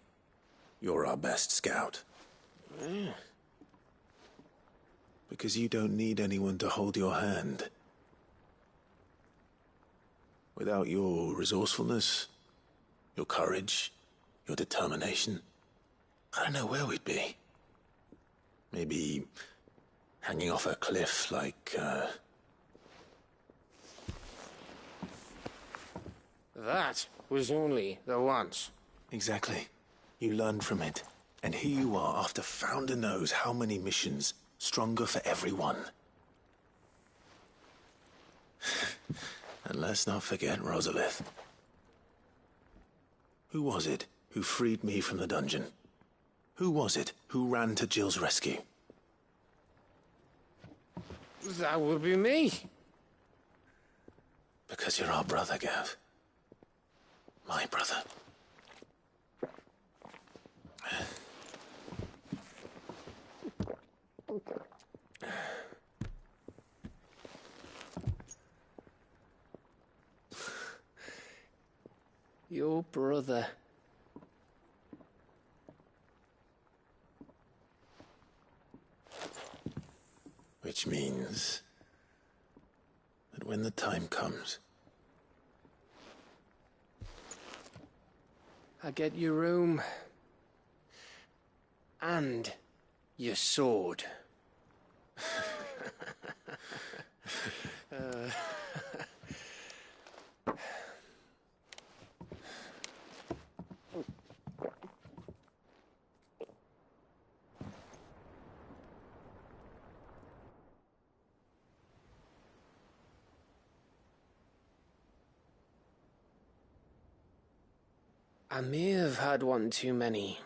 you're our best scout? Yeah. Because you don't need anyone to hold your hand. Without your resourcefulness, your courage, your determination, I don't know where we'd be. Maybe hanging off a cliff like, That was only the once. Exactly. You learned from it. And here you are, after Founder knows how many missions, stronger for everyone. And let's not forget Rosalith. Who was it who freed me from the dungeon? Who was it who ran to Jill's rescue? That would be me. Because you're our brother, Gav. My brother. Your brother. Which means that when the time comes, I get your room. And your sword. I may have had one too many.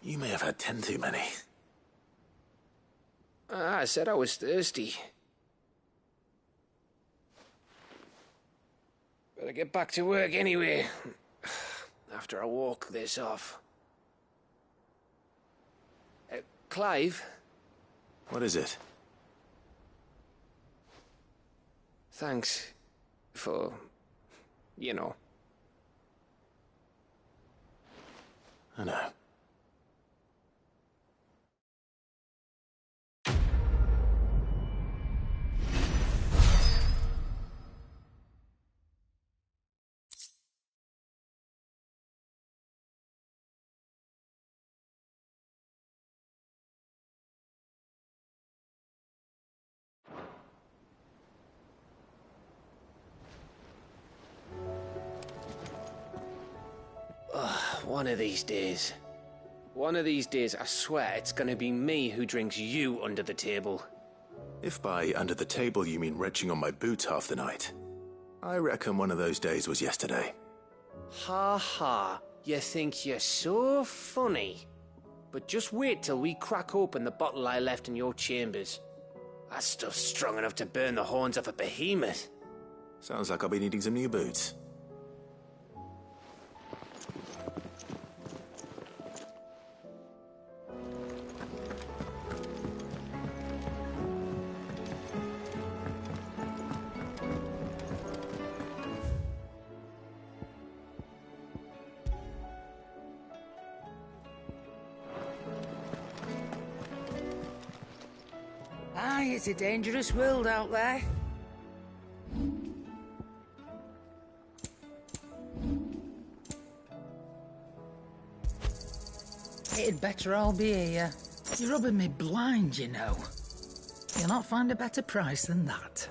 you may have had 10 too many. I said I was thirsty. Better get back to work anyway. After I walk this off. Clive? What is it? Thanks for, you know. I know. One of these days. One of these days, I swear it's gonna be me who drinks you under the table. If by under the table you mean retching on my boots half the night, I reckon one of those days was yesterday. Ha ha, you think you're so funny. But just wait till we crack open the bottle I left in your chambers. That stuff's strong enough to burn the horns off a behemoth. Sounds like I'll be needing some new boots. Aye, it's a dangerous world out there. It'd better all be here. You're rubbing me blind, you know. You'll not find a better price than that.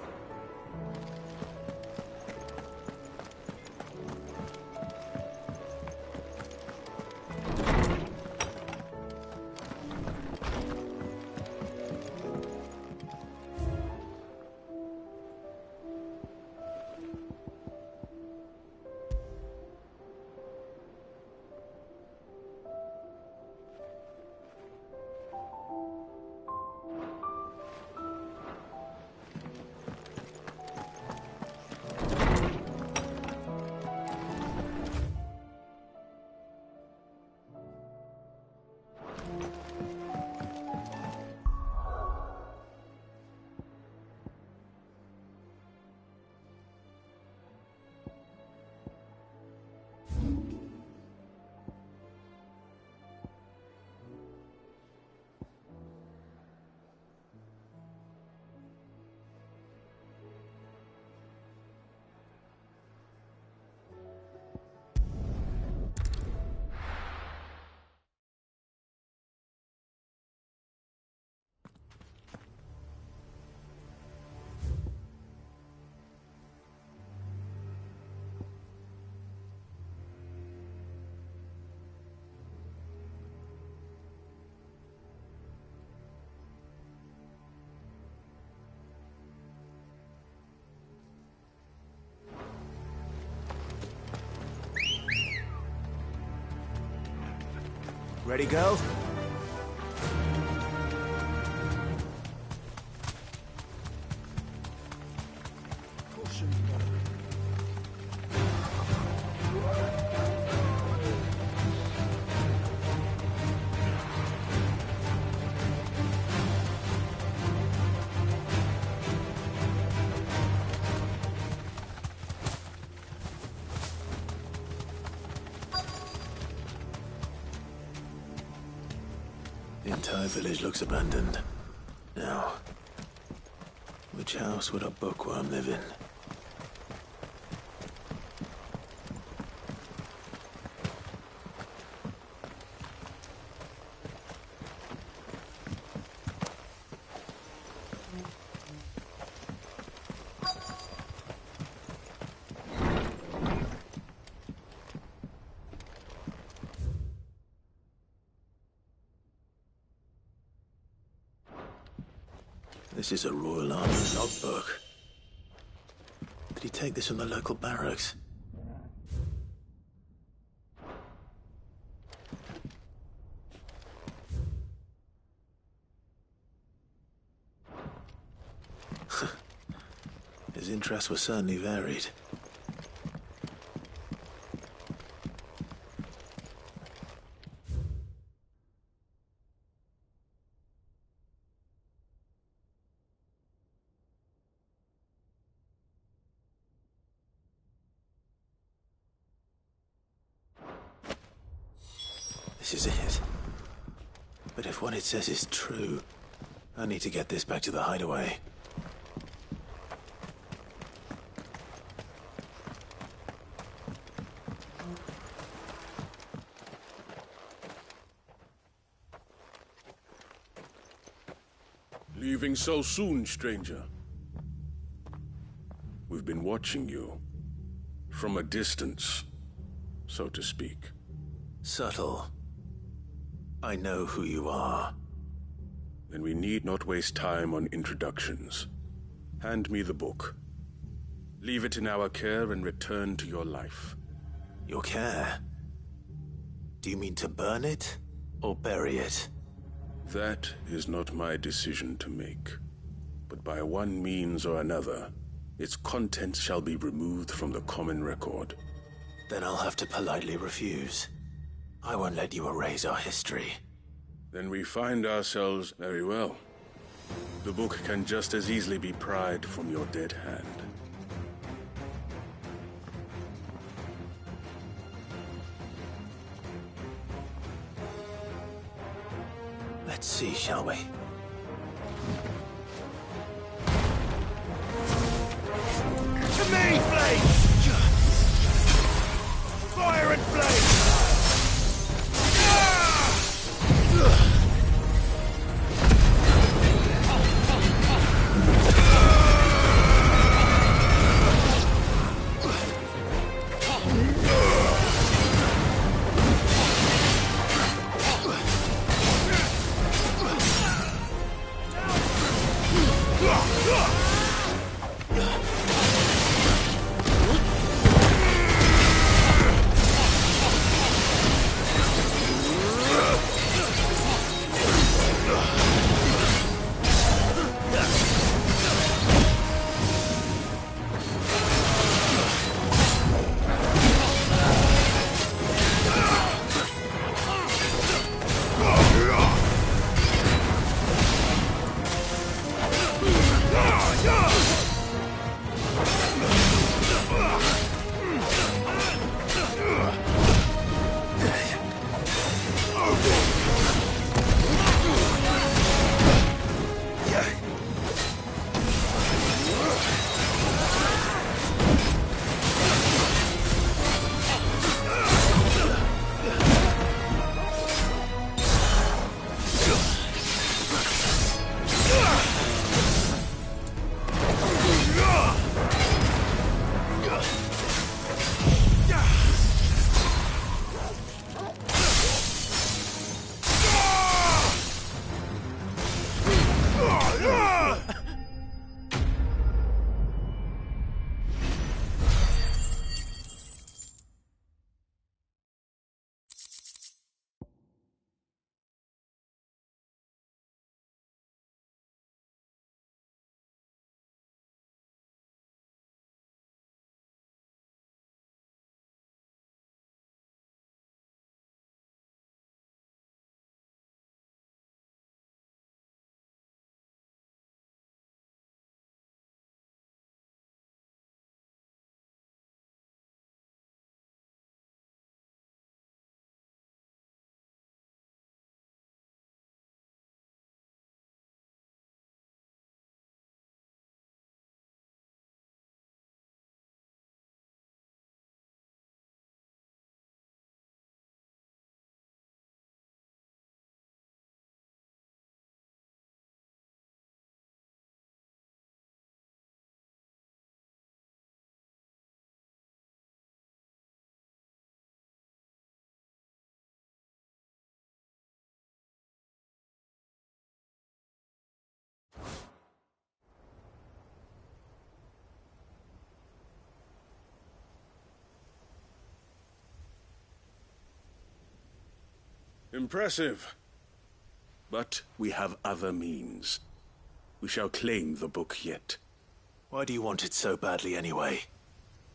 Ready, go? The entire village looks abandoned. Now, which house would a bookworm live in? This is a Royal Army logbook. Did he take this from the local barracks? His interests were certainly varied. This is it. But if what it says is true, I need to get this back to the hideaway. Leaving so soon, stranger? We've been watching you. From a distance, so to speak. Subtle. I know who you are. Then we need not waste time on introductions. Hand me the book. Leave it in our care and return to your life. Your care? Do you mean to burn it, or bury it? That is not my decision to make. But by one means or another, its contents shall be removed from the common record. Then I'll have to politely refuse. I won't let you erase our history. Then we find ourselves very well. The book can just as easily be pried from your dead hand. Let's see, shall we? To me, Flame! Fire and flame! Impressive. But we have other means. We shall claim the book yet. Why do you want it so badly anyway?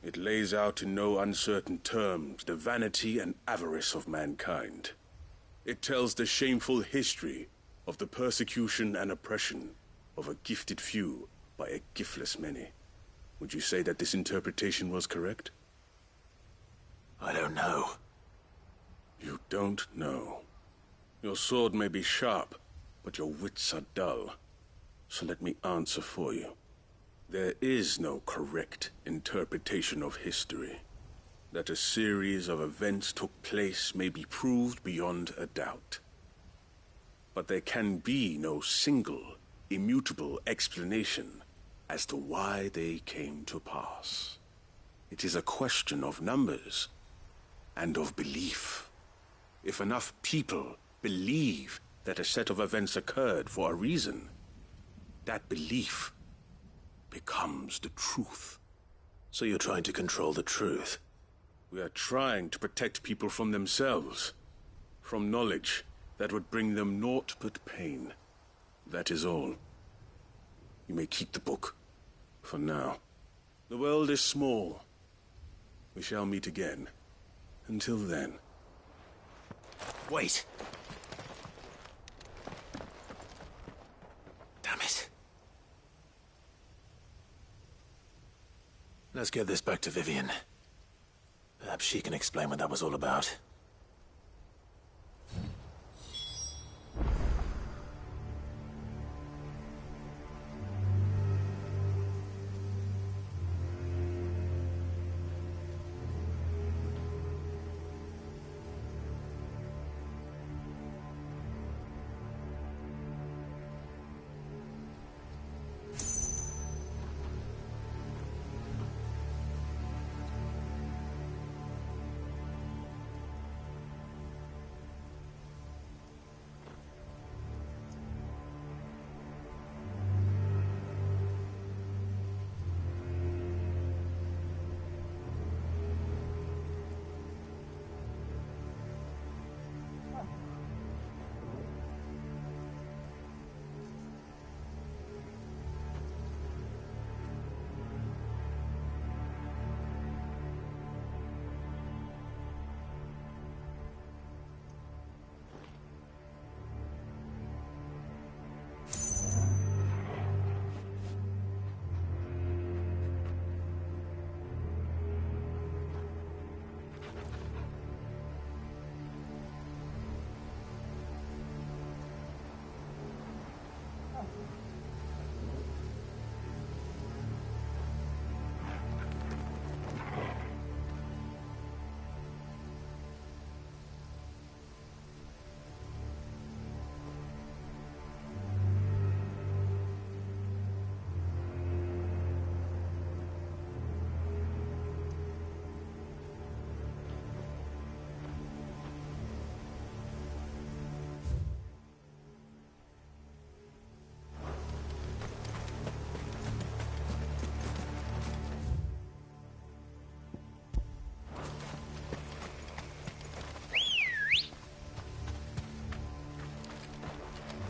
It lays out in no uncertain terms the vanity and avarice of mankind. It tells the shameful history of the persecution and oppression of a gifted few by a giftless many. Would you say that this interpretation was correct? I don't know. You don't know. Your sword may be sharp, but your wits are dull. So let me answer for you. There is no correct interpretation of history. That a series of events took place may be proved beyond a doubt. But there can be no single, immutable explanation as to why they came to pass. It is a question of numbers and of belief. If enough people believe that a set of events occurred for a reason, that belief becomes the truth. So you're trying to control the truth? We are trying to protect people from themselves, from knowledge that would bring them naught but pain. That is all. You may keep the book, for now. The world is small. We shall meet again. Until then. Wait! Damn it. Let's get this back to Vivian. Perhaps she can explain what that was all about.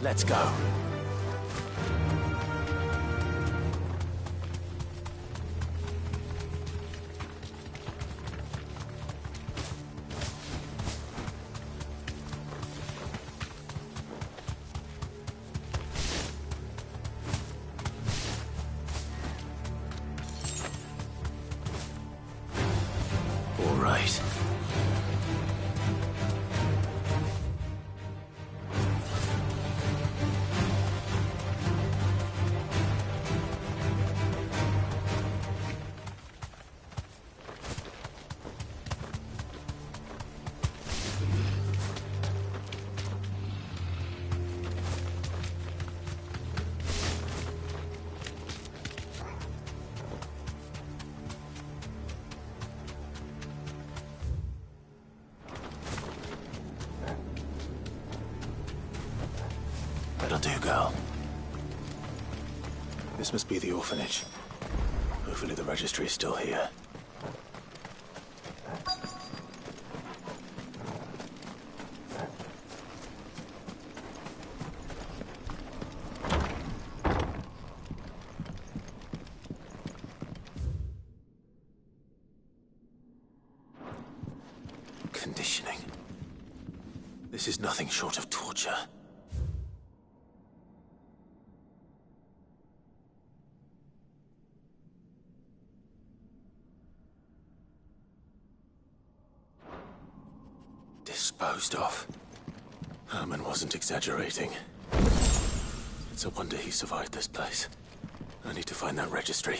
Let's go. All right. That'll do, girl. This must be the orphanage. Hopefully the registry is still here. Conditioning. This is nothing short of torture. Disposed of. Herman wasn't exaggerating. It's a wonder he survived this place. I need to find that registry.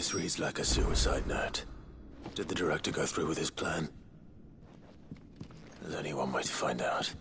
This reads like a suicide note. Did the director go through with his plan? There's only one way to find out.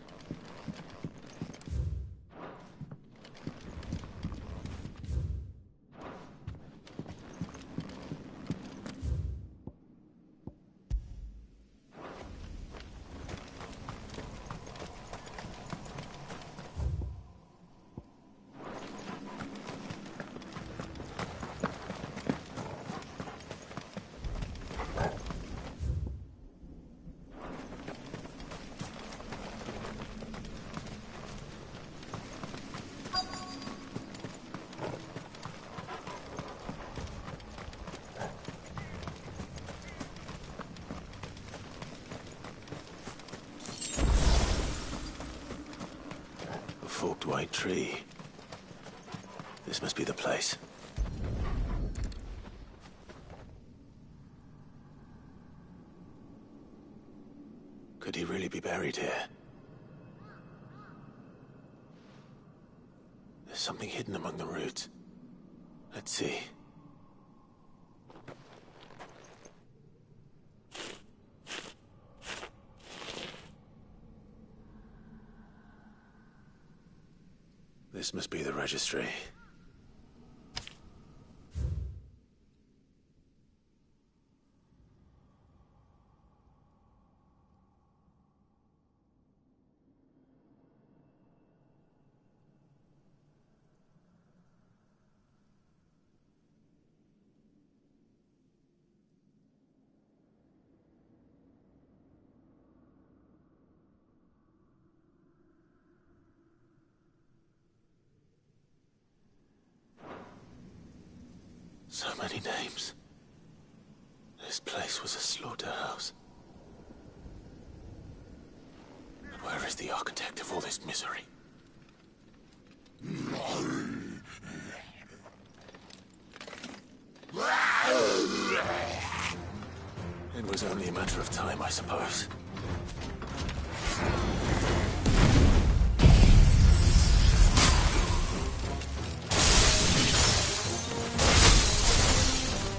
Forked white tree. This must be the place. Could he really be buried here? There's something hidden among the roots. Let's see. This must be the registry. So many names. This place was a slaughterhouse. And where is the architect of all this misery? It was only a matter of time, I suppose.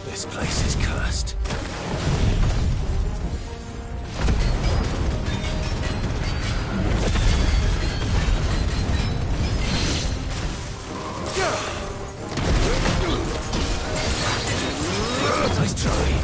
This place is cursed. Nice try.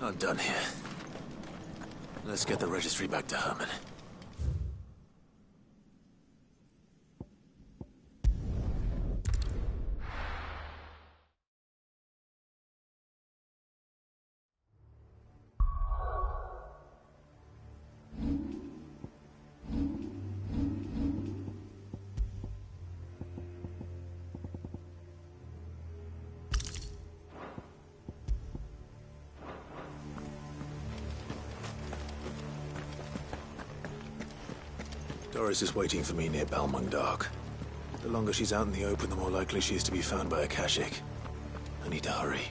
I'm done here. Let's get the registry back to Herman. Doris is waiting for me near Balmung Dock. The longer she's out in the open, the more likely she is to be found by a Kashik. I need to hurry.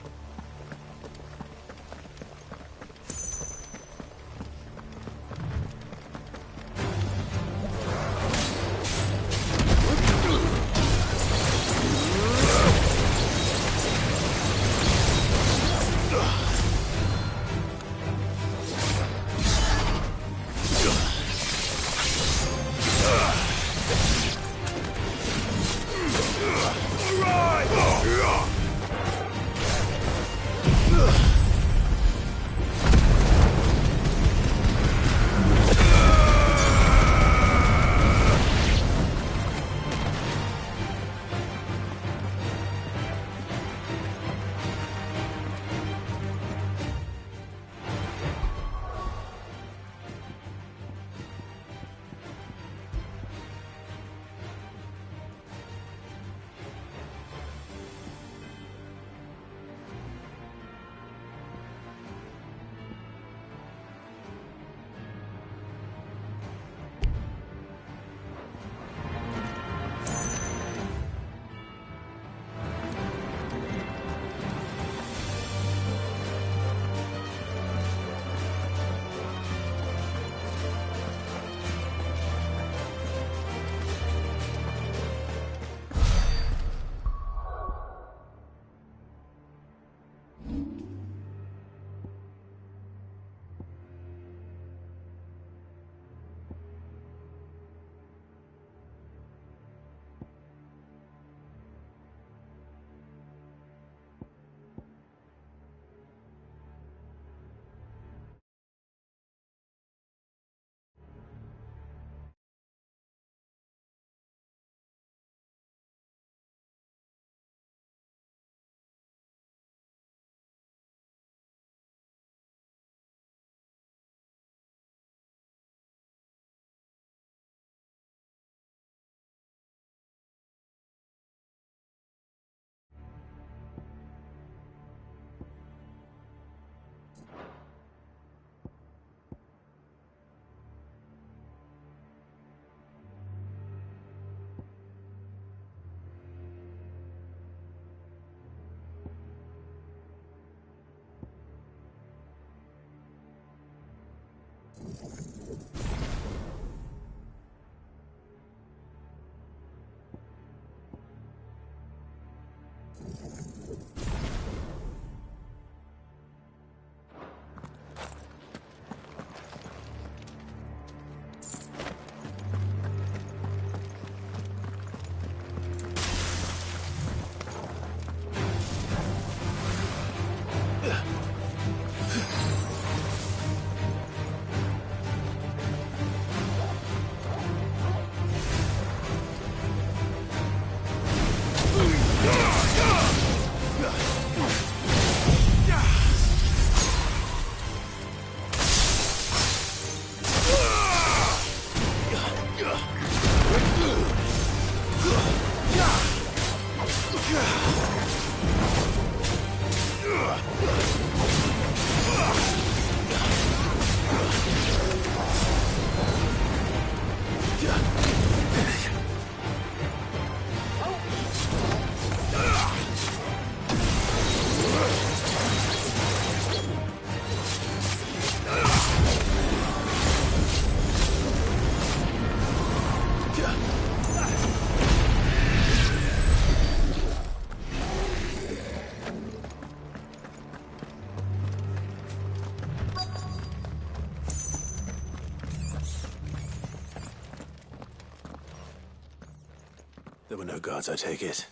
There were no guards, I take it.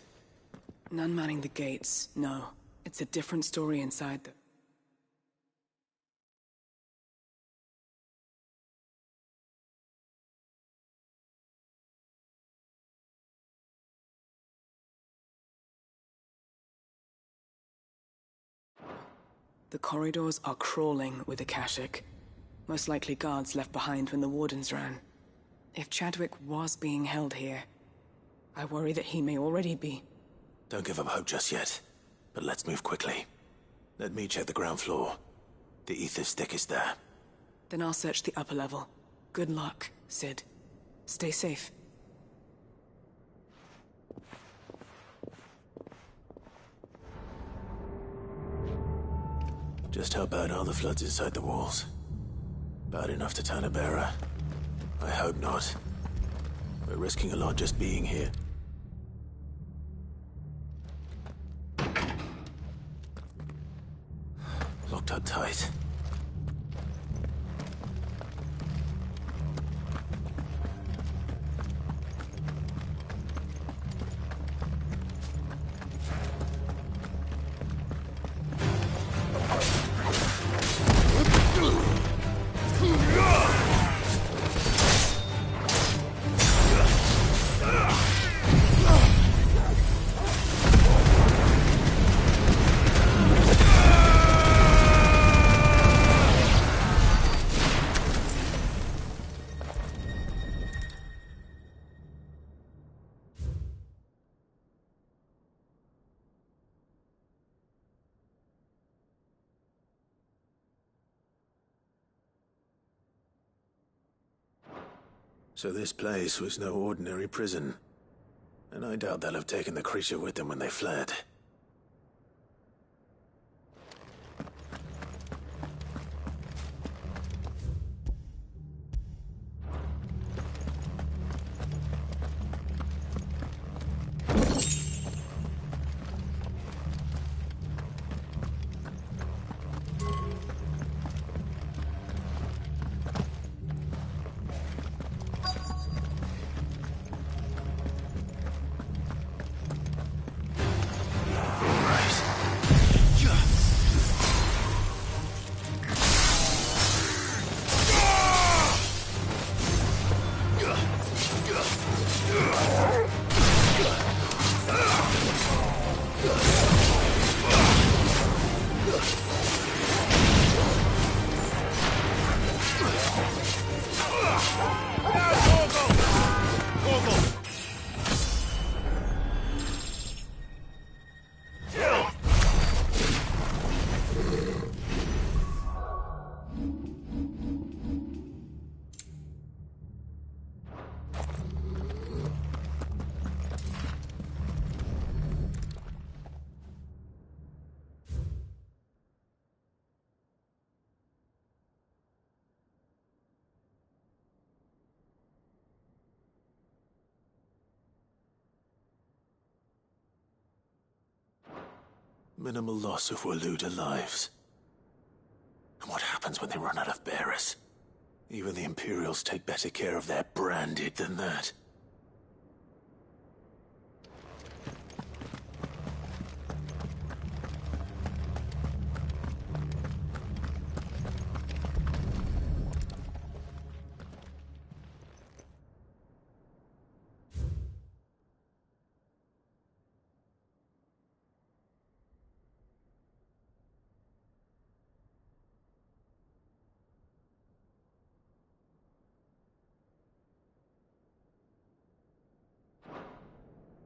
None manning the gates, no. It's a different story inside them. The corridors are crawling with Akashic. Most likely guards left behind when the Wardens ran. If Chadwick was being held here, I worry that he may already be. Don't give up hope just yet, but let's move quickly. Let me check the ground floor. The ether stick is there. Then I'll search the upper level. Good luck, Sid. Stay safe. Just how bad are the floods inside the walls? Bad enough to turn a bearer? I hope not. We're risking a lot just being here. Locked up tight. So this place was no ordinary prison. And I doubt they'll have taken the creature with them when they fled. Minimal loss of Waluda lives. And what happens when they run out of bearers? Even the Imperials take better care of their branded than that.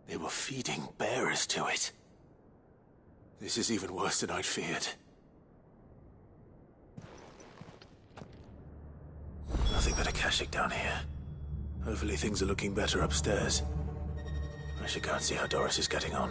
They were feeding bearers to it. This is even worse than I'd feared. Nothing but Akashic down here. Hopefully things are looking better upstairs. I should go and see how Doris is getting on.